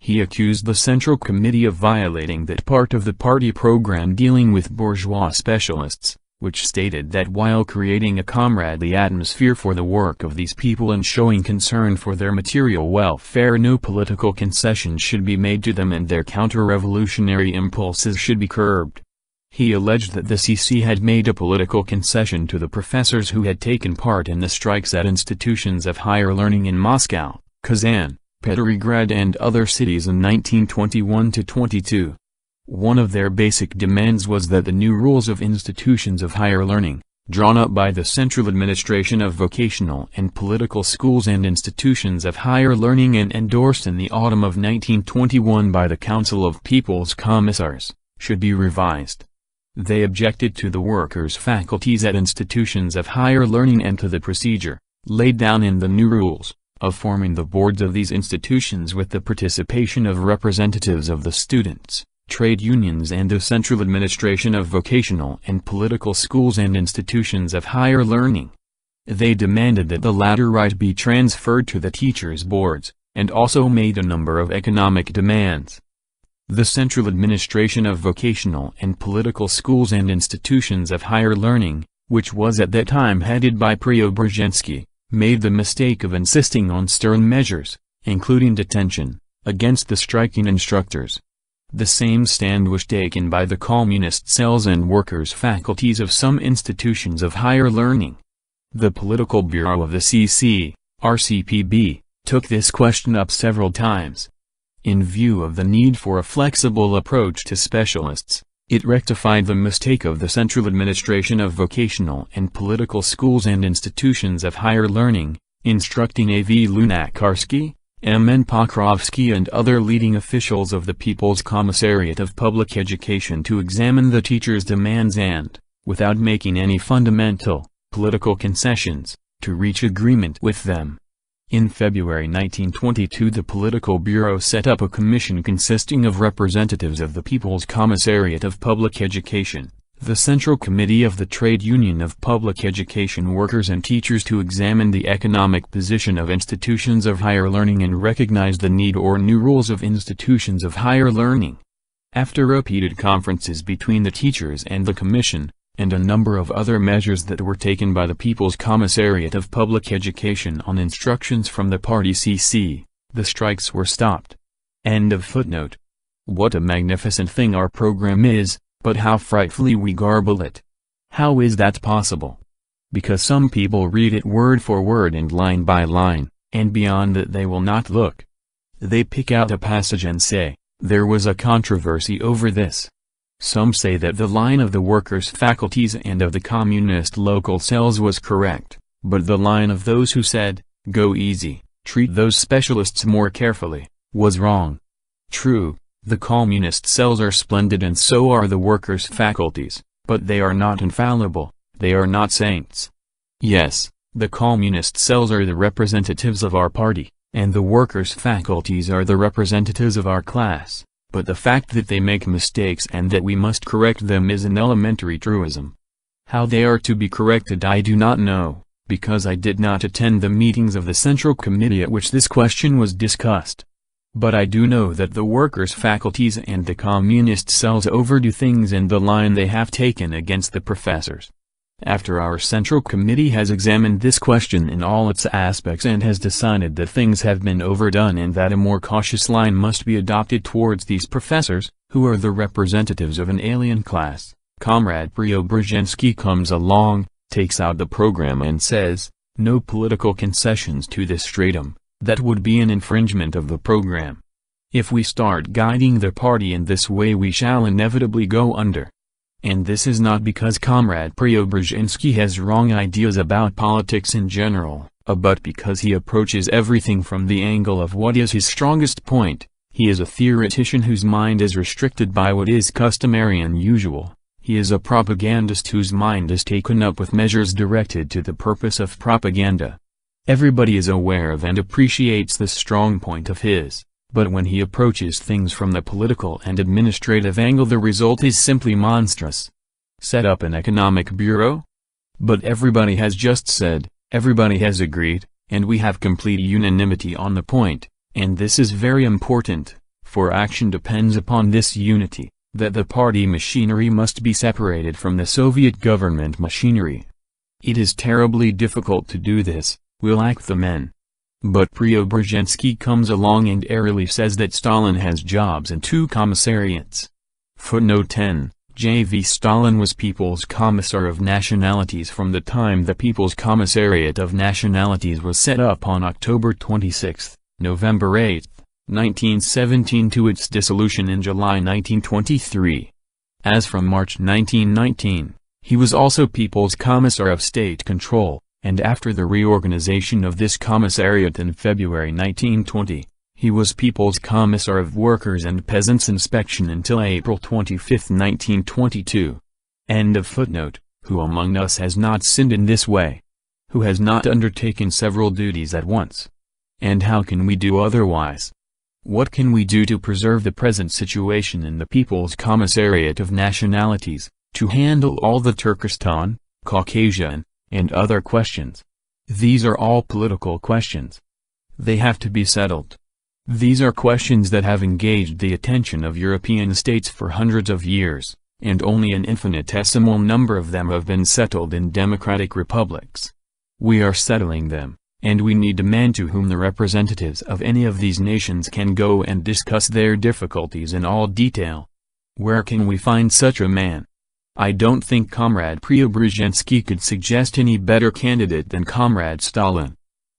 A: He accused the Central Committee of violating that part of the party program dealing with bourgeois specialists, which stated that while creating a comradely atmosphere for the work of these people and showing concern for their material welfare no political concessions should be made to them and their counter-revolutionary impulses should be curbed. He alleged that the CC had made a political concession to the professors who had taken part in the strikes at institutions of higher learning in Moscow, Kazan, Petrograd and other cities in 1921–22. One of their basic demands was that the new rules of institutions of higher learning, drawn up by the Central Administration of Vocational and Political Schools and Institutions of Higher Learning and endorsed in the autumn of 1921 by the Council of People's Commissars, should be revised. They objected to the workers' faculties at institutions of higher learning and to the procedure, laid down in the new rules, of forming the boards of these institutions with the participation of representatives of the students, trade unions and the central administration of vocational and political schools and institutions of higher learning. They demanded that the latter right be transferred to the teachers' boards, and also made a number of economic demands. The central administration of vocational and political schools and institutions of higher learning, which was at that time headed by Preobrazhensky, made the mistake of insisting on stern measures, including detention, against the striking instructors. The same stand was taken by the communist cells and workers' faculties of some institutions of higher learning. The political bureau of the CC, R.C.P. took this question up several times. In view of the need for a flexible approach to specialists, it rectified the mistake of the central administration of vocational and political schools and institutions of higher learning, instructing A.V. Lunacharsky, M.N. Pokrovsky and other leading officials of the People's Commissariat of Public Education to examine the teachers' demands and, without making any fundamental, political concessions, to reach agreement with them. In February 1922 the Political Bureau set up a commission consisting of representatives of the People's Commissariat of Public Education, the Central Committee of the Trade Union of Public Education Workers and Teachers to examine the economic position of institutions of higher learning and recognize the need or new rules of institutions of higher learning. After repeated conferences between the teachers and the commission, and a number of other measures that were taken by the People's Commissariat of Public Education on instructions from the party CC, the strikes were stopped. End of footnote. What a magnificent thing our program is, but how frightfully we garble it. How is that possible? Because some people read it word for word and line by line, and beyond that they will not look. They pick out a passage and say, there was a controversy over this. Some say that the line of the workers' faculties and of the communist local cells was correct, but the line of those who said, go easy, treat those specialists more carefully, was wrong. True, the communist cells are splendid and so are the workers' faculties, but they are not infallible, they are not saints. Yes, the communist cells are the representatives of our party, and the workers' faculties are the representatives of our class. But the fact that they make mistakes and that we must correct them is an elementary truism. How they are to be corrected I do not know, because I did not attend the meetings of the Central Committee at which this question was discussed. But I do know that the workers' faculties and the communist cells overdo things in the line they have taken against the professors. After our Central Committee has examined this question in all its aspects and has decided that things have been overdone and that a more cautious line must be adopted towards these professors, who are the representatives of an alien class, Comrade Preobrazhensky comes along, takes out the program and says, no political concessions to this stratum, that would be an infringement of the program. If we start guiding the party in this way we shall inevitably go under. And this is not because Comrade Preobrazhensky has wrong ideas about politics in general, but because he approaches everything from the angle of what is his strongest point. He is a theoretician whose mind is restricted by what is customary and usual. He is a propagandist whose mind is taken up with measures directed to the purpose of propaganda. Everybody is aware of and appreciates this strong point of his. But when he approaches things from the political and administrative angle the result is simply monstrous. Set up an economic bureau? But everybody has just said, everybody has agreed, and we have complete unanimity on the point, and this is very important, for action depends upon this unity, that the party machinery must be separated from the Soviet government machinery. It is terribly difficult to do this, we lack the men. But Preobrazhensky comes along and airily says that Stalin has jobs in 2 commissariats. Footnote 10, J.V. Stalin was People's Commissar of Nationalities from the time the People's Commissariat of Nationalities was set up on October 26, November 8, 1917 to its dissolution in July 1923. As from March 1919, he was also People's Commissar of State Control. And after the reorganization of this commissariat in February 1920, he was People's Commissar of Workers and Peasants' Inspection until April 25, 1922. End of footnote. Who among us has not sinned in this way? Who has not undertaken several duties at once? And how can we do otherwise? What can we do to preserve the present situation in the People's Commissariat of Nationalities, to handle all the Turkestan, Caucasian, and other questions? These are all political questions. They have to be settled. These are questions that have engaged the attention of European states for hundreds of years, and only an infinitesimal number of them have been settled in democratic republics. We are settling them, and we need a man to whom the representatives of any of these nations can go and discuss their difficulties in all detail. Where can we find such a man? I don't think Comrade Preobrazhensky could suggest any better candidate than Comrade Stalin.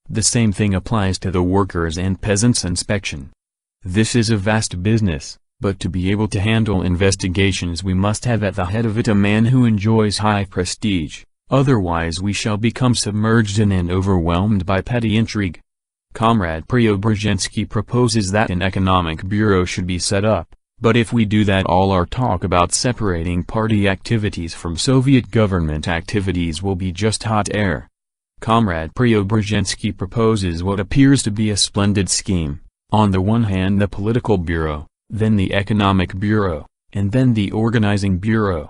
A: The same thing applies to the workers' and peasants' inspection. This is a vast business, but to be able to handle investigations we must have at the head of it a man who enjoys high prestige, otherwise we shall become submerged in and overwhelmed by petty intrigue. Comrade Preobrazhensky proposes that an economic bureau should be set up, but if we do that all our talk about separating party activities from Soviet government activities will be just hot air. Comrade Preobrazhensky proposes what appears to be a splendid scheme, on the one hand the political bureau, then the economic bureau, and then the organizing bureau.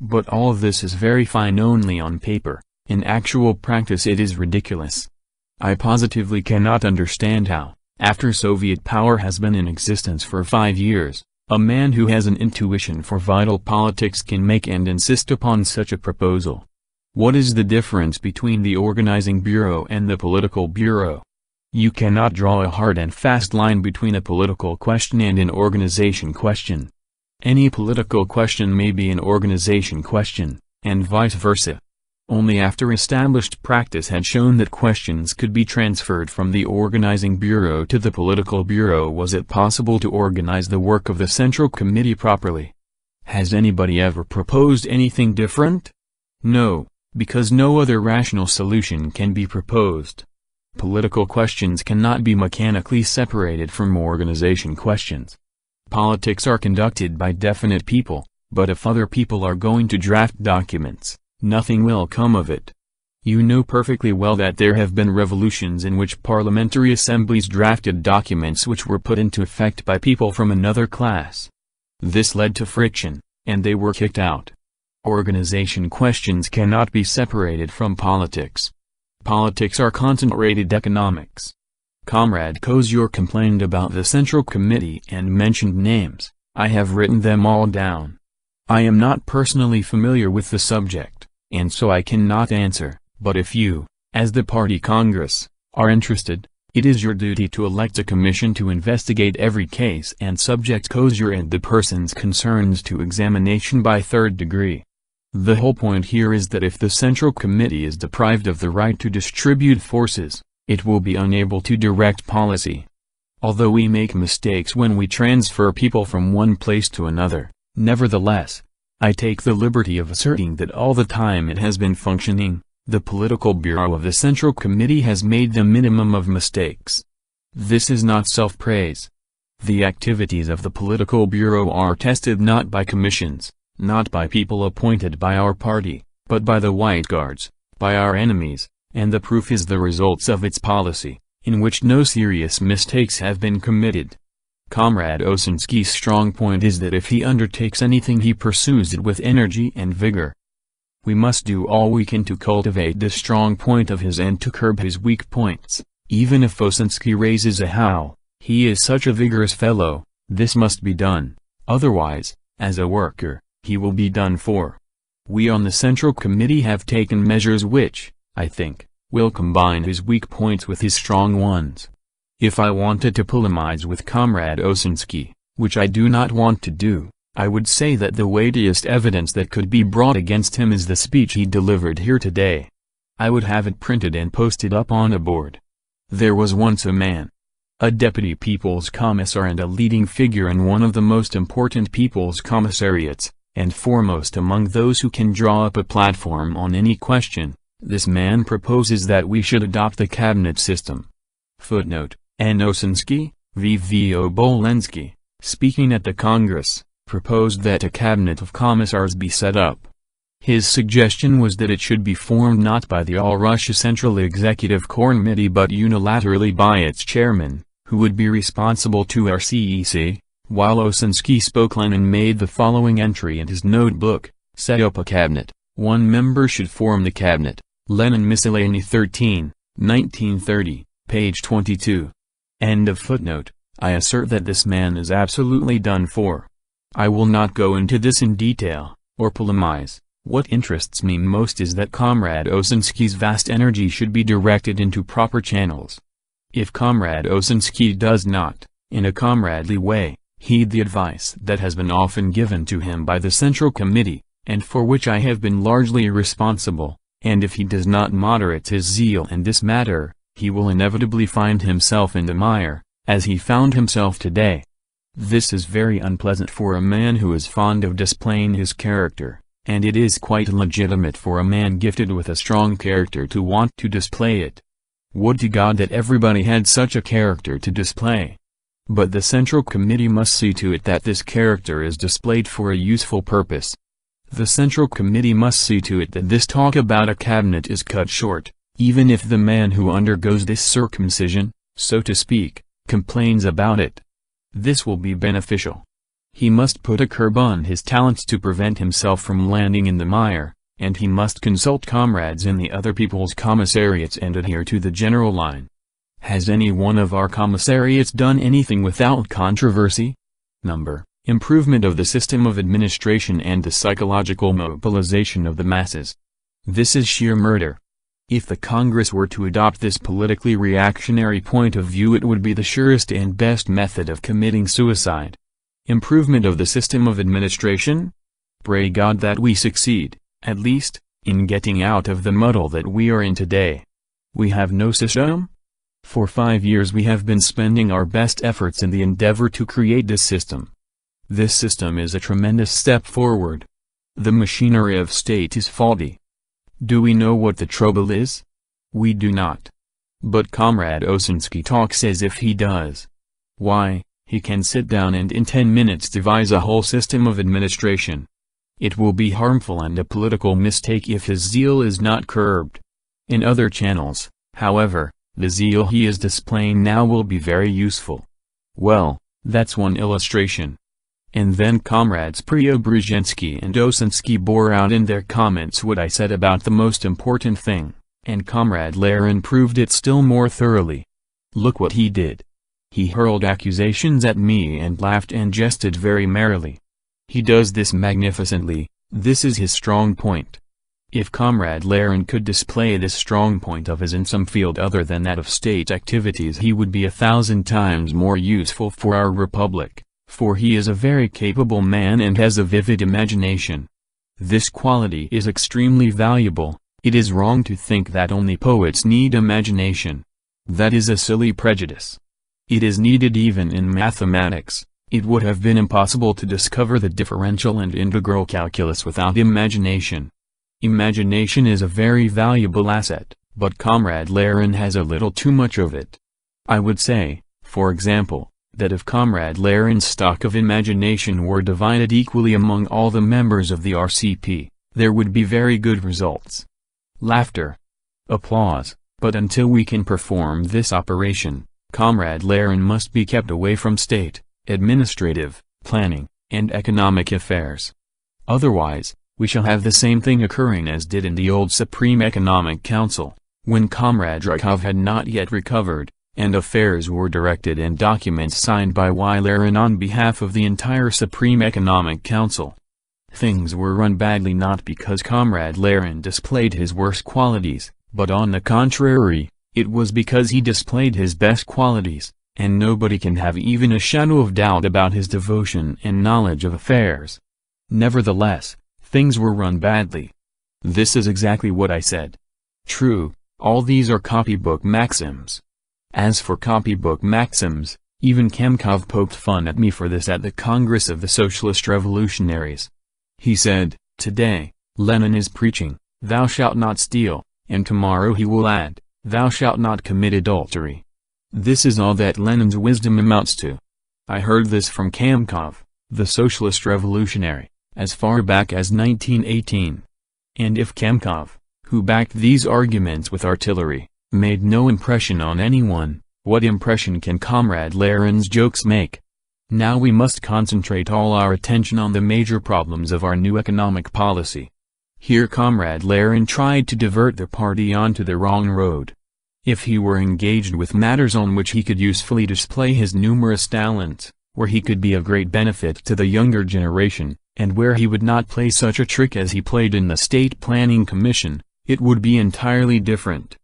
A: But all of this is very fine only on paper. In actual practice it is ridiculous. I positively cannot understand how, after Soviet power has been in existence for 5 years, a man who has an intuition for vital politics can make and insist upon such a proposal. What is the difference between the organizing bureau and the political bureau? You cannot draw a hard and fast line between a political question and an organization question. Any political question may be an organization question, and vice versa. Only after established practice had shown that questions could be transferred from the organizing bureau to the political bureau was it possible to organize the work of the Central Committee properly. Has anybody ever proposed anything different? No, because no other rational solution can be proposed. Political questions cannot be mechanically separated from organization questions. Politics are conducted by definite people, but if other people are going to draft documents, nothing will come of it. You know perfectly well that there have been revolutions in which parliamentary assemblies drafted documents which were put into effect by people from another class. This led to friction, and they were kicked out. Organization questions cannot be separated from politics. Politics are concentrated economics. Comrade Kozyur complained about the Central Committee and mentioned names. I have written them all down. I am not personally familiar with the subject, and so I cannot answer, but if you, as the party Congress, are interested, it is your duty to elect a commission to investigate every case and subject Kozyur and the persons concerned to examination by third degree. The whole point here is that if the Central Committee is deprived of the right to distribute forces, it will be unable to direct policy. Although we make mistakes when we transfer people from one place to another, nevertheless, I take the liberty of asserting that all the time it has been functioning, the political bureau of the Central Committee has made the minimum of mistakes. This is not self-praise. The activities of the political bureau are tested not by commissions, not by people appointed by our party, but by the White Guards, by our enemies, and the proof is the results of its policy, in which no serious mistakes have been committed. Comrade Osinski's strong point is that if he undertakes anything he pursues it with energy and vigor. We must do all we can to cultivate this strong point of his and to curb his weak points, even if Osinski raises a howl. He is such a vigorous fellow, this must be done, otherwise, as a worker, he will be done for. We on the Central Committee have taken measures which, I think, will combine his weak points with his strong ones. If I wanted to polemize with Comrade Osinski, which I do not want to do, I would say that the weightiest evidence that could be brought against him is the speech he delivered here today. I would have it printed and posted up on a board. There was once a man, a deputy people's commissar and a leading figure in one of the most important people's commissariats, and foremost among those who can draw up a platform on any question. This man proposes that we should adopt the cabinet system. Footnote: N. Osinski, V.V. Obolensky, speaking at the Congress, proposed that a cabinet of commissars be set up. His suggestion was that it should be formed not by the All-Russia Central Executive Committee but unilaterally by its chairman, who would be responsible to R.C.P. While Osinski spoke, Lenin made the following entry in his notebook: set up a cabinet, one member should form the cabinet. Lenin Miscellany 13, 1930, page 22. End of footnote. I assert that this man is absolutely done for. I will not go into this in detail, or polemize. What interests me most is that Comrade Osinski's vast energy should be directed into proper channels. If Comrade Osinski does not, in a comradely way, heed the advice that has been often given to him by the Central Committee, and for which I have been largely responsible, and if he does not moderate his zeal in this matter, he will inevitably find himself in the mire, as he found himself today. This is very unpleasant for a man who is fond of displaying his character, and it is quite legitimate for a man gifted with a strong character to want to display it. Would to God that everybody had such a character to display! But the Central Committee must see to it that this character is displayed for a useful purpose. The Central Committee must see to it that this talk about a cabinet is cut short, even if the man who undergoes this circumcision, so to speak, complains about it. This will be beneficial. He must put a curb on his talents to prevent himself from landing in the mire, and he must consult comrades in the other people's commissariats and adhere to the general line. Has any one of our commissariats done anything without controversy? Improvement of the system of administration and the psychological mobilization of the masses. This is sheer murder. If the Congress were to adopt this politically reactionary point of view, it would be the surest and best method of committing suicide. Improvement of the system of administration? Pray God that we succeed, at least, in getting out of the muddle that we are in today. We have no system? For 5 years we have been spending our best efforts in the endeavor to create this system. This system is a tremendous step forward. The machinery of state is faulty. Do we know what the trouble is? We do not. But Comrade Osinski talks as if he does. Why, he can sit down and in 10 minutes devise a whole system of administration. It will be harmful and a political mistake if his zeal is not curbed. In other channels, however, the zeal he is displaying now will be very useful. Well, that's one illustration. And then Comrades Preobrazhensky and Osinski bore out in their comments what I said about the most important thing, and Comrade Lenin proved it still more thoroughly. Look what he did. He hurled accusations at me and laughed and jested very merrily. He does this magnificently. This is his strong point. If Comrade Lenin could display this strong point of his in some field other than that of state activities, he would be 1,000 times more useful for our republic, for he is a very capable man and has a vivid imagination. This quality is extremely valuable. It is wrong to think that only poets need imagination. That is a silly prejudice. It is needed even in mathematics. It would have been impossible to discover the differential and integral calculus without imagination. Imagination is a very valuable asset, but Comrade Lenin has a little too much of it. I would say, for example, that if Comrade Lenin's stock of imagination were divided equally among all the members of the R.C.P., there would be very good results. Laughter. Applause. But until we can perform this operation, Comrade Lenin must be kept away from state, administrative, planning, and economic affairs. Otherwise, we shall have the same thing occurring as did in the old Supreme Economic Council, when Comrade Zhukov had not yet recovered, and affairs were directed and documents signed by Lenin on behalf of the entire Supreme Economic Council. Things were run badly not because Comrade Lenin displayed his worst qualities, but on the contrary, it was because he displayed his best qualities, and nobody can have even a shadow of doubt about his devotion and knowledge of affairs. Nevertheless, things were run badly. This is exactly what I said. True, all these are copybook maxims. As for copybook maxims, even Kamkov poked fun at me for this at the Congress of the Socialist Revolutionaries. He said, "Today, Lenin is preaching, 'Thou shalt not steal,' and tomorrow he will add, 'Thou shalt not commit adultery.' This is all that Lenin's wisdom amounts to." I heard this from Kamkov, the Socialist Revolutionary, as far back as 1918. And if Kamkov, who backed these arguments with artillery, made no impression on anyone, what impression can Comrade Lenin's jokes make? Now we must concentrate all our attention on the major problems of our new economic policy. Here Comrade Lenin tried to divert the party onto the wrong road. If he were engaged with matters on which he could usefully display his numerous talents, where he could be of great benefit to the younger generation, and where he would not play such a trick as he played in the State Planning Commission, it would be entirely different.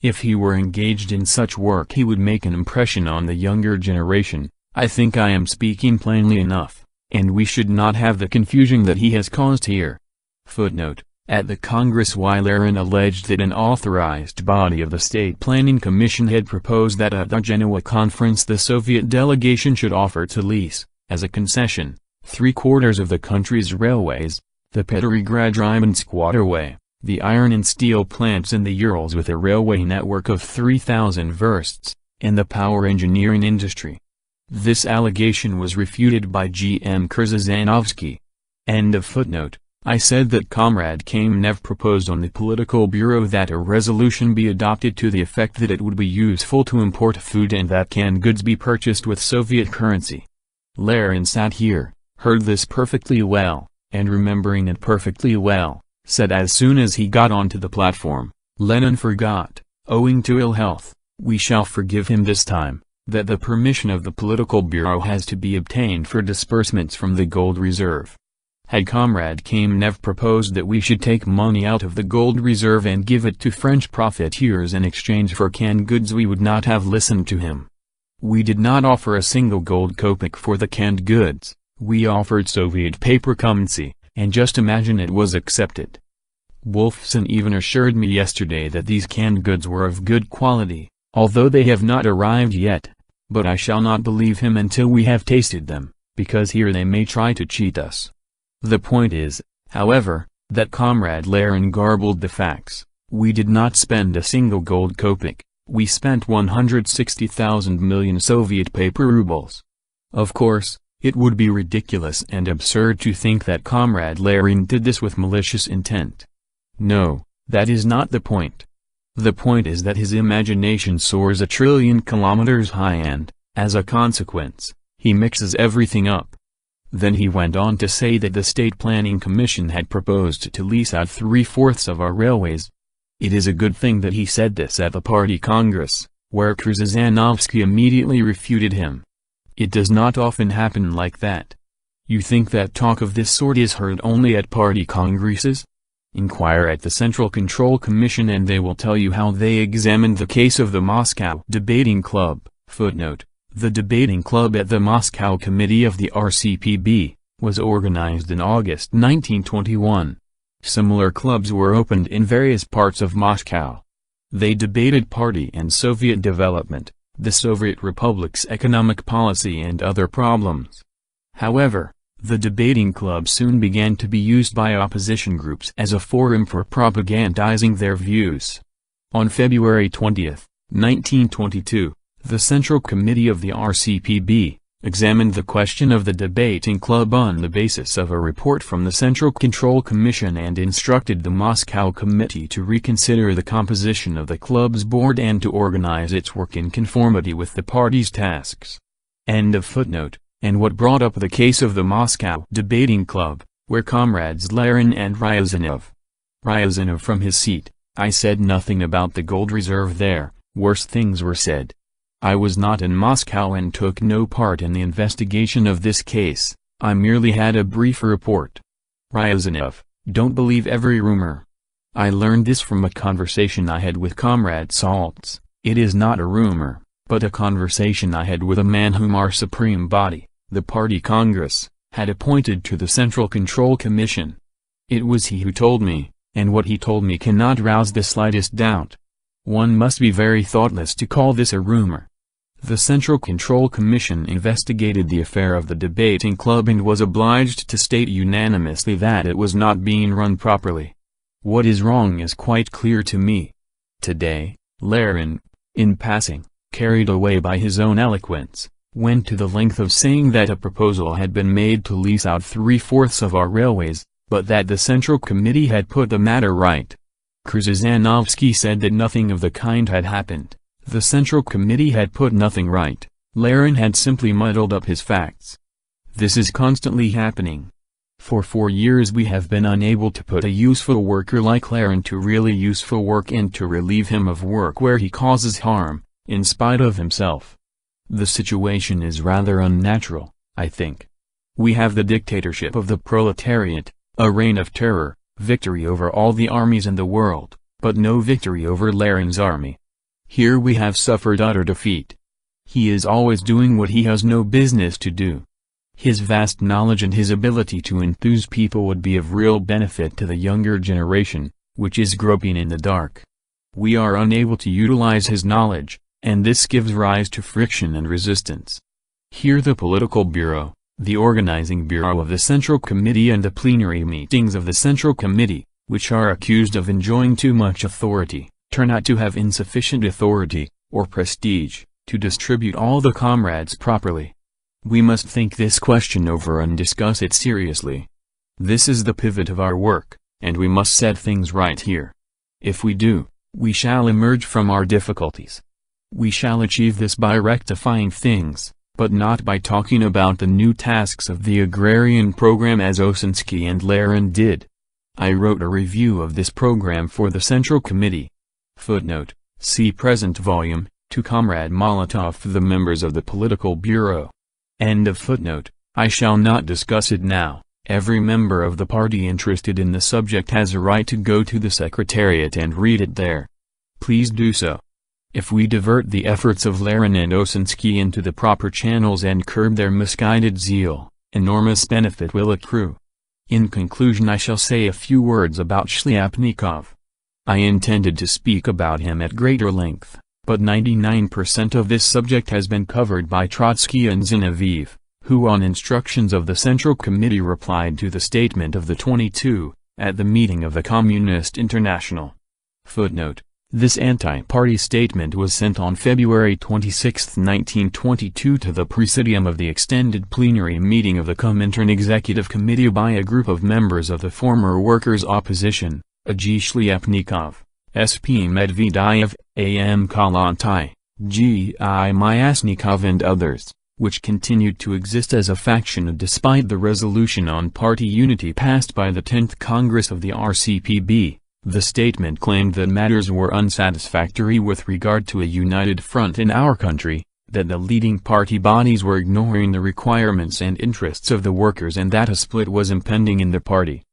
A: If he were engaged in such work he would make an impression on the younger generation. I think I am speaking plainly enough, and we should not have the confusion that he has caused here. Footnote: At the Congress, Lenin alleged that an authorized body of the State Planning Commission had proposed that at the Genoa conference the Soviet delegation should offer to lease, as a concession, 3/4 of the country's railways, the Petrograd-Rybinsk waterway, the iron and steel plants in the Urals with a railway network of 3,000 versts, and the power engineering industry. This allegation was refuted by G.M. Kurzanovsky. End of footnote. I said that Comrade Kamenev proposed on the Political Bureau that a resolution be adopted to the effect that it would be useful to import food and that canned goods be purchased with Soviet currency. Lenin sat here, heard this perfectly well, and remembering it perfectly well, said as soon as he got onto the platform, "Lenin forgot, owing to ill health, we shall forgive him this time, that the permission of the Political Bureau has to be obtained for disbursements from the gold reserve." Had Comrade Kamenev proposed that we should take money out of the gold reserve and give it to French profiteers in exchange for canned goods, we would not have listened to him. We did not offer a single gold kopek for the canned goods, we offered Soviet paper currency, and just imagine it was accepted. Wolfson even assured me yesterday that these canned goods were of good quality, although they have not arrived yet. But I shall not believe him until we have tasted them, because here they may try to cheat us. The point is, however, that Comrade Lenin garbled the facts. We did not spend a single gold kopek, we spent 160,000 million Soviet paper rubles. Of course, it would be ridiculous and absurd to think that Comrade Lenin did this with malicious intent. No, that is not the point. The point is that his imagination soars 1,000,000,000 kilometers high and, as a consequence, he mixes everything up. Then he went on to say that the State Planning Commission had proposed to lease out 3/4 of our railways. It is a good thing that he said this at the party congress, where Kurzanovsky immediately refuted him. It does not often happen like that. You think that talk of this sort is heard only at party congresses? Inquire at the Central Control Commission and they will tell you how they examined the case of the Moscow Debating Club. Footnote: The debating club at the Moscow Committee of the R.C.P. was organized in August 1921. Similar clubs were opened in various parts of Moscow. They debated party and Soviet development, the Soviet Republic's economic policy and other problems. However, the debating club soon began to be used by opposition groups as a forum for propagandizing their views. On February 20, 1922, the Central Committee of the R.C.P. examined the question of the debating club on the basis of a report from the Central Control Commission and instructed the Moscow Committee to reconsider the composition of the club's board and to organize its work in conformity with the party's tasks. End of footnote. And what brought up the case of the Moscow Debating Club, where comrades Lenin and Ryazanov from his seat, I said nothing about the gold reserve there, worse things were said. I was not in Moscow and took no part in the investigation of this case, I merely had a brief report. Ryazanov, don't believe every rumor. I learned this from a conversation I had with Comrade Saltz. It is not a rumor, but a conversation I had with a man whom our supreme body, the Party Congress, had appointed to the Central Control Commission. It was he who told me, and what he told me cannot rouse the slightest doubt. One must be very thoughtless to call this a rumor. The Central Control Commission investigated the affair of the debating club and was obliged to state unanimously that it was not being run properly. What is wrong is quite clear to me. Today, Lenin, in passing, carried away by his own eloquence, went to the length of saying that a proposal had been made to lease out 3/4 of our railways, but that the Central Committee had put the matter right. Krzyzanowski said that nothing of the kind had happened. The Central Committee had put nothing right. Lenin had simply muddled up his facts. This is constantly happening. For 4 years we have been unable to put a useful worker like Lenin to really useful work and to relieve him of work where he causes harm, in spite of himself. The situation is rather unnatural, I think. We have the dictatorship of the proletariat, a reign of terror, victory over all the armies in the world, but no victory over Lenin's army. Here we have suffered utter defeat. He is always doing what he has no business to do. His vast knowledge and his ability to enthuse people would be of real benefit to the younger generation, which is groping in the dark. We are unable to utilize his knowledge, and this gives rise to friction and resistance. Here the political bureau, the organizing bureau of the Central Committee and the plenary meetings of the Central Committee, which are accused of enjoying too much authority, turn out to have insufficient authority, or prestige, to distribute all the comrades properly. We must think this question over and discuss it seriously. This is the pivot of our work, and we must set things right here. If we do, we shall emerge from our difficulties. We shall achieve this by rectifying things, but not by talking about the new tasks of the agrarian program as Osinski and Lenin did. I wrote a review of this program for the Central Committee. Footnote, see present volume, to Comrade Molotov, the members of the Political Bureau. End of footnote. I shall not discuss it now. Every member of the party interested in the subject has a right to go to the Secretariat and read it there. Please do so. If we divert the efforts of Lenin and Osinski into the proper channels and curb their misguided zeal, enormous benefit will accrue. In conclusion, I shall say a few words about Shliapnikov. I intended to speak about him at greater length, but 99% of this subject has been covered by Trotsky and Zinoviev, who on instructions of the Central Committee replied to the statement of the 22, at the meeting of the Communist International. Footnote, this anti-party statement was sent on February 26, 1922 to the Presidium of the extended plenary meeting of the Comintern Executive Committee by a group of members of the former workers' opposition, A.G. Shliapnikov, S.P. Medvedev, A.M. Kalantai, G.I. Myasnikov and others, which continued to exist as a faction despite the resolution on party unity passed by the 10th Congress of the R.C.P. The statement claimed that matters were unsatisfactory with regard to a united front in our country, that the leading party bodies were ignoring the requirements and interests of the workers and that a split was impending in the party.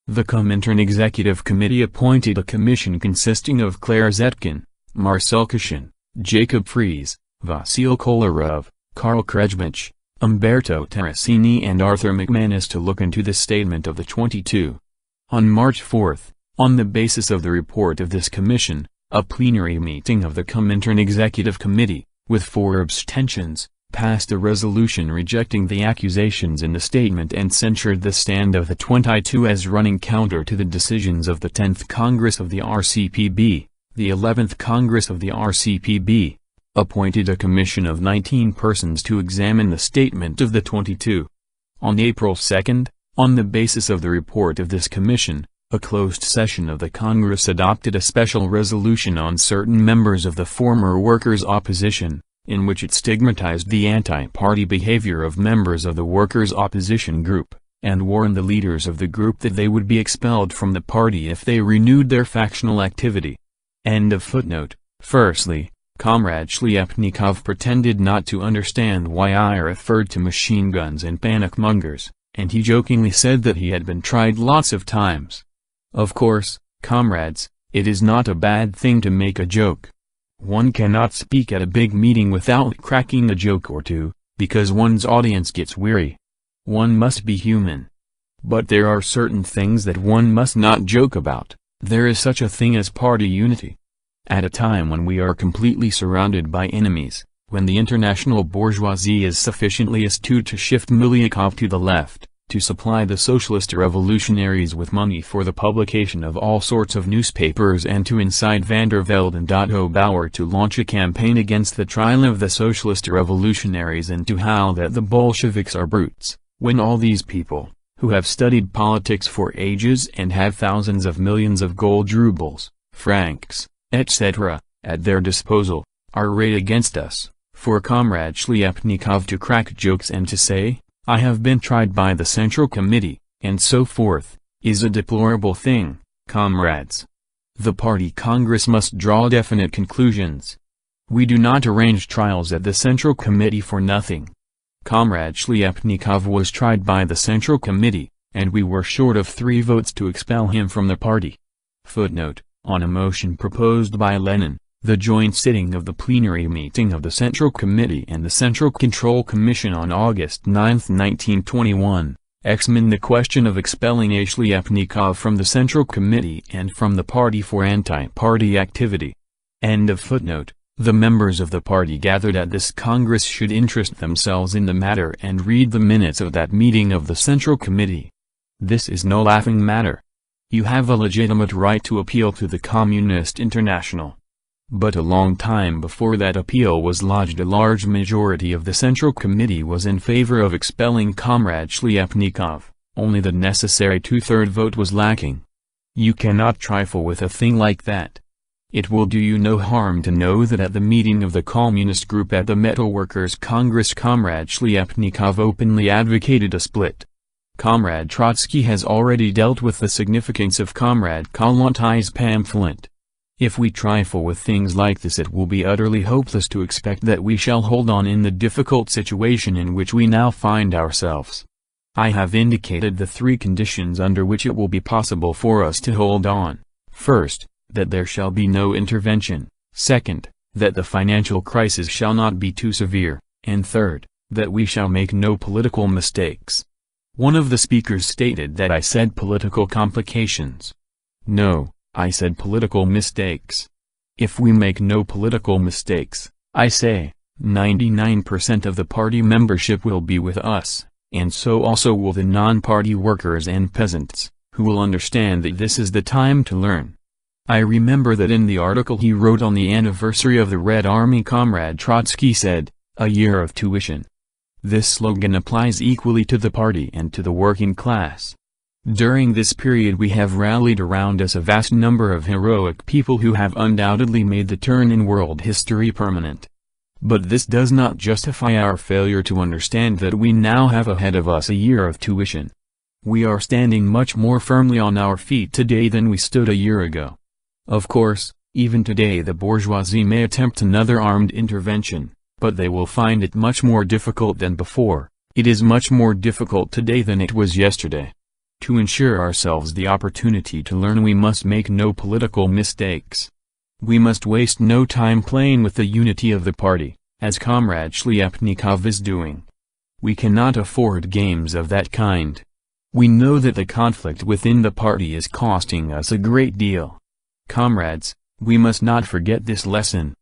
A: The Comintern Executive Committee appointed a commission consisting of Claire Zetkin, Marcel Kashin, Jacob Fries, Vasil Kolarov, Karl Krejmich, Umberto Terracini and Arthur McManus to look into the statement of the 22. On March 4, on the basis of the report of this commission, a plenary meeting of the Comintern Executive Committee, with 4 abstentions, passed a resolution rejecting the accusations in the statement and censured the stand of the 22 as running counter to the decisions of the 10th Congress of the R.C.P. The 11th Congress of the R.C.P. appointed a commission of 19 persons to examine the statement of the 22. On April 2, on the basis of the report of this commission, a closed session of the Congress adopted a special resolution on certain members of the former workers' opposition, in which it stigmatized the anti-party behavior of members of the workers' opposition group, and warned the leaders of the group that they would be expelled from the party if they renewed their factional activity. End of footnote. Firstly, Comrade Shliapnikov pretended not to understand why I referred to machine guns and panic mongers, and he jokingly said that he had been tried lots of times. Of course, comrades, it is not a bad thing to make a joke. One cannot speak at a big meeting without cracking a joke or two, because one's audience gets weary. One must be human. But there are certain things that one must not joke about. There is such a thing as party unity. At a time when we are completely surrounded by enemies, when the international bourgeoisie is sufficiently astute to shift Milyakov to the left, to supply the socialist revolutionaries with money for the publication of all sorts of newspapers and to incite van der Velde and Otto Bauer to launch a campaign against the trial of the socialist revolutionaries and to howl that the Bolsheviks are brutes, when all these people, who have studied politics for ages and have thousands of millions of gold rubles, francs, etc., at their disposal, are arrayed against us. For Comrade Shliapnikov to crack jokes and to say, "I have been tried by the Central Committee," and so forth, is a deplorable thing, comrades. The Party Congress must draw definite conclusions. We do not arrange trials at the Central Committee for nothing. Comrade Shliapnikov was tried by the Central Committee, and we were short of 3 votes to expel him from the party. Footnote: on a motion proposed by Lenin, the joint sitting of the plenary meeting of the Central Committee and the Central Control Commission on August 9, 1921, examined the question of expelling Shliapnikov from the Central Committee and from the party for anti-party activity. End of footnote. The members of the party gathered at this Congress should interest themselves in the matter and read the minutes of that meeting of the Central Committee. This is no laughing matter. You have a legitimate right to appeal to the Communist International. But a long time before that appeal was lodged, a large majority of the Central Committee was in favor of expelling Comrade Shliapnikov, only the necessary 2/3 vote was lacking. You cannot trifle with a thing like that. It will do you no harm to know that at the meeting of the Communist group at the Metal Workers' Congress, Comrade Shliapnikov openly advocated a split. Comrade Trotsky has already dealt with the significance of Comrade Kollonty's pamphlet. If we trifle with things like this, it will be utterly hopeless to expect that we shall hold on in the difficult situation in which we now find ourselves. I have indicated the 3 conditions under which it will be possible for us to hold on. First, that there shall be no intervention; second, that the financial crisis shall not be too severe; and third, that we shall make no political mistakes. One of the speakers stated that I said political complications. No, I said political mistakes. If we make no political mistakes, I say, 99% of the party membership will be with us, and so also will the non-party workers and peasants, who will understand that this is the time to learn. I remember that in the article he wrote on the anniversary of the Red Army, Comrade Trotsky said, "A year of tuition." This slogan applies equally to the party and to the working class. During this period we have rallied around us a vast number of heroic people who have undoubtedly made the turn in world history permanent. But this does not justify our failure to understand that we now have ahead of us a year of tuition. We are standing much more firmly on our feet today than we stood a year ago. Of course, even today the bourgeoisie may attempt another armed intervention, but they will find it much more difficult than before. It is much more difficult today than it was yesterday. To ensure ourselves the opportunity to learn, we must make no political mistakes. We must waste no time playing with the unity of the party, as Comrade Shliapnikov is doing. We cannot afford games of that kind. We know that the conflict within the party is costing us a great deal. Comrades, we must not forget this lesson.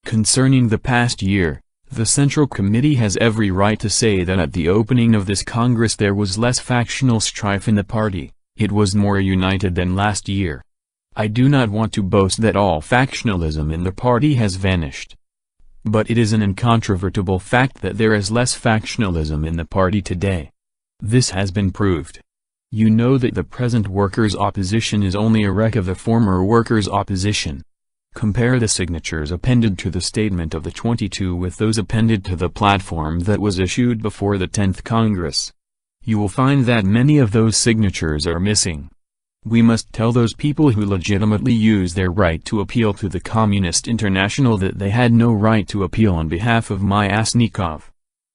A: Concerning the past year, the Central Committee has every right to say that at the opening of this Congress there was less factional strife in the party, it was more united than last year. I do not want to boast that all factionalism in the party has vanished. But it is an incontrovertible fact that there is less factionalism in the party today. This has been proved. You know that the present workers' opposition is only a wreck of the former workers' opposition. Compare the signatures appended to the statement of the 22 with those appended to the platform that was issued before the 10th Congress. You will find that many of those signatures are missing. We must tell those people who legitimately use their right to appeal to the Communist International that they had no right to appeal on behalf of Myasnikov.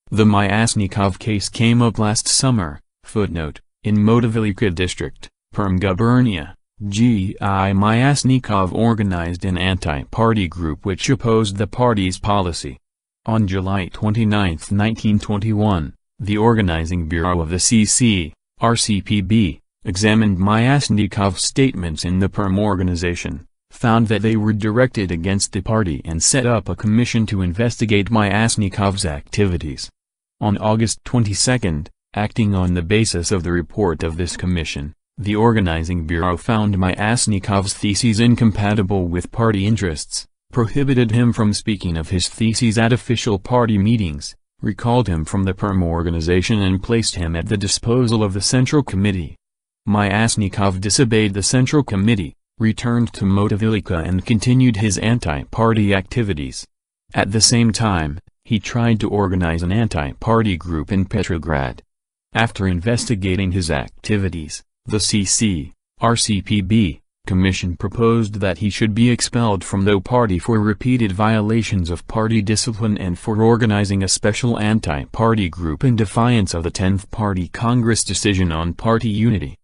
A: The Myasnikov case came up last summer, footnote, in Motovilivka district, Perm Gubernia. G.I. Myasnikov organized an anti-party group which opposed the party's policy. On July 29, 1921, the organizing bureau of the CC, R.C.P. examined Myasnikov's statements in the Perm organization, found that they were directed against the party and set up a commission to investigate Myasnikov's activities. On August 22, acting on the basis of the report of this commission, the organizing bureau found Myasnikov's theses incompatible with party interests, prohibited him from speaking of his theses at official party meetings, recalled him from the Perm organization and placed him at the disposal of the Central Committee. Myasnikov disobeyed the Central Committee, returned to Motovilivka and continued his anti-party activities. At the same time, he tried to organize an anti-party group in Petrograd. After investigating his activities, the R.C.P. Commission proposed that he should be expelled from the party for repeated violations of party discipline and for organizing a special anti-party group in defiance of the 10th Party Congress decision on party unity.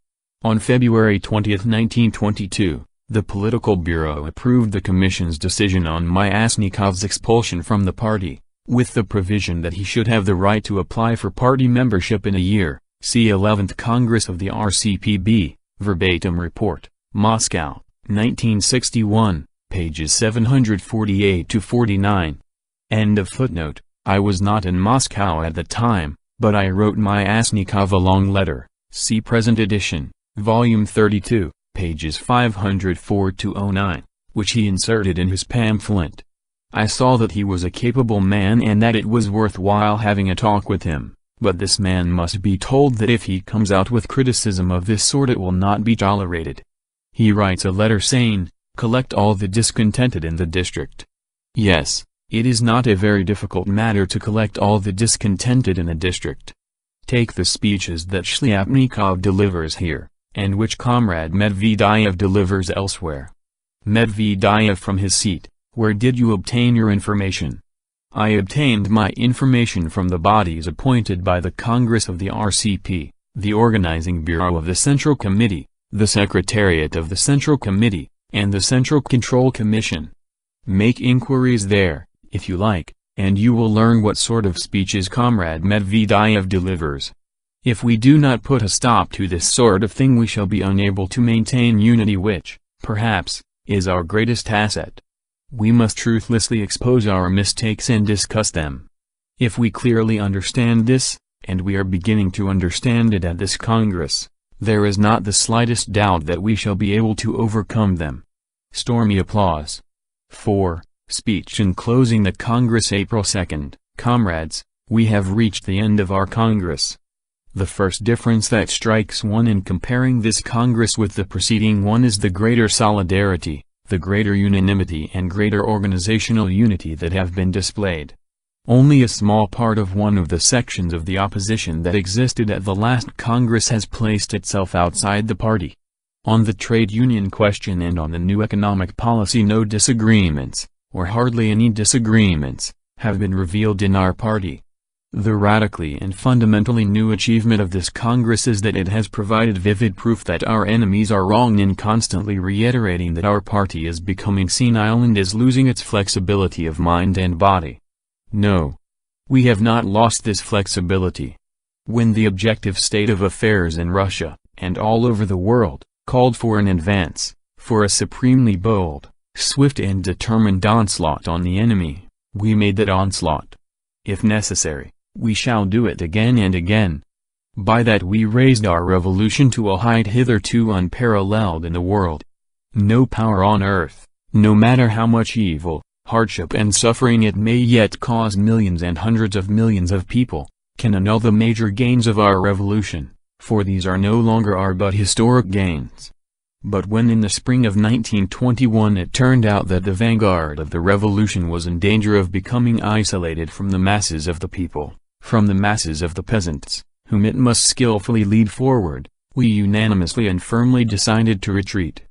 A: On February 20, 1922, the Political Bureau approved the Commission's decision on Myasnikov's expulsion from the party, with the provision that he should have the right to apply for party membership in a year. See 11th Congress of the R.C.P. Verbatim Report, Moscow, 1961, pages 748-49. End of footnote. I was not in Moscow at the time, but I wrote Myasnikov a long letter. See present edition, volume 32, pages 504-09, which he inserted in his pamphlet. I saw that he was a capable man and that it was worthwhile having a talk with him, but this man must be told that if he comes out with criticism of this sort it will not be tolerated. He writes a letter saying, "Collect all the discontented in the district." Yes, it is not a very difficult matter to collect all the discontented in a district. Take the speeches that Shliapnikov delivers here, and which Comrade Medvedev delivers elsewhere. Medvedev from his seat: "Where did you obtain your information?" "I obtained my information from the bodies appointed by the Congress of the R.C.P., the Organizing Bureau of the Central Committee, the Secretariat of the Central Committee, and the Central Control Commission. Make inquiries there, if you like, and you will learn what sort of speeches Comrade Medvedev delivers. If we do not put a stop to this sort of thing we shall be unable to maintain unity which, perhaps, is our greatest asset. We must ruthlessly expose our mistakes and discuss them. If we clearly understand this, and we are beginning to understand it at this Congress, there is not the slightest doubt that we shall be able to overcome them." Stormy applause. 4. Speech in closing the Congress, April 2. Comrades, we have reached the end of our Congress. The first difference that strikes one in comparing this Congress with the preceding one is the greater solidarity, the greater unanimity and greater organizational unity that have been displayed. Only a small part of one of the sections of the opposition that existed at the last Congress has placed itself outside the party. On the trade union question and on the new economic policy no disagreements, or hardly any disagreements, have been revealed in our party. The radically and fundamentally new achievement of this Congress is that it has provided vivid proof that our enemies are wrong in constantly reiterating that our party is becoming senile and is losing its flexibility of mind and body. No. We have not lost this flexibility. When the objective state of affairs in Russia, and all over the world, called for an advance, for a supremely bold, swift and determined onslaught on the enemy, we made that onslaught. If necessary, we shall do it again and again. By that we raised our revolution to a height hitherto unparalleled in the world. No power on earth, no matter how much evil, hardship and suffering it may yet cause millions and hundreds of millions of people, can annul the major gains of our revolution, for these are no longer our but historic gains. But when in the spring of 1921 it turned out that the vanguard of the revolution was in danger of becoming isolated from the masses of the people, from the masses of the peasants, whom it must skillfully lead forward, we unanimously and firmly decided to retreat.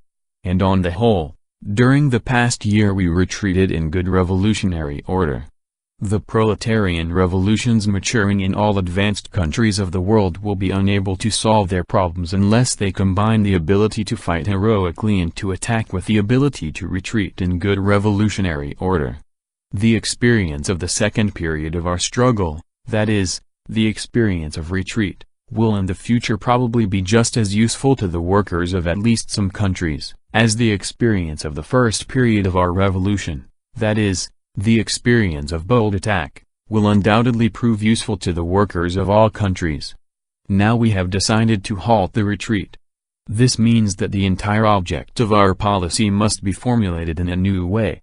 A: And on the whole, during the past year we retreated in good revolutionary order. The proletarian revolutions maturing in all advanced countries of the world will be unable to solve their problems unless they combine the ability to fight heroically and to attack with the ability to retreat in good revolutionary order. The experience of the second period of our struggle, that is, the experience of retreat, will in the future probably be just as useful to the workers of at least some countries, as the experience of the first period of our revolution, that is, the experience of bold attack, will undoubtedly prove useful to the workers of all countries. Now we have decided to halt the retreat. This means that the entire object of our policy must be formulated in a new way.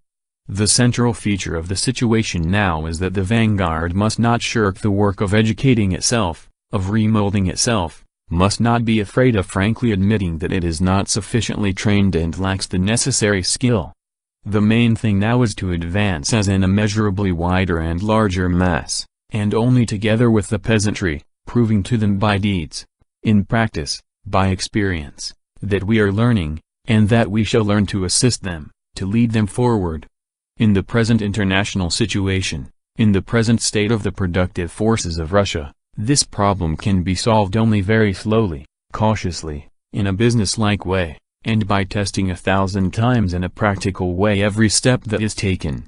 A: The central feature of the situation now is that the vanguard must not shirk the work of educating itself, of remolding itself, must not be afraid of frankly admitting that it is not sufficiently trained and lacks the necessary skill. The main thing now is to advance as an immeasurably wider and larger mass, and only together with the peasantry, proving to them by deeds, in practice, by experience, that we are learning, and that we shall learn to assist them, to lead them forward. In the present international situation, in the present state of the productive forces of Russia, this problem can be solved only very slowly, cautiously, in a business-like way, and by testing 1,000 times in a practical way every step that is taken.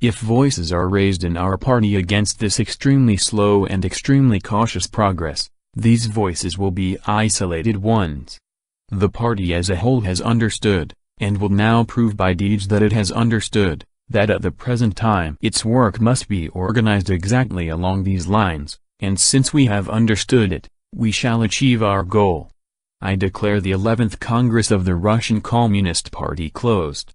A: If voices are raised in our party against this extremely slow and extremely cautious progress, these voices will be isolated ones. The party as a whole has understood, and will now prove by deeds that it has understood, that at the present time its work must be organized exactly along these lines, and since we have understood it, we shall achieve our goal. I declare the 11th Congress of the Russian Communist Party closed.